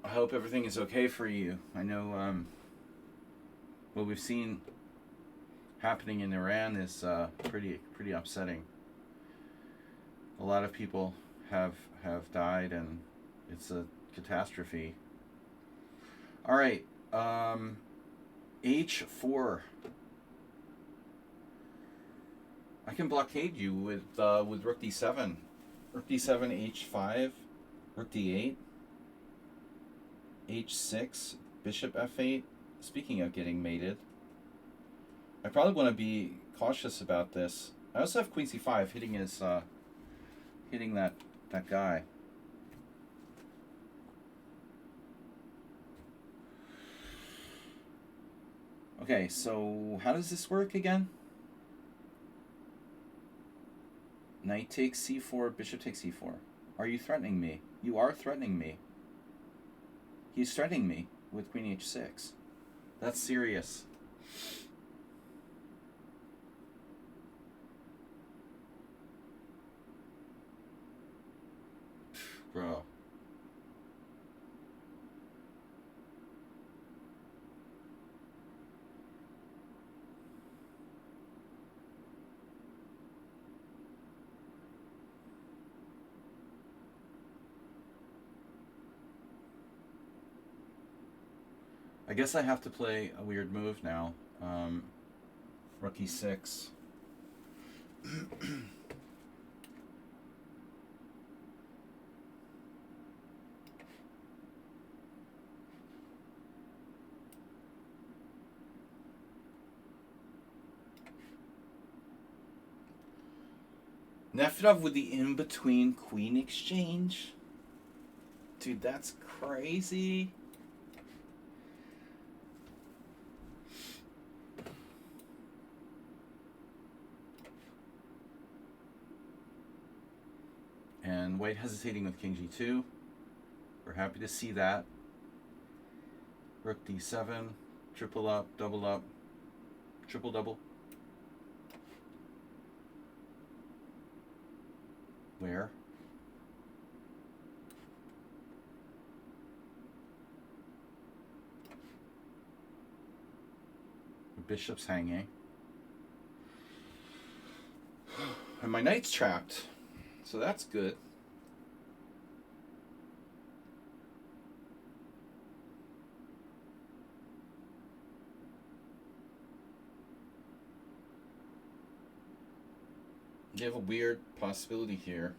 I hope everything is okay for you. I know what we've seen happening in Iran is pretty upsetting. A lot of people have died, and it's a catastrophe. All right, h4. I can blockade you with rook d7. Rook d7, h5, rook d8, h6, bishop f8. Speaking of getting mated, I probably want to be cautious about this. I also have queen c5 hitting his hitting that guy. Okay, so how does this work again? Knight takes c4, bishop takes e4. Are you threatening me? You are threatening me. He's threatening me with queen h6. That's serious. Bro. I guess I have to play a weird move now. Rook e6. Nefedov with the in-between queen exchange? Dude, that's crazy. And white hesitating with king g2. We're happy to see that. Rook d7, triple up, triple double. Where? The bishop's hanging. And my knight's trapped. So that's good. You have a weird possibility here.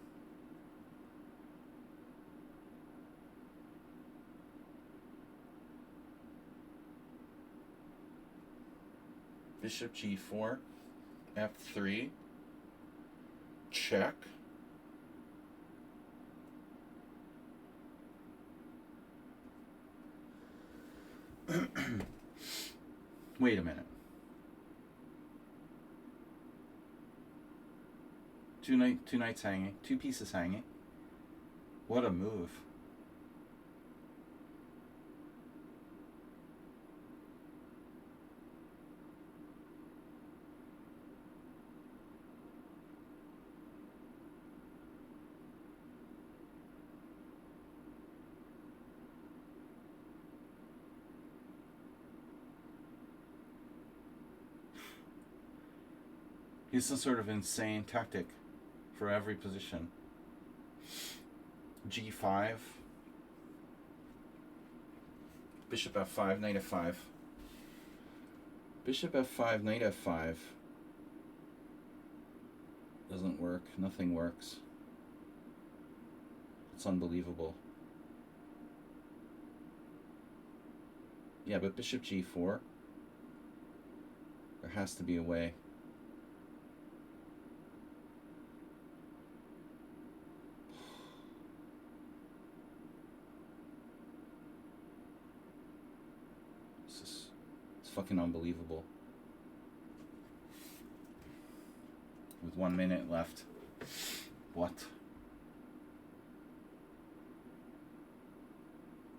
Bishop g4, f3, check. Wait a minute. Two knights hanging, two pieces hanging. What a move. He's some sort of insane tactic for every position. g5. Bishop f5, knight f5. Bishop f5, knight f5. Doesn't work. Nothing works. It's unbelievable. Yeah, but bishop g4. There has to be a way. It's fucking unbelievable. With 1 minute left. What?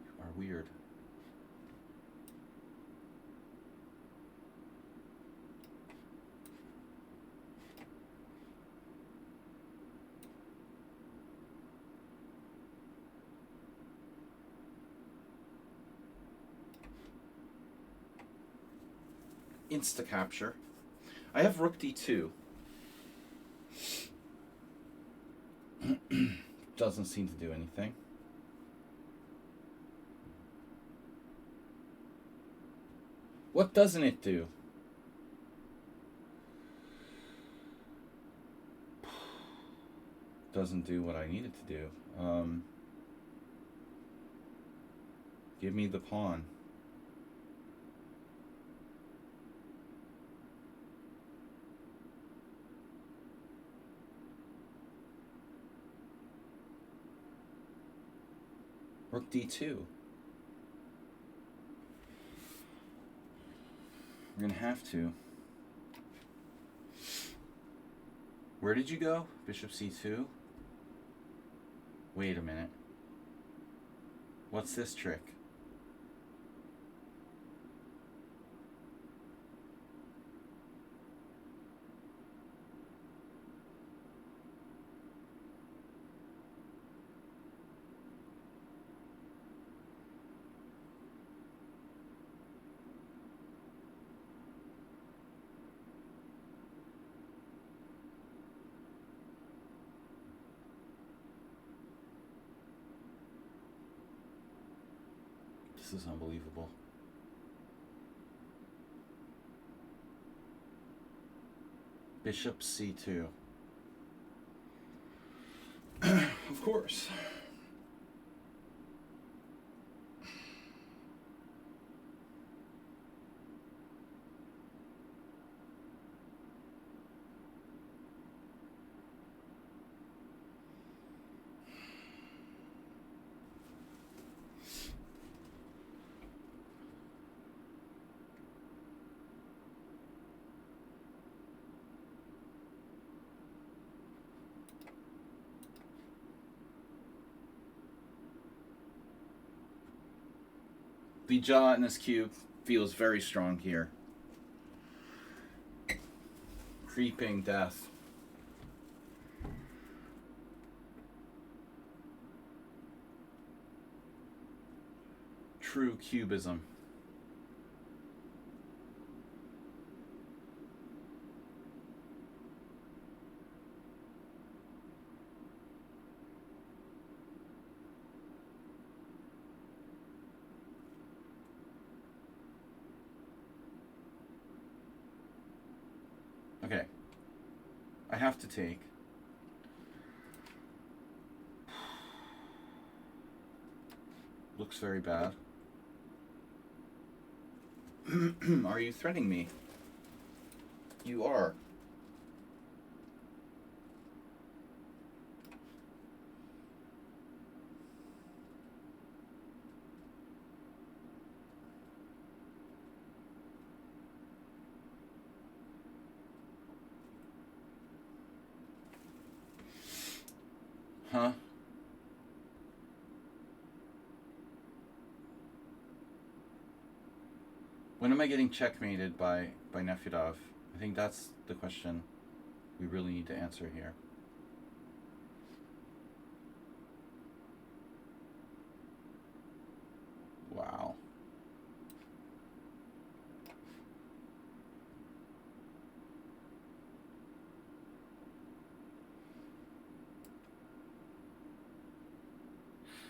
You are weird. Insta capture. I have rook d2. Doesn't seem to do anything. What doesn't it do? doesn't do what I need it to do. Give me the pawn. Rook d2. We're gonna have to. Where did you go? Bishop c2? Wait a minute. What's this trick? This is unbelievable. Bishop c2. Of course. The gelatinous cube feels very strong here. Creeping death. True cubism. Okay. I have to take. Looks very bad. Are you threatening me? You are. Huh? When am I getting checkmated by Nefedov? I think that's the question we really need to answer here. Wow.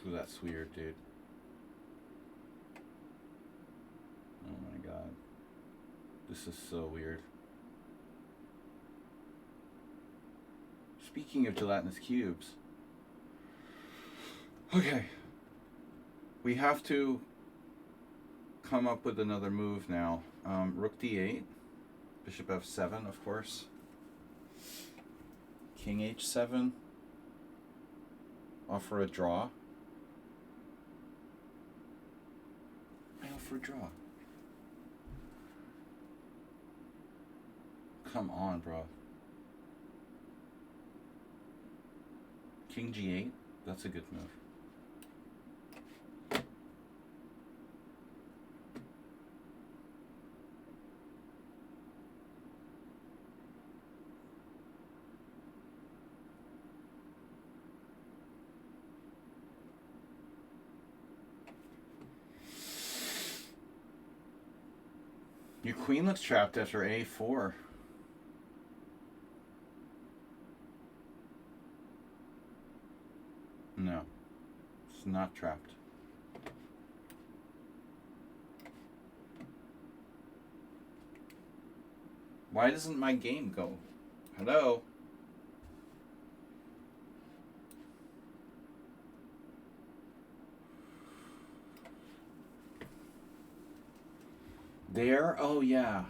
Ooh, that's weird, dude. Oh my god. This is so weird. Speaking of gelatinous cubes. Okay. We have to come up with another move now. Rook d8. Bishop f7, of course. King h7. Offer a draw. I offer a draw. Come on, bro. King g8. That's a good move. Your queen looks trapped after a4. No, it's not trapped. Why doesn't my game go? Hello? There? Oh, yeah.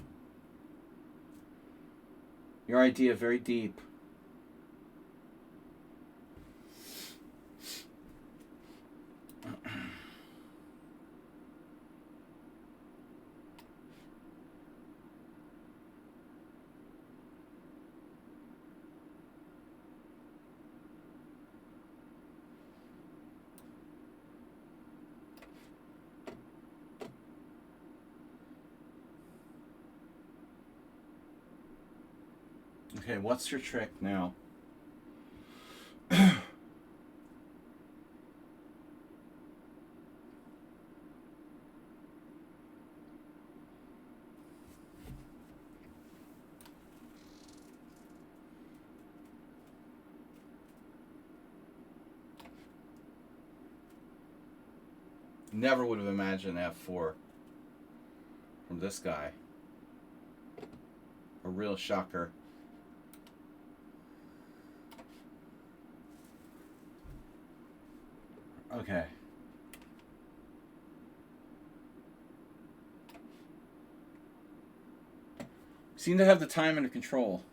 Your idea, very deep. Okay, what's your trick now? Never would have imagined F4 from this guy. A real shocker. Okay. Seem to have the time under control.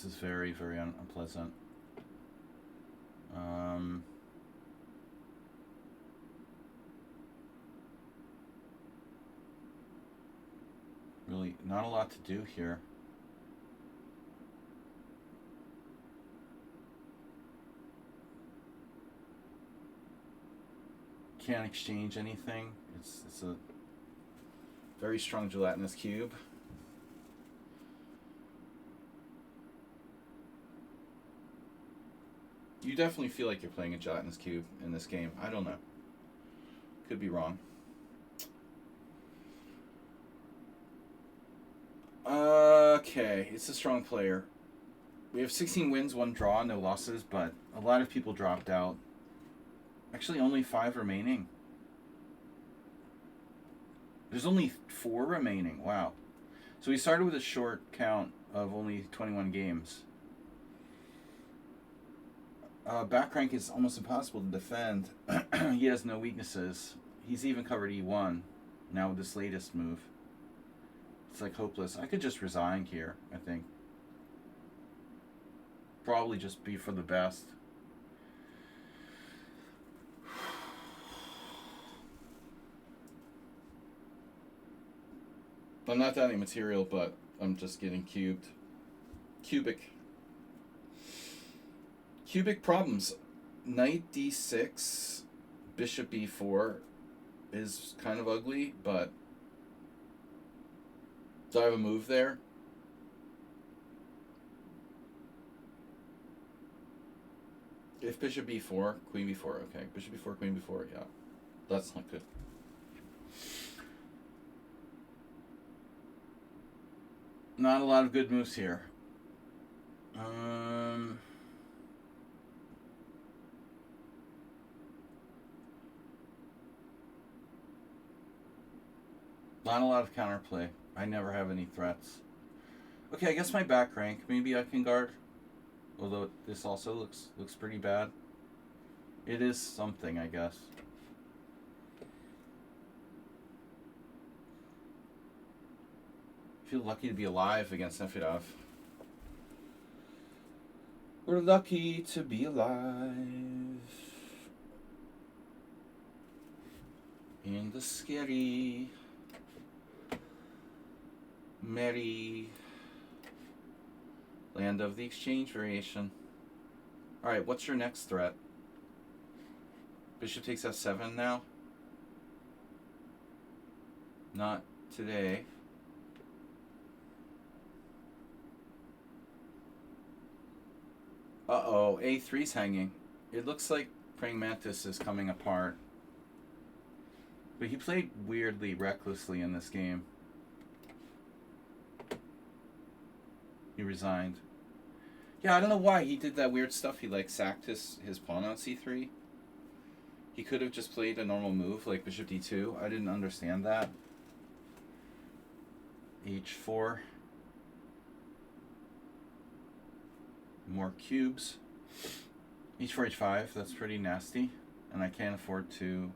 This is very, very unpleasant. Really, not a lot to do here. Can't exchange anything. It's a very strong gelatinous cube. You definitely feel like you're playing a gelatinous cube in this game. I don't know. Could be wrong. Okay, it's a strong player. We have 16 wins, 1 draw, no losses, but a lot of people dropped out. Actually, only 5 remaining. There's only 4 remaining. Wow. So we started with a short count of only 21 games. Back rank is almost impossible to defend. He has no weaknesses. He's even covered E1 now with this latest move. It's like hopeless. I could just resign here, I think. Probably just be for the best. I'm not that any material, but I'm just getting cubed. Cubic problems. Knight d6, bishop e4 is kind of ugly, but do I have a move there? If bishop b4, queen b4, okay. Bishop b4, queen b4, yeah. That's not good. Not a lot of good moves here. Not a lot of counterplay. I never have any threats. Okay, I guess my back rank. Maybe I can guard. Although this also looks pretty bad. It is something, I guess. I feel lucky to be alive against Nefedov. We're lucky to be alive in the scary, merry land of the exchange variation. Alright, what's your next threat? Bishop takes f7 now? Not today. Uh-oh, a3's hanging. It looks like Praying Mantis is coming apart. But he played weirdly recklessly in this game. He resigned. Yeah, I don't know why he did that weird stuff. He like sacked his pawn on c3. He could have just played a normal move like bishop d2. I didn't understand that. h4. More cubes. h4, h5. That's pretty nasty. And I can't afford to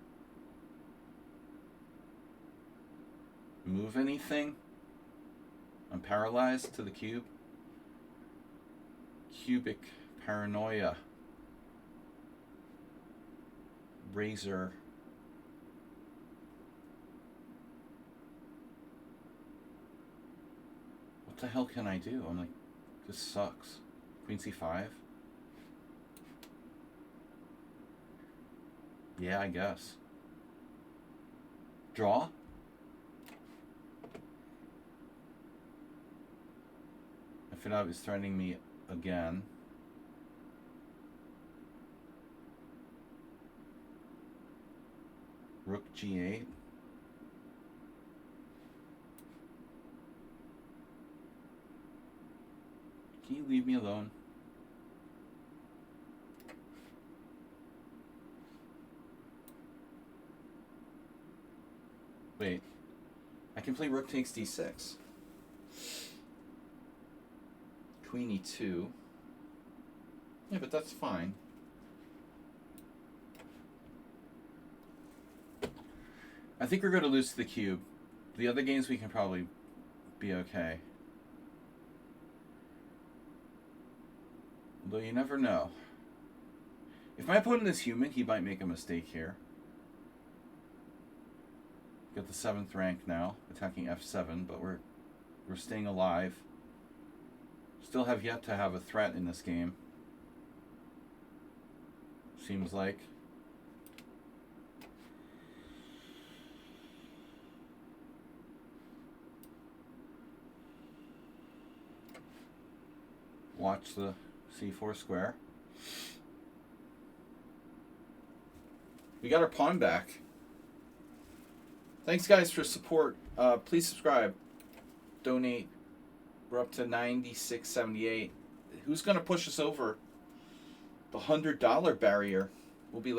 move anything. I'm paralyzed to the cube. Cubic paranoia. Razor. What the hell can I do? I'm like, this sucks. Queen c5. Yeah, I guess. Draw? Finov is threatening me again. Rook g8. Can you leave me alone? Wait. I can play rook takes d6. Queen e2. Yeah, but that's fine. I think we're going to lose to the cube. The other games we can probably be okay. Though you never know. If my opponent is human, he might make a mistake here. Got the 7th rank now, attacking f7, but we're staying alive. Still have yet to have a threat in this game. Seems like. Watch the c4 square. We got our pawn back. Thanks, guys, for support. Please subscribe. Donate. We're up to $96.78. Who's going to push us over the $100 barrier? We'll be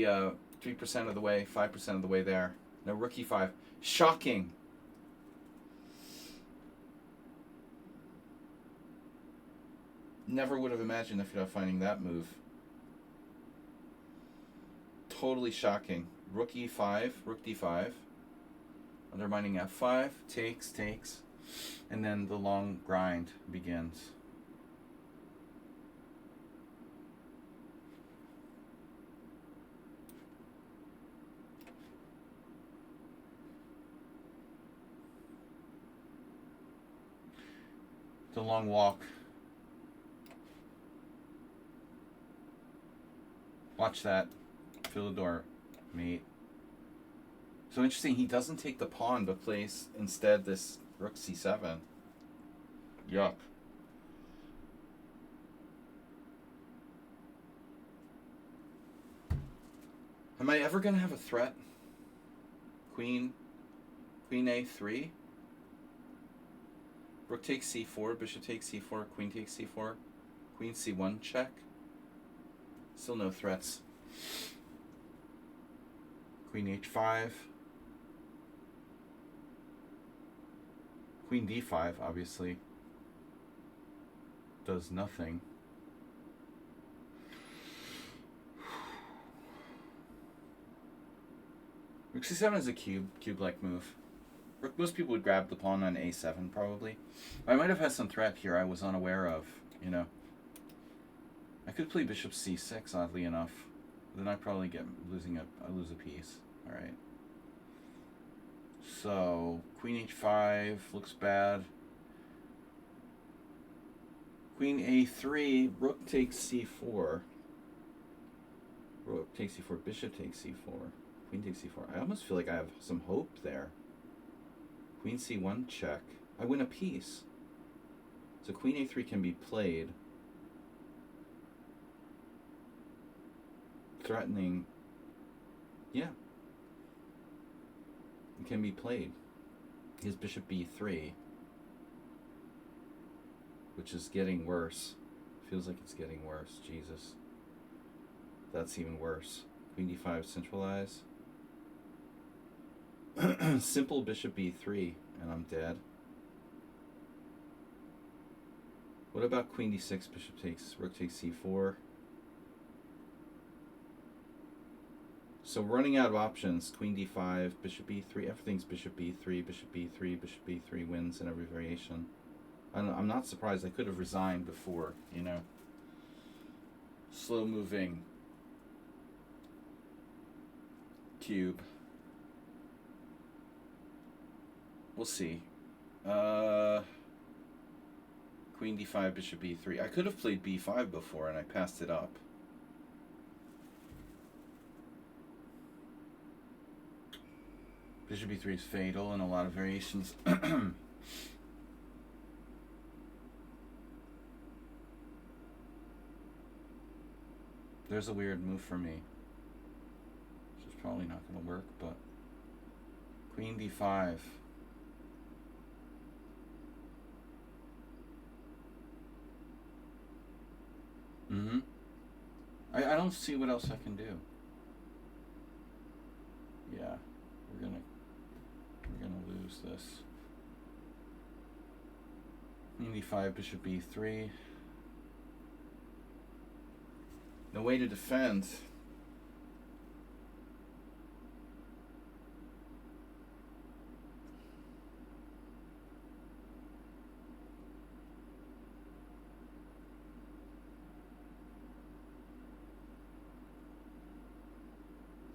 3% of the way, 5% of the way there. No, rook e5. Shocking. Never would have imagined if you're not finding that move. Totally shocking. Rook e5, rook d5. Undermining f5, takes, and then the long grind begins. The long walk. Watch that. Philidor, mate. So interesting, he doesn't take the pawn, but plays instead this rook c7. Yuck. Am I ever going to have a threat? Queen a3. Rook takes c4, bishop takes c4, queen takes c4, queen c1 check. Still no threats. Queen h5. Queen d5, obviously, does nothing. Rook c7 is a cube-like move. Most people would grab the pawn on a7, probably. I might have had some threat here I was unaware of, you know. I could play bishop c6, oddly enough. Then I'd probably lose a piece. All right. So, queen h5 looks bad. Queen a3, rook takes c4. Rook takes c4, bishop takes c4. Queen takes c4. I almost feel like I have some hope there. Queen c1 check. I win a piece. So queen a3 can be played. Threatening. Yeah. It can be played. His bishop b3. which is getting worse. Feels like it's getting worse. Jesus. That's even worse. Queen d5 centralize. Simple bishop b3, and I'm dead. What about queen d6, bishop takes, rook takes c4? So we're running out of options. Queen d5, bishop b3, everything's bishop b3, bishop b3, bishop b3 wins in every variation. I'm not surprised. I could have resigned before, you know. Slow moving cube. We'll see. Queen d5, bishop b3. I could have played b5 before and I passed it up. Bishop b3 is fatal in a lot of variations. There's a weird move for me. Which is probably not going to work, but queen d5. I don't see what else I can do. Yeah, we're gonna lose this. Queen d5, bishop b3. No way to defend.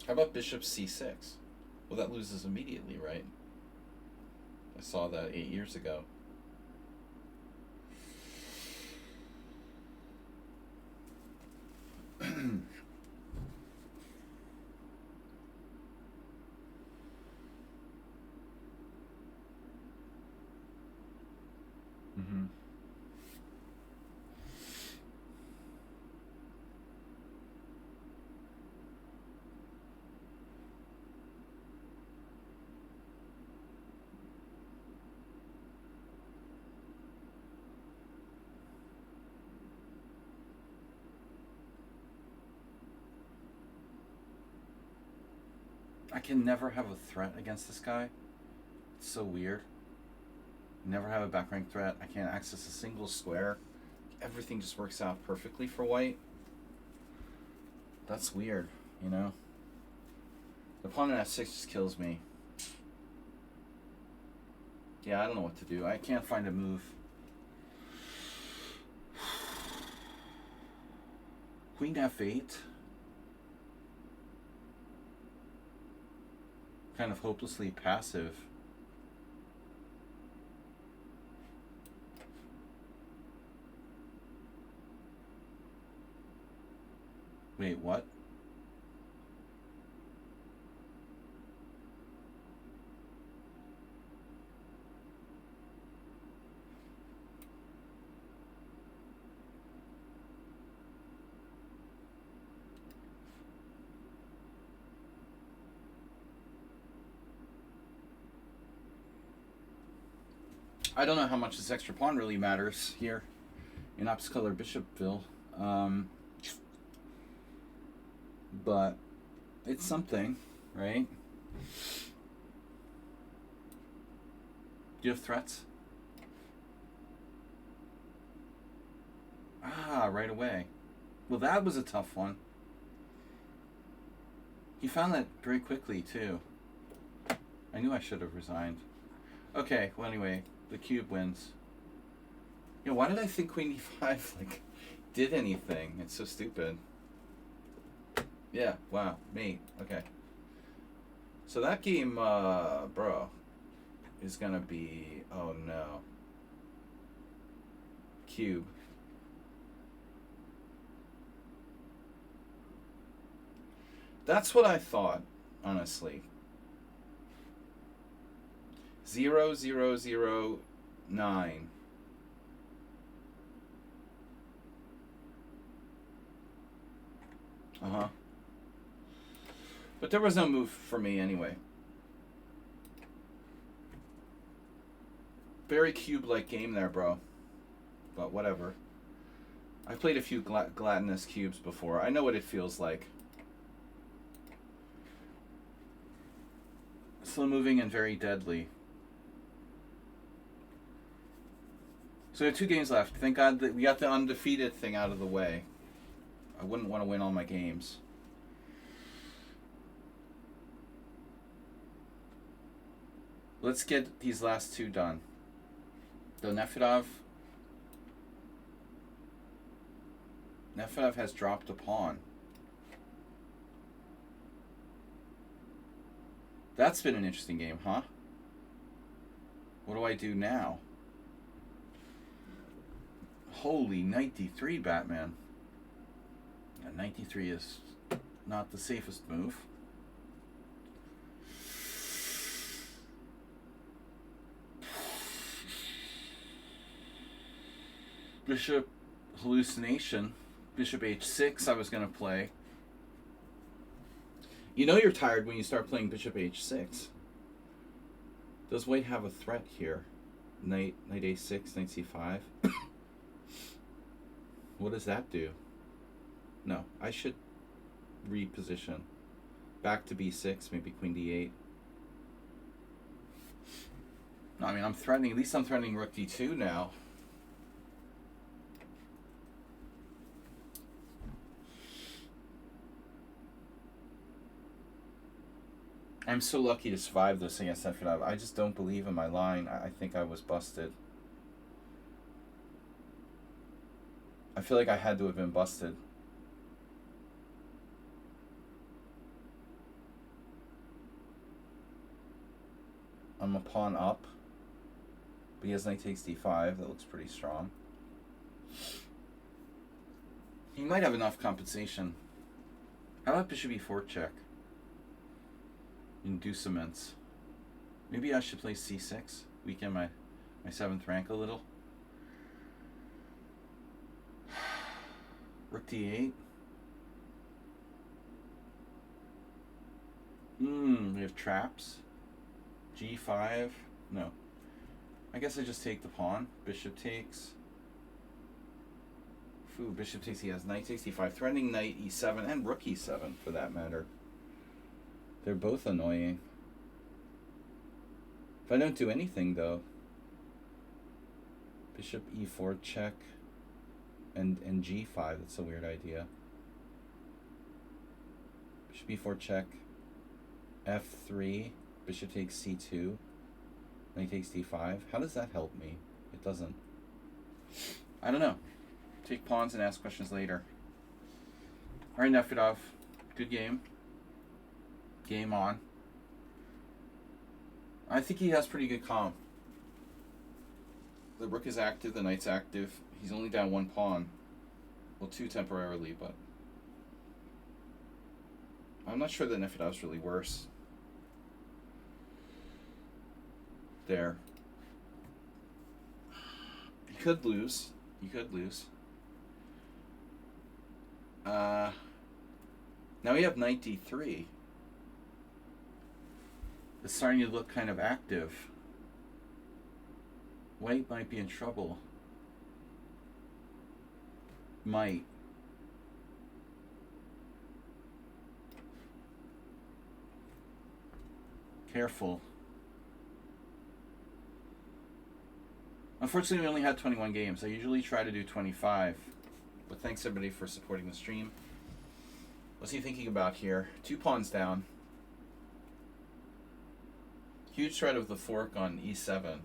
How about bishop c6? Well, that loses immediately, right? I saw that 8 years ago. I can never have a threat against this guy. It's so weird. Never have a back rank threat. I can't access a single square. Everything just works out perfectly for white. That's weird, you know? The pawn on f6 just kills me. Yeah, I don't know what to do. I can't find a move. Queen f8. Kind of hopelessly passive. Wait, what? I don't know how much this extra pawn really matters here in opposite color Bishopville. But it's something, right? Do you have threats? Ah, right away. Well, that was a tough one. He found that very quickly, too. I knew I should have resigned. Okay, well, anyway, the cube wins. You know, why did I think Queen e5, like, did anything? It's so stupid. Yeah, wow, me. Okay. So that game, bro, is gonna be, oh no. Cube. That's what I thought, honestly. 0009. Uh-huh. But there was no move for me anyway. Very cube-like game there, bro. but whatever. I played a few gelatinous cubes before. I know what it feels like. Slow moving and very deadly. So we have 2 games left. Thank God that we got the undefeated thing out of the way. I wouldn't want to win all my games. Let's get these last 2 done. Though Nefedov has dropped a pawn. That's been an interesting game, huh? What do I do now? Holy, knight d3, Batman. Yeah, knight d3 is not the safest move. Bishop hallucination. Bishop h6 I was going to play. You know you're tired when you start playing bishop h6. Does white have a threat here? Knight a6, knight c5. What does that do? No, I should reposition. Back to b6, maybe queen d8. No, I mean, I'm threatening, at least I'm threatening rook d2 now. I'm so lucky to survive this against Nefedov. I just don't believe in my line. I think I was busted. I feel like I had to have been busted. I'm a pawn up. But he has knight takes d5. That looks pretty strong. He might have enough compensation. How about bishop e4 check? Inducements. Maybe I should play c6. Weaken my 7th rank a little. Rook d8. We have traps. g5. No. I guess I just take the pawn. Bishop takes. Ooh, bishop takes. He has knight takes d5. Threatening knight e7 and rook e7 for that matter. They're both annoying. If I don't do anything though. Bishop e4 check. And g5. That's a weird idea. Bishop e4 check. f3. Bishop takes c2. Knight takes d5. How does that help me? It doesn't. I don't know. Take pawns and ask questions later. Alright, Nefedov. Good game. Game on. I think he has pretty good comp. The rook is active, the knight's active. He's only down 1 pawn. Well, 2 temporarily, but I'm not sure that Nefedov's really worse. There. You could lose. You could lose. Now we have knight d3. It's starting to look kind of active. White might be in trouble. Might. Careful. Unfortunately, we only had 21 games. I usually try to do 25. But thanks everybody for supporting the stream. What's he thinking about here? 2 pawns down. Huge threat of the fork on e7.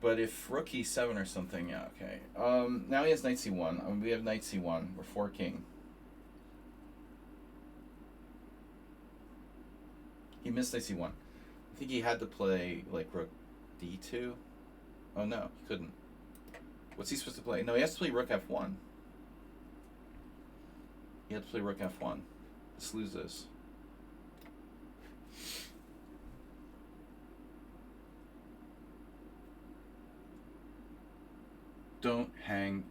But if rook e7 or something, yeah, okay. Now he has knight c1. We have knight c1. We're forking. He missed knight c1. I think he had to play like rook d2. Oh no, he couldn't. What's he supposed to play? No, he has to play rook f1. He had to play rook f1. This loses. Don't hang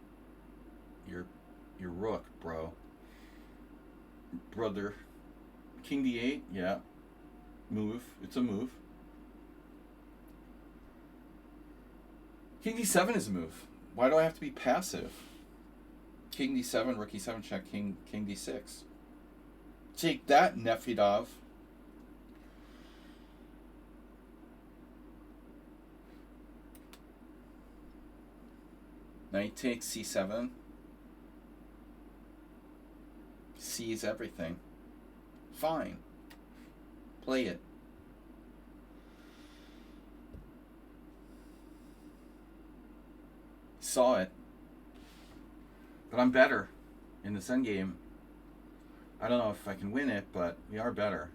your rook, bro. Brother. King d8, yeah. Move. It's a move. King d7 is a move. Why do I have to be passive? King d7, rook e7 check, king d6. Take that, Nefedov. Knight takes c7. C is everything. Fine. Play it. Saw it. But I'm better in this endgame. I don't know if I can win it, but we are better.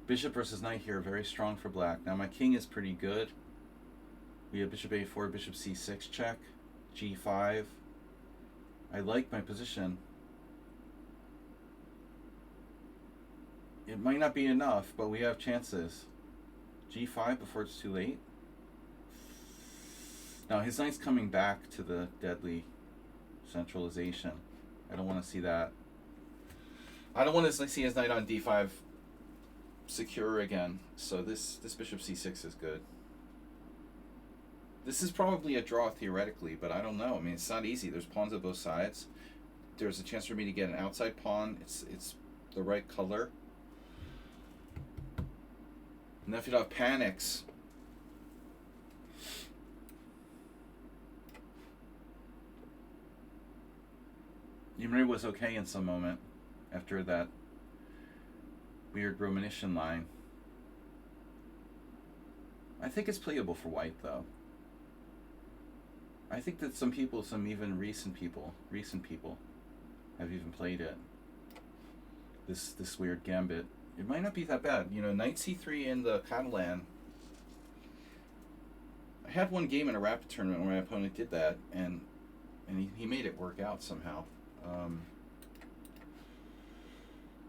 Bishop versus knight here, very strong for black. Now my king is pretty good. We have bishop a4, bishop c6 check, g5. I like my position. It might not be enough, but we have chances. g5 before it's too late. Now his knight's coming back to the deadly centralization. I don't want to see that. I don't want to see his knight on d5 secure again. So this bishop c6 is good. This is probably a draw theoretically, but I don't know. I mean, it's not easy. There's pawns on both sides. There's a chance for me to get an outside pawn. It's the right color. Nefedov panics. Yimri was okay in some moment after that weird Romanician line. I think it's playable for white, though. I think that some even recent people have even played it. This weird gambit. It might not be that bad. You know, knight c3 in the Catalan. I had one game in a rapid tournament where my opponent did that, and he made it work out somehow.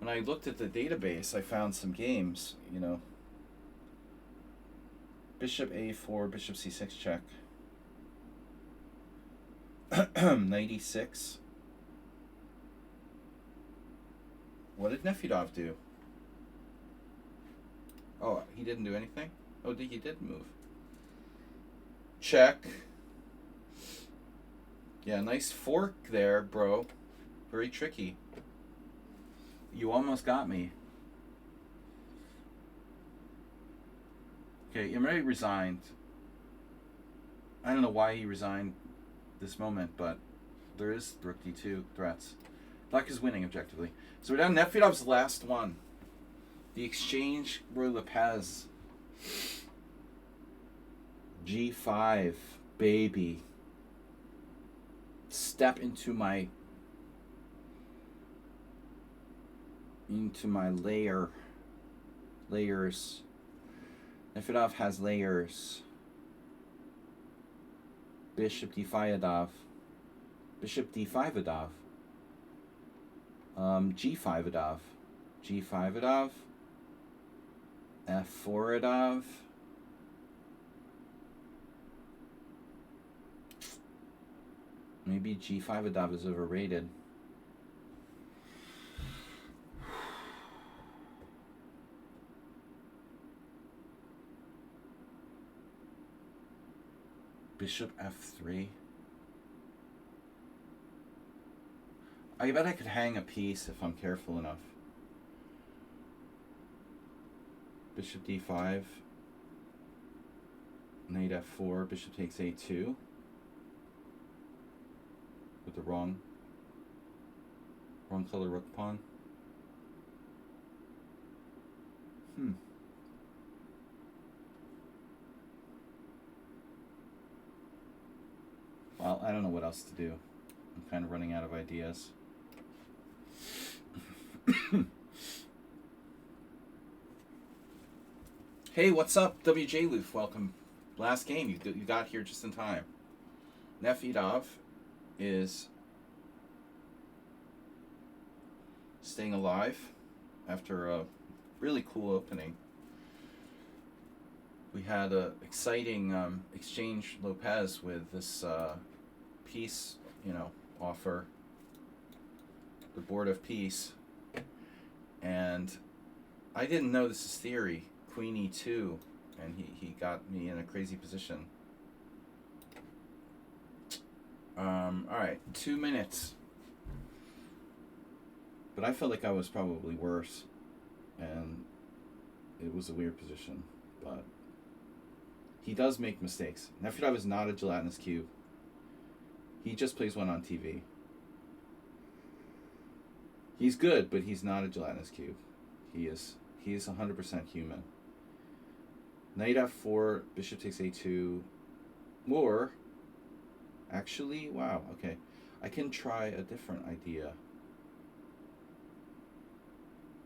When I looked at the database, I found some games, you know. Bishop a4, bishop c6 check. Knight e6. What did Nefedov do? Oh, he didn't do anything? Oh, he did move. Check. Yeah, nice fork there, bro. Very tricky. You almost got me. Okay, Imre resigned. I don't know why he resigned this moment, but there is rook d2 threats. Black is winning objectively. So we're down Nefedov's last one. The exchange, Roy Lopez. g5, baby. Step into my layers. Nefedov has layers. Bishop d5 Bishop d5 g5 g5 f4 Maybe g5 is overrated. Bishop f3. I bet I could hang a piece if I'm careful enough. Bishop d5. Knight f4. Bishop takes a2. With the wrong color rook pawn. Well, I don't know what else to do. I'm kind of running out of ideas. Hey, what's up, WJ Loof? Welcome. Last game, you got here just in time. Nefedov is staying alive after a really cool opening. We had an exciting exchange Lopez with this peace, offer, the Board of Peace, and I didn't know this is theory. Queen e2, and he got me in a crazy position. Alright, 2 minutes. But I felt like I was probably worse. And it was a weird position. But he does make mistakes. Nefedov is not a gelatinous cube. He just plays one on TV. He's good, but he's not a gelatinous cube. He is 100% human. Knight f4, bishop takes a2. Or, actually, wow, okay. I can try a different idea.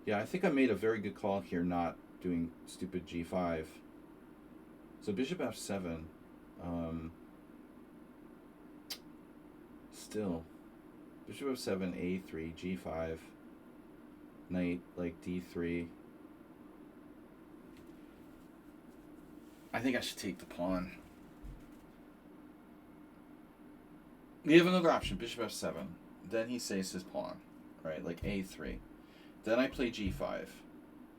Yeah, I think I made a very good call here not doing stupid g5. So bishop f7. Still. Bishop f7, a3, g5. Knight, like, d3. I think I should take the pawn. We have another option, bishop f7. Then he saves his pawn, right? Like a3. Then I play g5.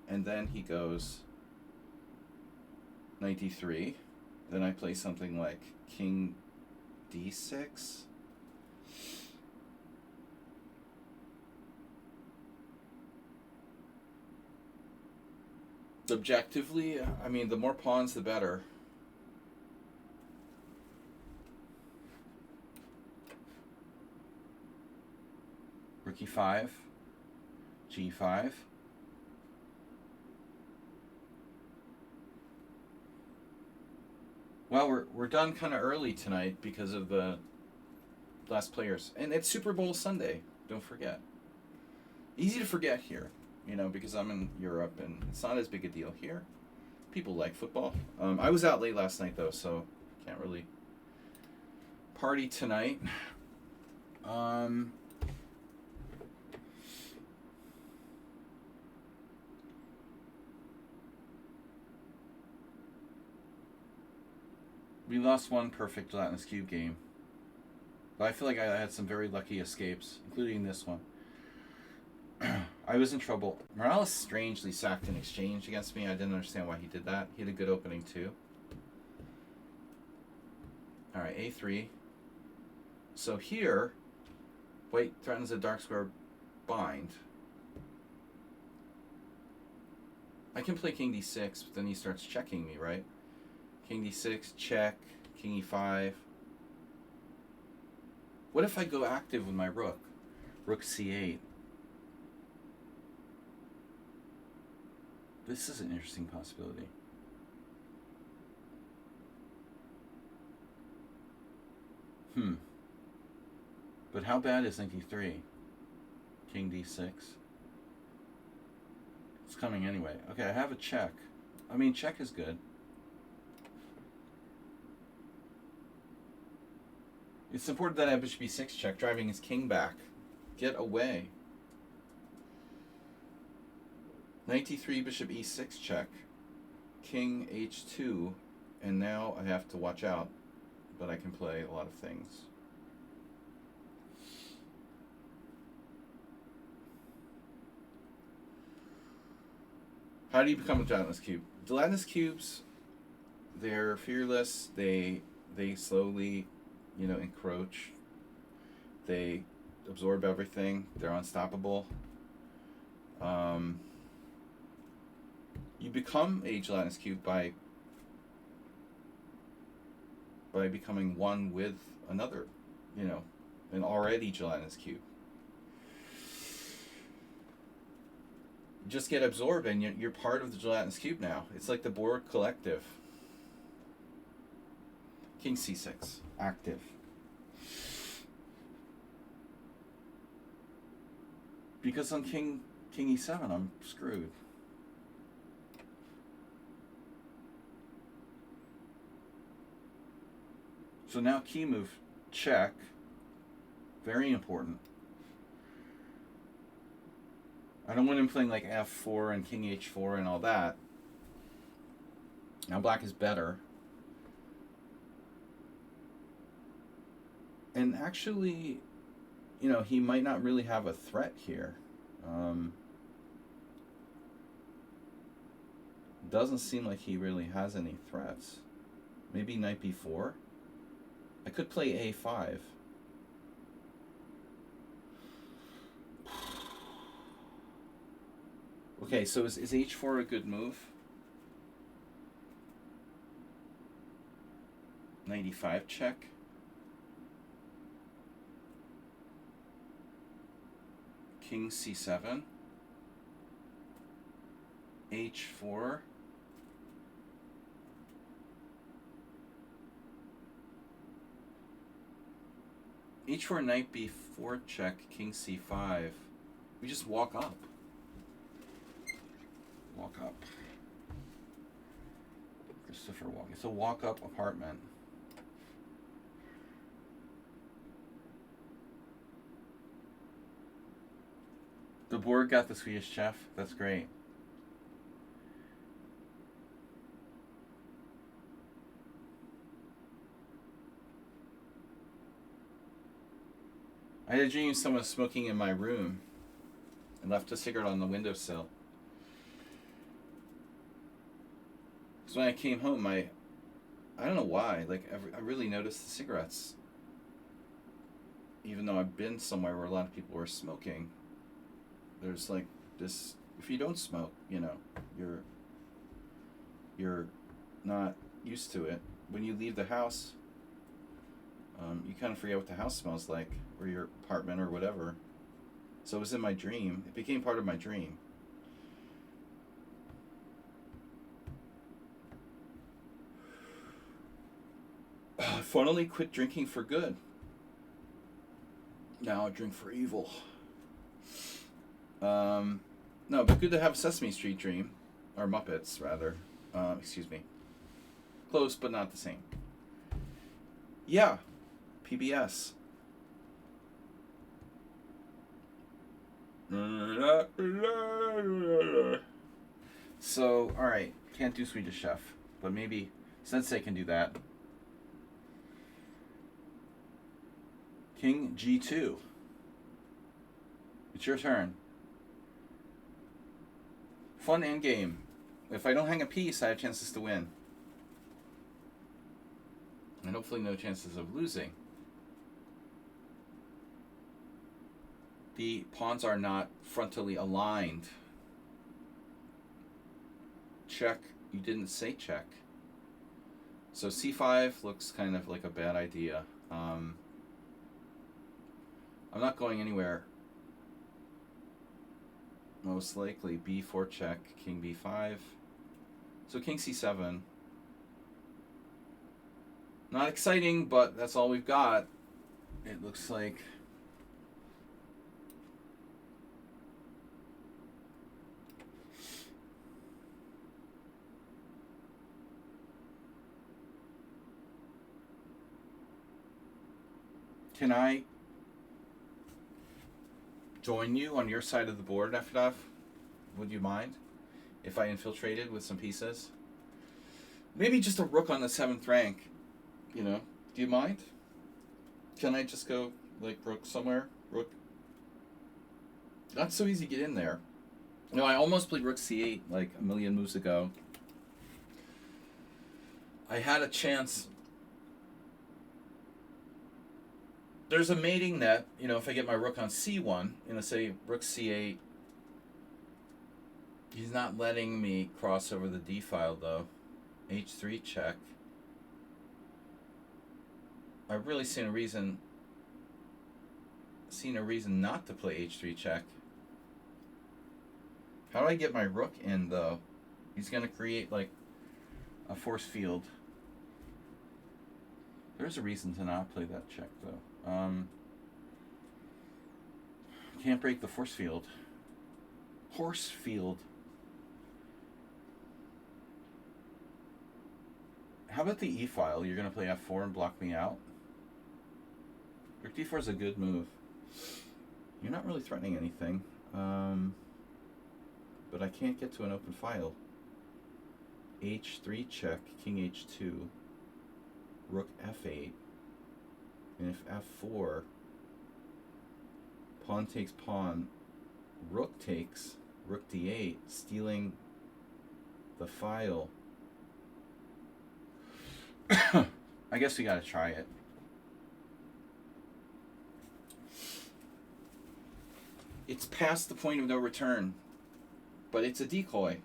And then he goes knight d3. Then I play something like king d6. Objectively, I mean, the more pawns, the better. Rook e5, g5. Well, we're done kind of early tonight because of the last players. And it's Super Bowl Sunday, don't forget. Easy to forget here, because I'm in Europe and it's not as big a deal here. People like football. I was out late last night though, so can't really party tonight. We lost one perfect gelatinous cube game. But I feel like I had some very lucky escapes, including this one. I was in trouble. Morales strangely sacked an exchange against me. I didn't understand why he did that. He had a good opening too. Alright, a3. So here, white threatens a dark square bind. I can play king d6, but then he starts checking me, right? King d6, check, king e5. What if I go active with my rook? Rook c8. This is an interesting possibility. But how bad is knight d3? King d6. It's coming anyway. Okay, I have a check. I mean, check is good. It's important that I have bishop e6 check, driving his king back. Get away. Knight d3, bishop e6 check. King h2. And now I have to watch out. But I can play a lot of things. How do you become a gelatinous cube? Gelatinous cubes, they're fearless. They slowly, encroach. They absorb everything. They're unstoppable. You become a gelatinous cube by becoming one with another, an already gelatinous cube. You just get absorbed and you're part of the gelatinous cube now. It's like the Borg collective. King c6, active. Because on king e7, I'm screwed. So now key move, check. Very important. I don't want him playing like f4 and king h4 and all that. Now black is better. And actually, he might not really have a threat here. Doesn't seem like he really has any threats. Maybe knight b4. I could play a5. Okay, so is h4 a good move? 95 check. King c7. h4. h4, knight b4 check, king c5. We just walk up. Walk up. Christopher walk. It's a walk-up apartment. The board got the Swedish chef. That's great. I had a dream someone was smoking in my room and left a cigarette on the windowsill. So when I came home, I don't know why, like I really noticed the cigarettes. Even though I've been somewhere where a lot of people were smoking, there's like this, if you don't smoke, you know, you're not used to it. When you leave the house, you kind of forget what the house smells like, or your apartment or whatever. So it was in my dream. It became part of my dream. I finally quit drinking for good. Now I drink for evil. No, but good to have a Sesame Street dream. Or Muppets, rather. Excuse me. Close, but not the same. Yeah. PBS. So, alright. Can't do Swedish Chef. But maybe Sensei can do that. King G2. It's your turn. Fun endgame. If I don't hang a piece, I have chances to win. And hopefully no chances of losing. The pawns are not frontally aligned. Check. You didn't say check. So c5 looks kind of like a bad idea. I'm not going anywhere. Most likely b4 check, king b5. So king c7. Not exciting, but that's all we've got. It looks like. Can I join you on your side of the board, Efdov? Would you mind if I infiltrated with some pieces? Maybe just a rook on the 7th rank. You know, do you mind? Can I just go, like, rook somewhere? Rook. Not so easy to get in there. You know, I almost played rook c8 like a million moves ago. I had a chance. There's a mating net, you know, if I get my rook on c1, you know, say rook c8. He's not letting me cross over the d file, though. h3 check. I've really seen a reason not to play h3 check. How do I get my rook in, though? He's going to create, like, a force field. There's a reason to not play that check, though. Can't break the force field. Horse field. How about the e file? You're going to play f4 and block me out? Rook d4 is a good move. You're not really threatening anything. But I can't get to an open file. h3 check, king h2, rook f8. And if f4, pawn takes pawn, rook takes, rook d8, stealing the file. I guess we gotta try it. It's past the point of no return. but it's a decoy.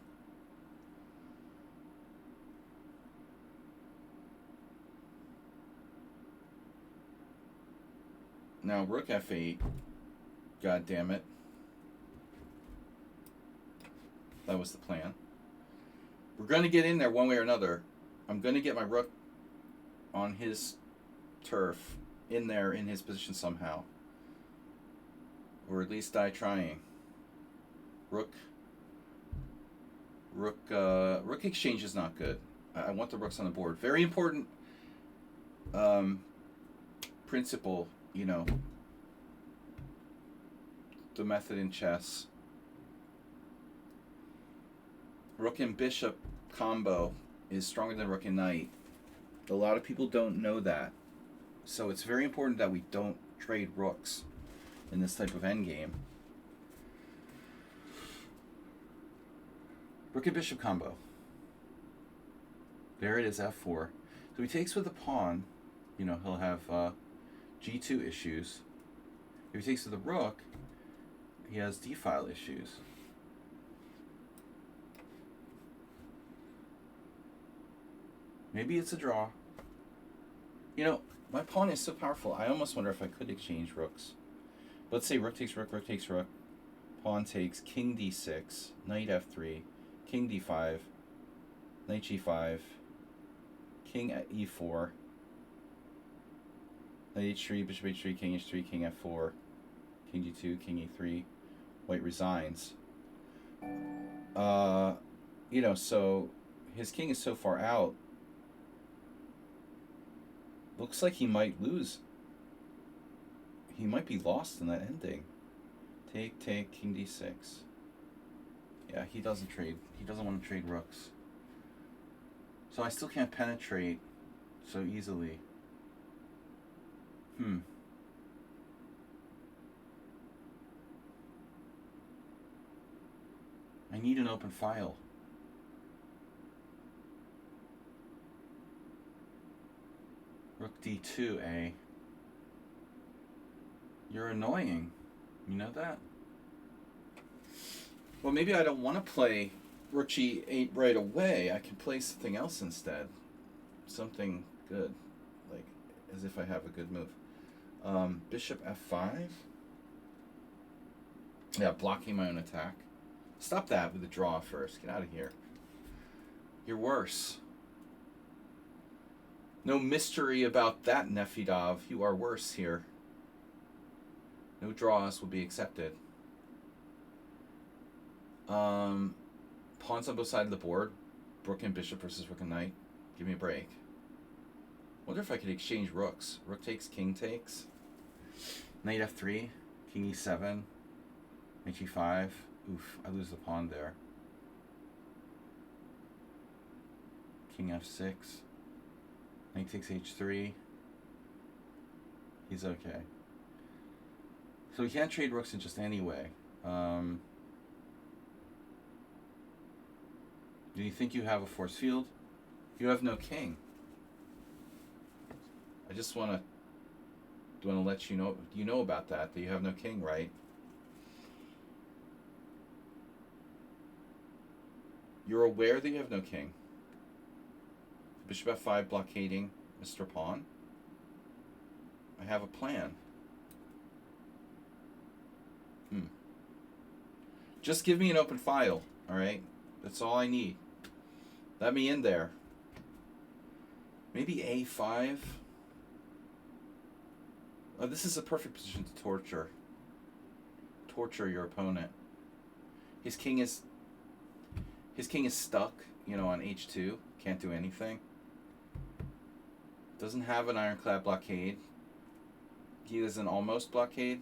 Now rook f8. God damn it. That was the plan. We're going to get in there one way or another. I'm going to get my rook on his turf, in there, in his position somehow. Or at least die trying. Rook exchange is not good. I want the rooks on the board. Very important principle, you know. The method in chess. Rook and bishop combo is stronger than rook and knight. A lot of people don't know that. So it's very important that we don't trade rooks in this type of endgame. Rook and bishop combo. There it is, f4. So he takes with the pawn. You know, he'll have g2 issues. If he takes with the rook, he has d-file issues. Maybe it's a draw. You know, my pawn is so powerful, I almost wonder if I could exchange rooks. Let's say rook takes rook, rook takes rook. Pawn takes king d6, knight f3, king d5, knight g5, king at e4, knight h3, bishop h3, king h3, king f4, king g2, king e3. White resigns. You know, so his king is so far out. Looks like he might lose. He might be lost in that ending. Take, king d6. Yeah, he doesn't trade. He doesn't want to trade rooks. So I still can't penetrate so easily. I need an open file. Rook d2, You're annoying. You know that? Well, maybe I don't want to play rook g8 right away. I can play something else instead. Something good. Like, as if I have a good move. Bishop f5? Yeah, blocking my own attack. Stop that with the draw first. Get out of here. You're worse. No mystery about that, Nefidov. You are worse here. No draws will be accepted. Pawns on both sides of the board. Rook and bishop versus rook and knight. Give me a break. Wonder if I could exchange rooks. Rook takes, king takes. Knight f3, king e7, knight g5. Oof, I lose the pawn there. King f6. Knight takes h3. He's okay. So he can't trade rooks in just any way. Do you think you have a force field? You have no king. I just want to let you know about that you have no king, right? You're aware that you have no king. Bishop f5 blockading Mr. Pawn. I have a plan. Just give me an open file, alright? That's all I need. Let me in there. Maybe a5. Oh, this is a perfect position to torture. Torture your opponent. His king is stuck, you know, on h2. Can't do anything. Doesn't have an ironclad blockade. He is an almost blockade.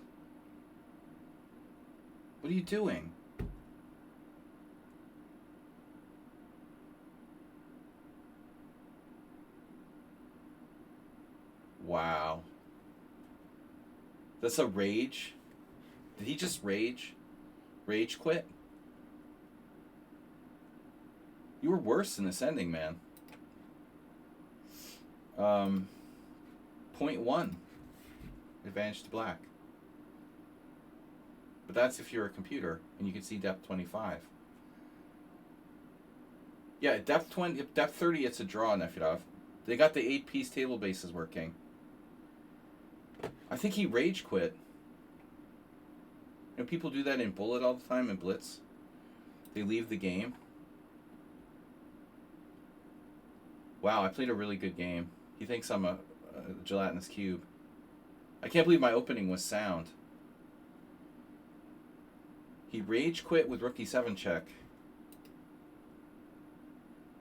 What are you doing? Wow. That's a rage? Did he just rage? Rage quit? You were worse in this ending, man. 0.1 advantage to black. But that's if you're a computer and you can see depth 25. Yeah, depth 20, depth 30, it's a draw, Nefedov. They got the 8-piece table bases working. I think he rage quit. You know, people do that in Bullet all the time, in Blitz. They leave the game. Wow, I played a really good game. He thinks I'm a gelatinous cube. I can't believe my opening was sound. He rage quit with Rook E7 check.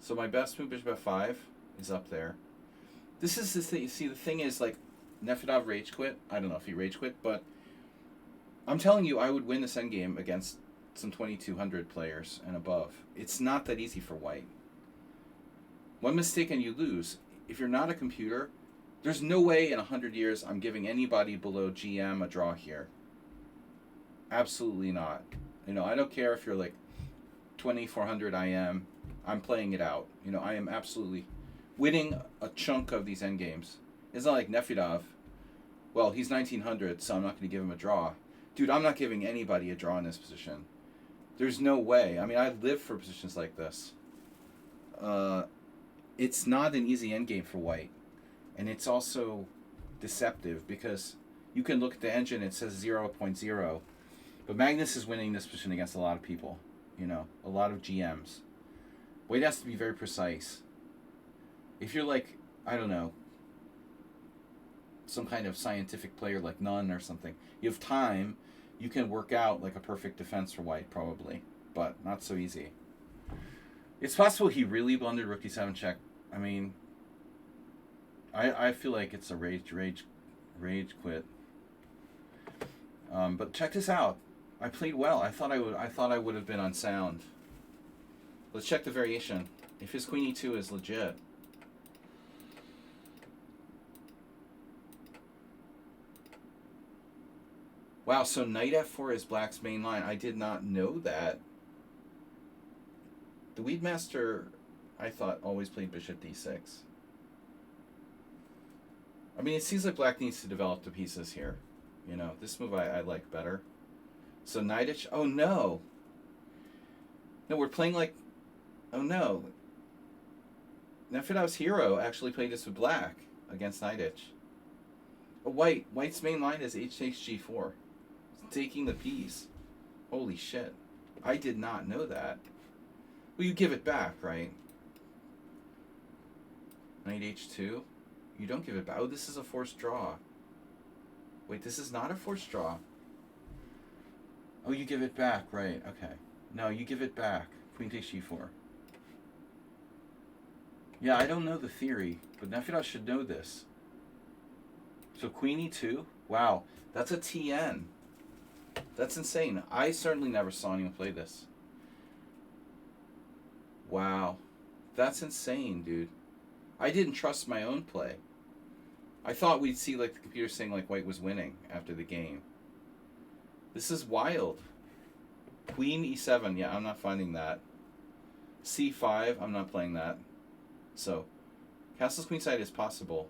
So my best move, Bishop F5, is up there. This is the thing. See, the thing is, like, Nefedov rage quit. I don't know if he rage quit, but I'm telling you, I would win this endgame against some 2200 players and above. It's not that easy for white. One mistake and you lose. If you're not a computer, there's no way in 100 years I'm giving anybody below GM a draw here. Absolutely not. You know, I don't care if you're like 2400 IM. I'm playing it out. You know, I am absolutely winning a chunk of these endgames. It's not like Nefedov. Well, he's 1900, so I'm not going to give him a draw. Dude, I'm not giving anybody a draw in this position. There's no way. I mean, I live for positions like this. It's not an easy endgame for white. And it's also deceptive because you can look at the engine, it says 0.0. But Magnus is winning this position against a lot of people. You know, a lot of GMs. White has to be very precise. If you're like, I don't know, some kind of scientific player like Nunn or something, you have time, you can work out like a perfect defense for white, probably. But not so easy. It's possible he really blundered Rook E7 check. I mean, I feel like it's a rage quit. But check this out. I played well. I thought I would have been unsound. Let's check the variation. If his Queen E2 is legit. Wow, so Knight F4 is Black's main line. I did not know that. The Weedmaster, I thought, always played Bishop D6. I mean, it seems like Black needs to develop the pieces here. You know, this move I like better. So Knight, oh no. No, we're playing like, oh no. Nefedov's hero actually played this with Black against Knight. Oh, White's main line is H takes G4. It's taking the piece. Holy shit. I did not know that. Well, you give it back, right? Knight H2. You don't give it back. Oh, this is a forced draw. Wait, this is not a forced draw. Oh, you give it back, right. Okay. No, you give it back. Queen takes G4. Yeah, I don't know the theory, but Nefedov should know this. So Queen E2? Wow, that's a TN. That's insane. I certainly never saw anyone play this. Wow. That's insane, dude. I didn't trust my own play. I thought we'd see like the computer saying like White was winning after the game. This is wild. Queen E7, yeah, I'm not finding that. C5, I'm not playing that. So, Castle's queenside is possible.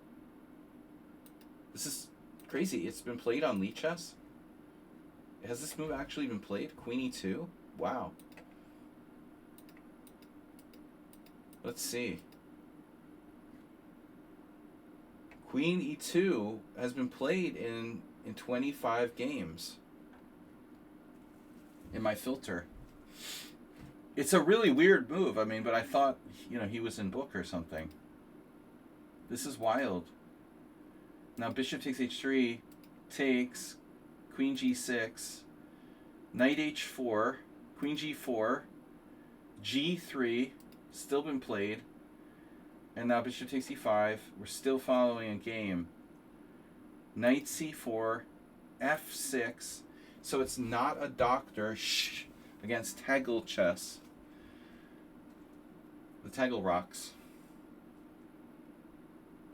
This is crazy. It's been played on Lee Chess? Has this move actually been played? Queen E2? Wow. Let's see. Queen E2 has been played in 25 games in my filter. It's a really weird move. I mean, but I thought, you know, he was in book or something. This is wild. Now bishop takes H3, takes, Queen G6, Knight H4, Queen G4, G3, still been played. And now bishop takes E5. We're still following a game. Knight C4, F6. So it's not a doctor against Tegel chess. The Tegel rocks.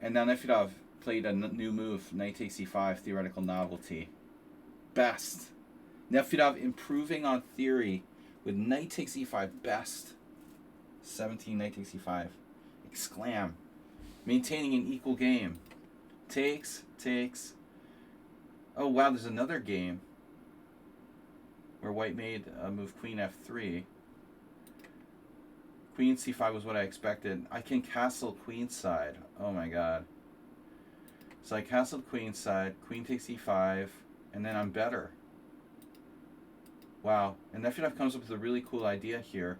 And now Nefedov played a new move, Knight takes E5, theoretical novelty. Best. Nefedov improving on theory with Knight takes E5, best. 17 Knight takes E5. Exclam. Maintaining an equal game. Takes. Oh wow, there's another game where White made a move Queen F3. Queen c5 was what I expected. I can castle queenside. Oh my god. So I castled queenside, queen takes e5, and then I'm better. Wow. And f5 comes up with a really cool idea here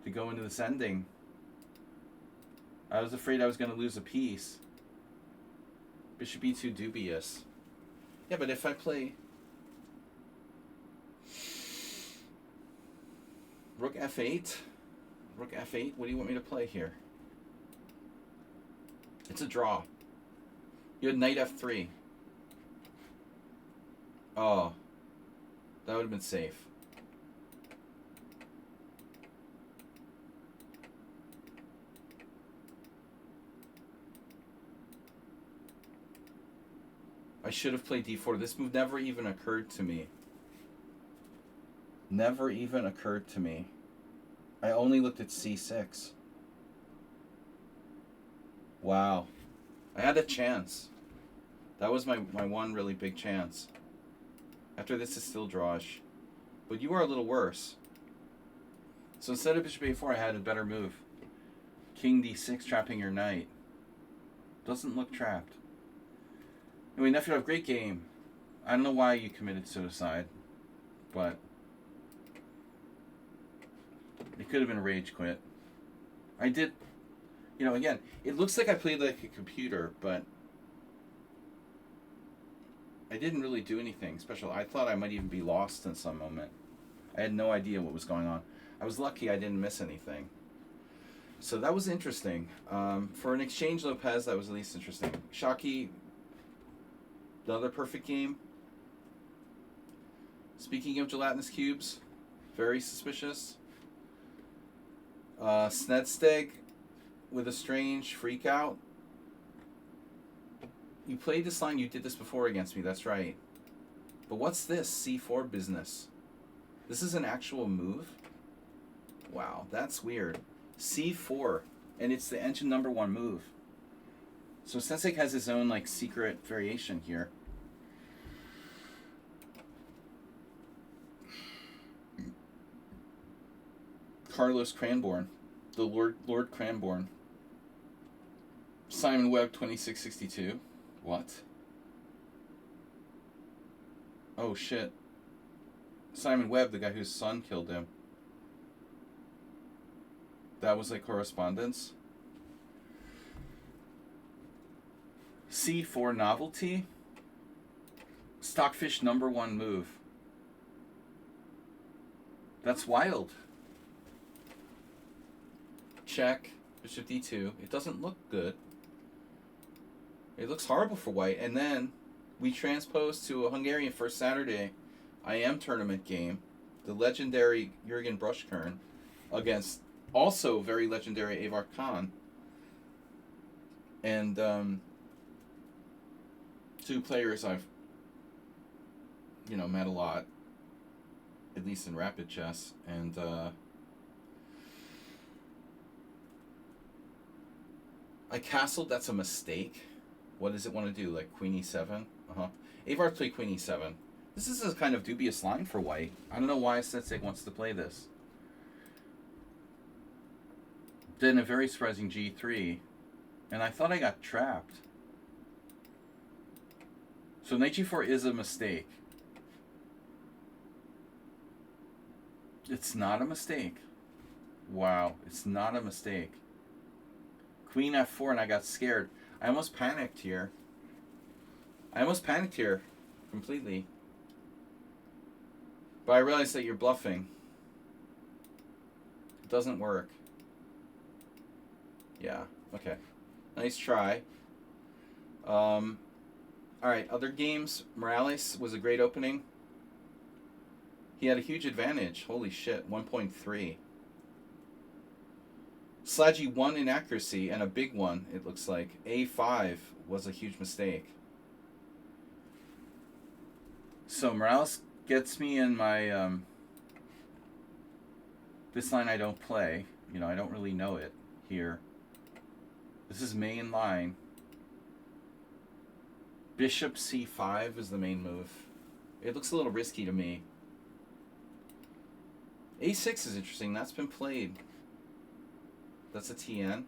to go into this ending. I was afraid I was going to lose a piece. Bishop e2 dubious. Yeah, but if I play rook f8, rook f8, what do you want me to play here? It's a draw. You had knight f3. Oh, that would have been safe. I should have played d4. This move never even occurred to me. Never even occurred to me. I only looked at c6. Wow. I had a chance. That was my one really big chance. After this is still drawish. But you are a little worse. So instead of bishop a4, I had a better move. King d6, trapping your knight. Doesn't look trapped. Anyway, nephew, have a great game. I don't know why you committed suicide, but it could have been a rage quit. I did, you know, again, it looks like I played like a computer, but I didn't really do anything special. I thought I might even be lost in some moment. I had no idea what was going on. I was lucky I didn't miss anything. So that was interesting. For an exchange Lopez, that was at least interesting. Shockey, the other perfect game. Speaking of gelatinous cubes, very suspicious. Snedsteg with a strange freak out. You played this line, you did this before against me, that's right. But what's this c4 business? This is an actual move? Wow, that's weird. c4, and it's the engine #1 move. So Snedsteg has his own like secret variation here. Carlos Cranborn, the Lord Cranborn. Simon Webb 2662. What? Oh shit. Simon Webb, the guy whose son killed him. That was like correspondence. C4 novelty. Stockfish #1 move. That's wild. Check. Bishop d2. It doesn't look good. It looks horrible for white. And then we transpose to a Hungarian First Saturday IM tournament game. The legendary Jürgen Brushkern against also very legendary Avar Khan. And two players I've, you know, met a lot, at least in rapid chess. And I castled, that's a mistake. What does it want to do? Like queen e7? Avar played queen e7. This is a kind of dubious line for white. I don't know why Snedsteg wants to play this. Then a very surprising g3. And I thought I got trapped. So knight g4 is a mistake. It's not a mistake. Wow, it's not a mistake. Queen f4 and I got scared. I almost panicked here. Completely. But I realized that you're bluffing. It doesn't work. Yeah, okay. Nice try. Alright, other games. Morales was a great opening. He had a huge advantage. Holy shit, 1.3. Slaggy won in accuracy, and a big one, it looks like. A5 was a huge mistake. So Morales gets me in my, this line I don't play. You know, I don't really know it here. This is main line. Bishop c5 is the main move. It looks a little risky to me. A6 is interesting. That's been played. That's a TN.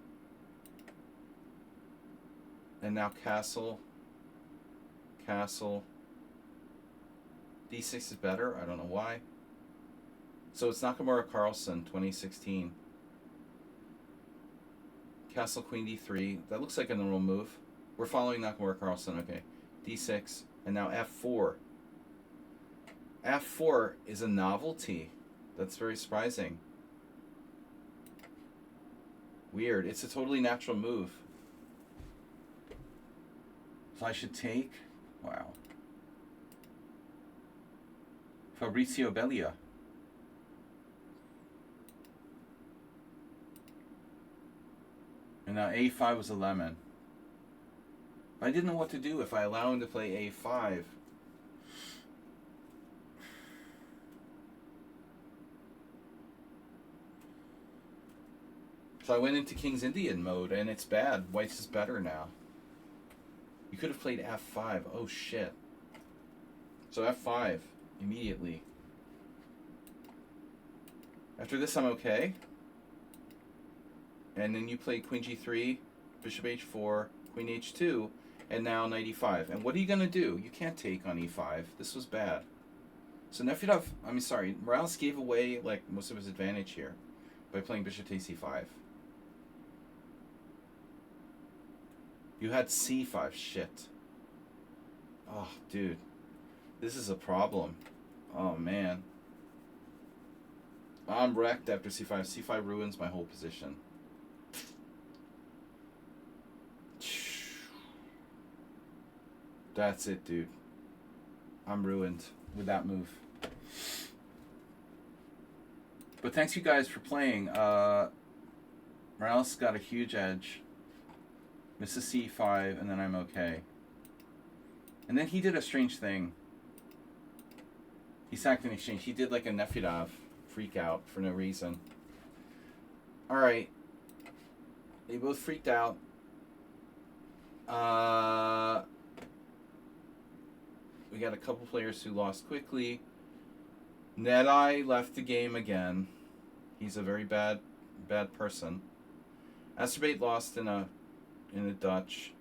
And now castle. Castle. D6 is better. I don't know why. So it's Nakamura Carlsen, 2016. Castle Queen D3. That looks like a normal move. We're following Nakamura Carlsen. Okay. D6. And now F4. F4 is a novelty. That's very surprising. Weird. It's a totally natural move. So I should take... Wow. Fabrizio Bellia. And now A5 was a lemon. I didn't know what to do if I allow him to play A5. So I went into King's Indian mode, and it's bad. White's is better now. You could have played F5. Oh, shit. So F5, immediately. After this, I'm okay. And then you play Queen G3, Bishop H4, Queen H2, and now Knight E5. And what are you going to do? You can't take on E5. This was bad. So Nefedov, Morales gave away like most of his advantage here by playing Bishop takes E5. You had C5. Shit. Oh, dude. This is a problem. Oh, man. I'm wrecked after C5. C5 ruins my whole position. That's it, dude. I'm ruined with that move. But thanks you guys for playing. Morales got a huge edge. Misses C5, and then I'm okay. And then he did a strange thing. He sacked an exchange. He did like a Nefedov freak out for no reason. Alright. They both freaked out. We got a couple players who lost quickly. Nedeye left the game again. He's a very bad person. Asterbait lost in a Dutch.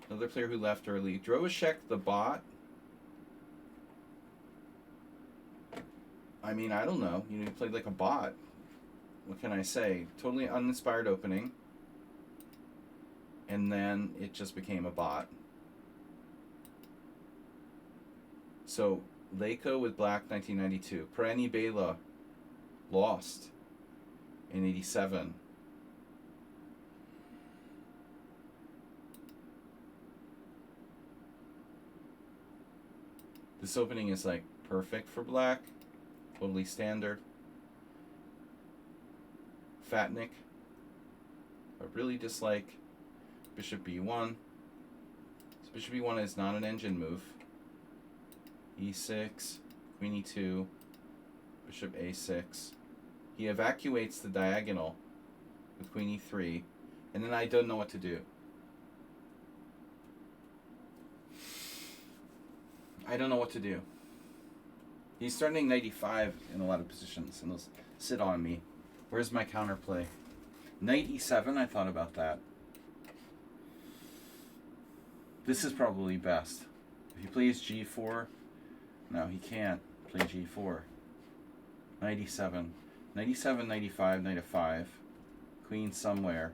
Another player who left early. Droashek the bot. I mean, I don't know. You know, he played like a bot. What can I say? Totally uninspired opening. And then it just became a bot. So, Leiko with black, 1992. Pereni Bela lost in 87. This opening is like perfect for black. Totally standard. Fatnik. I really dislike Bishop B1. So Bishop B1 is not an engine move. E6, Queen E2, Bishop A6. He evacuates the diagonal with Queen E3, and then I don't know what to do. I don't know what to do. He's starting Knight E5 in a lot of positions, and they'll sit on me. Where's my counterplay? Knight E7, I thought about that. This is probably best. If he plays G4, no, he can't play G4. Knight E7. Knight E7, Knight E5, Knight F5. Queen somewhere.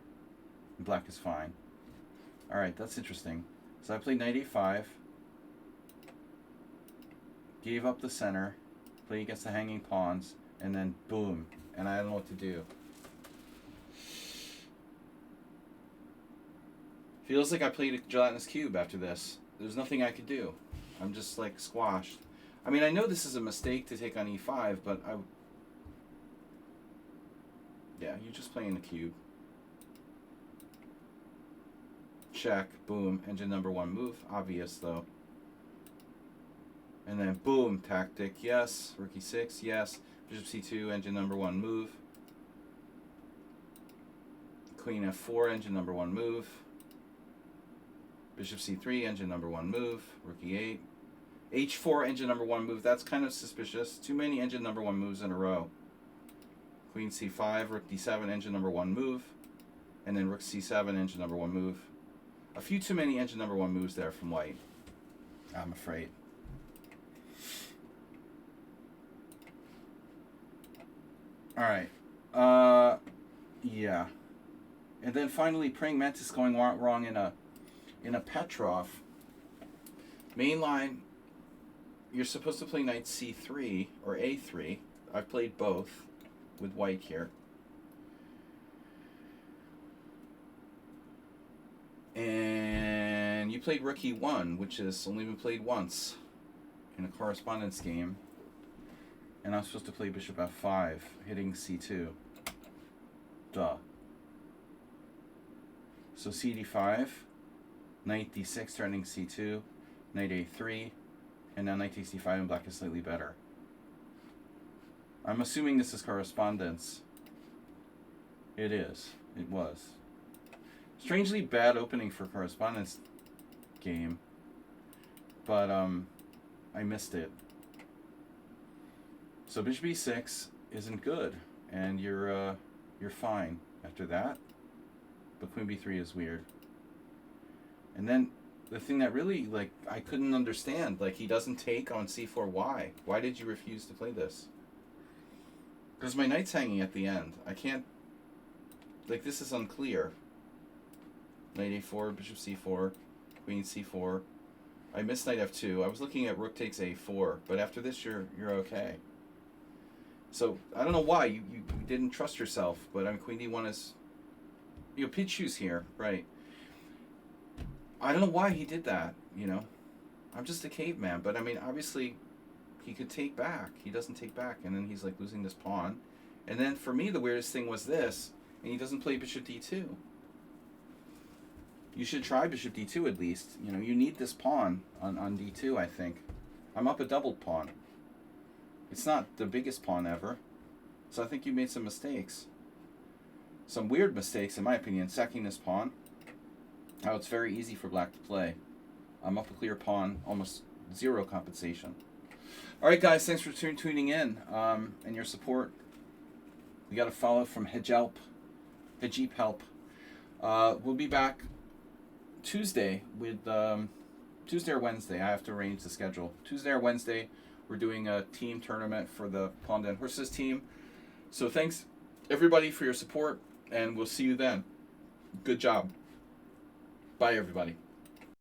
And black is fine. Alright, that's interesting. So I played Knight A5. Gave up the center. Play against the hanging pawns. And then boom. And I don't know what to do. Feels like I played a gelatinous cube after this. There's nothing I could do. I'm just like squashed. I mean, I know this is a mistake to take on E5, but yeah, you're just playing the cube. Check, boom, engine number one move. Obvious though. And then boom, tactic, yes. Rook E6, yes. Bishop C2, engine number one move. Queen F4, engine number one move. Bishop C3, engine number one move. Rook E8. H4, engine number one move. That's kind of suspicious. Too many engine number one moves in a row. Queen C5, Rook D7, engine number one move. And then rook c7, engine number 1 move. A few too many engine number 1 moves there from white, I'm afraid. Alright. Yeah. And then finally, Praying Mantis going wrong in a Petrov. Main line, you're supposed to play knight c3 or a3. I've played both with white here. And you played rook e1, which has only been played once in a correspondence game. And I'm supposed to play bishop f5, hitting c2. Duh. So cd5, knight d6, threatening c2, knight a3, and now knight takes d5, and black is slightly better. I'm assuming this is correspondence. It is. It was. Strangely bad opening for correspondence game, but I missed it. So bishop e6 isn't good, and you're fine after that. But queen b3 is weird. And then the thing that really, like, I couldn't understand, like, he doesn't take on c4. Why? Why did you refuse to play this? Because my knight's hanging at the end. I can't, like, this is unclear. Knight a4, bishop c4, queen c4. I missed knight f2. I was looking at rook takes a4, but after this you're okay. So I don't know why you didn't trust yourself, but I mean queen d1 is, you know, pitch shoes here, right? I don't know why he did that, you know. I'm just a caveman, but I mean obviously he could take back. He doesn't take back, and then he's like losing this pawn. And then for me the weirdest thing was this, and he doesn't play bishop d2. You should try bishop d2 at least. You know, you need this pawn on d2, I think. I'm up a doubled pawn. It's not the biggest pawn ever. So I think you made some mistakes. Some weird mistakes, in my opinion. Sacking this pawn. How it's very easy for black to play. I'm up a clear pawn, almost zero compensation. Alright guys, thanks for tuning in and your support. We got a follow from Hejelp. We'll be back Tuesday with Tuesday or Wednesday. I have to arrange the schedule. Tuesday or Wednesday, we're doing a team tournament for the Pawn Den Horses team. So thanks everybody for your support, and we'll see you then. Good job. Bye everybody.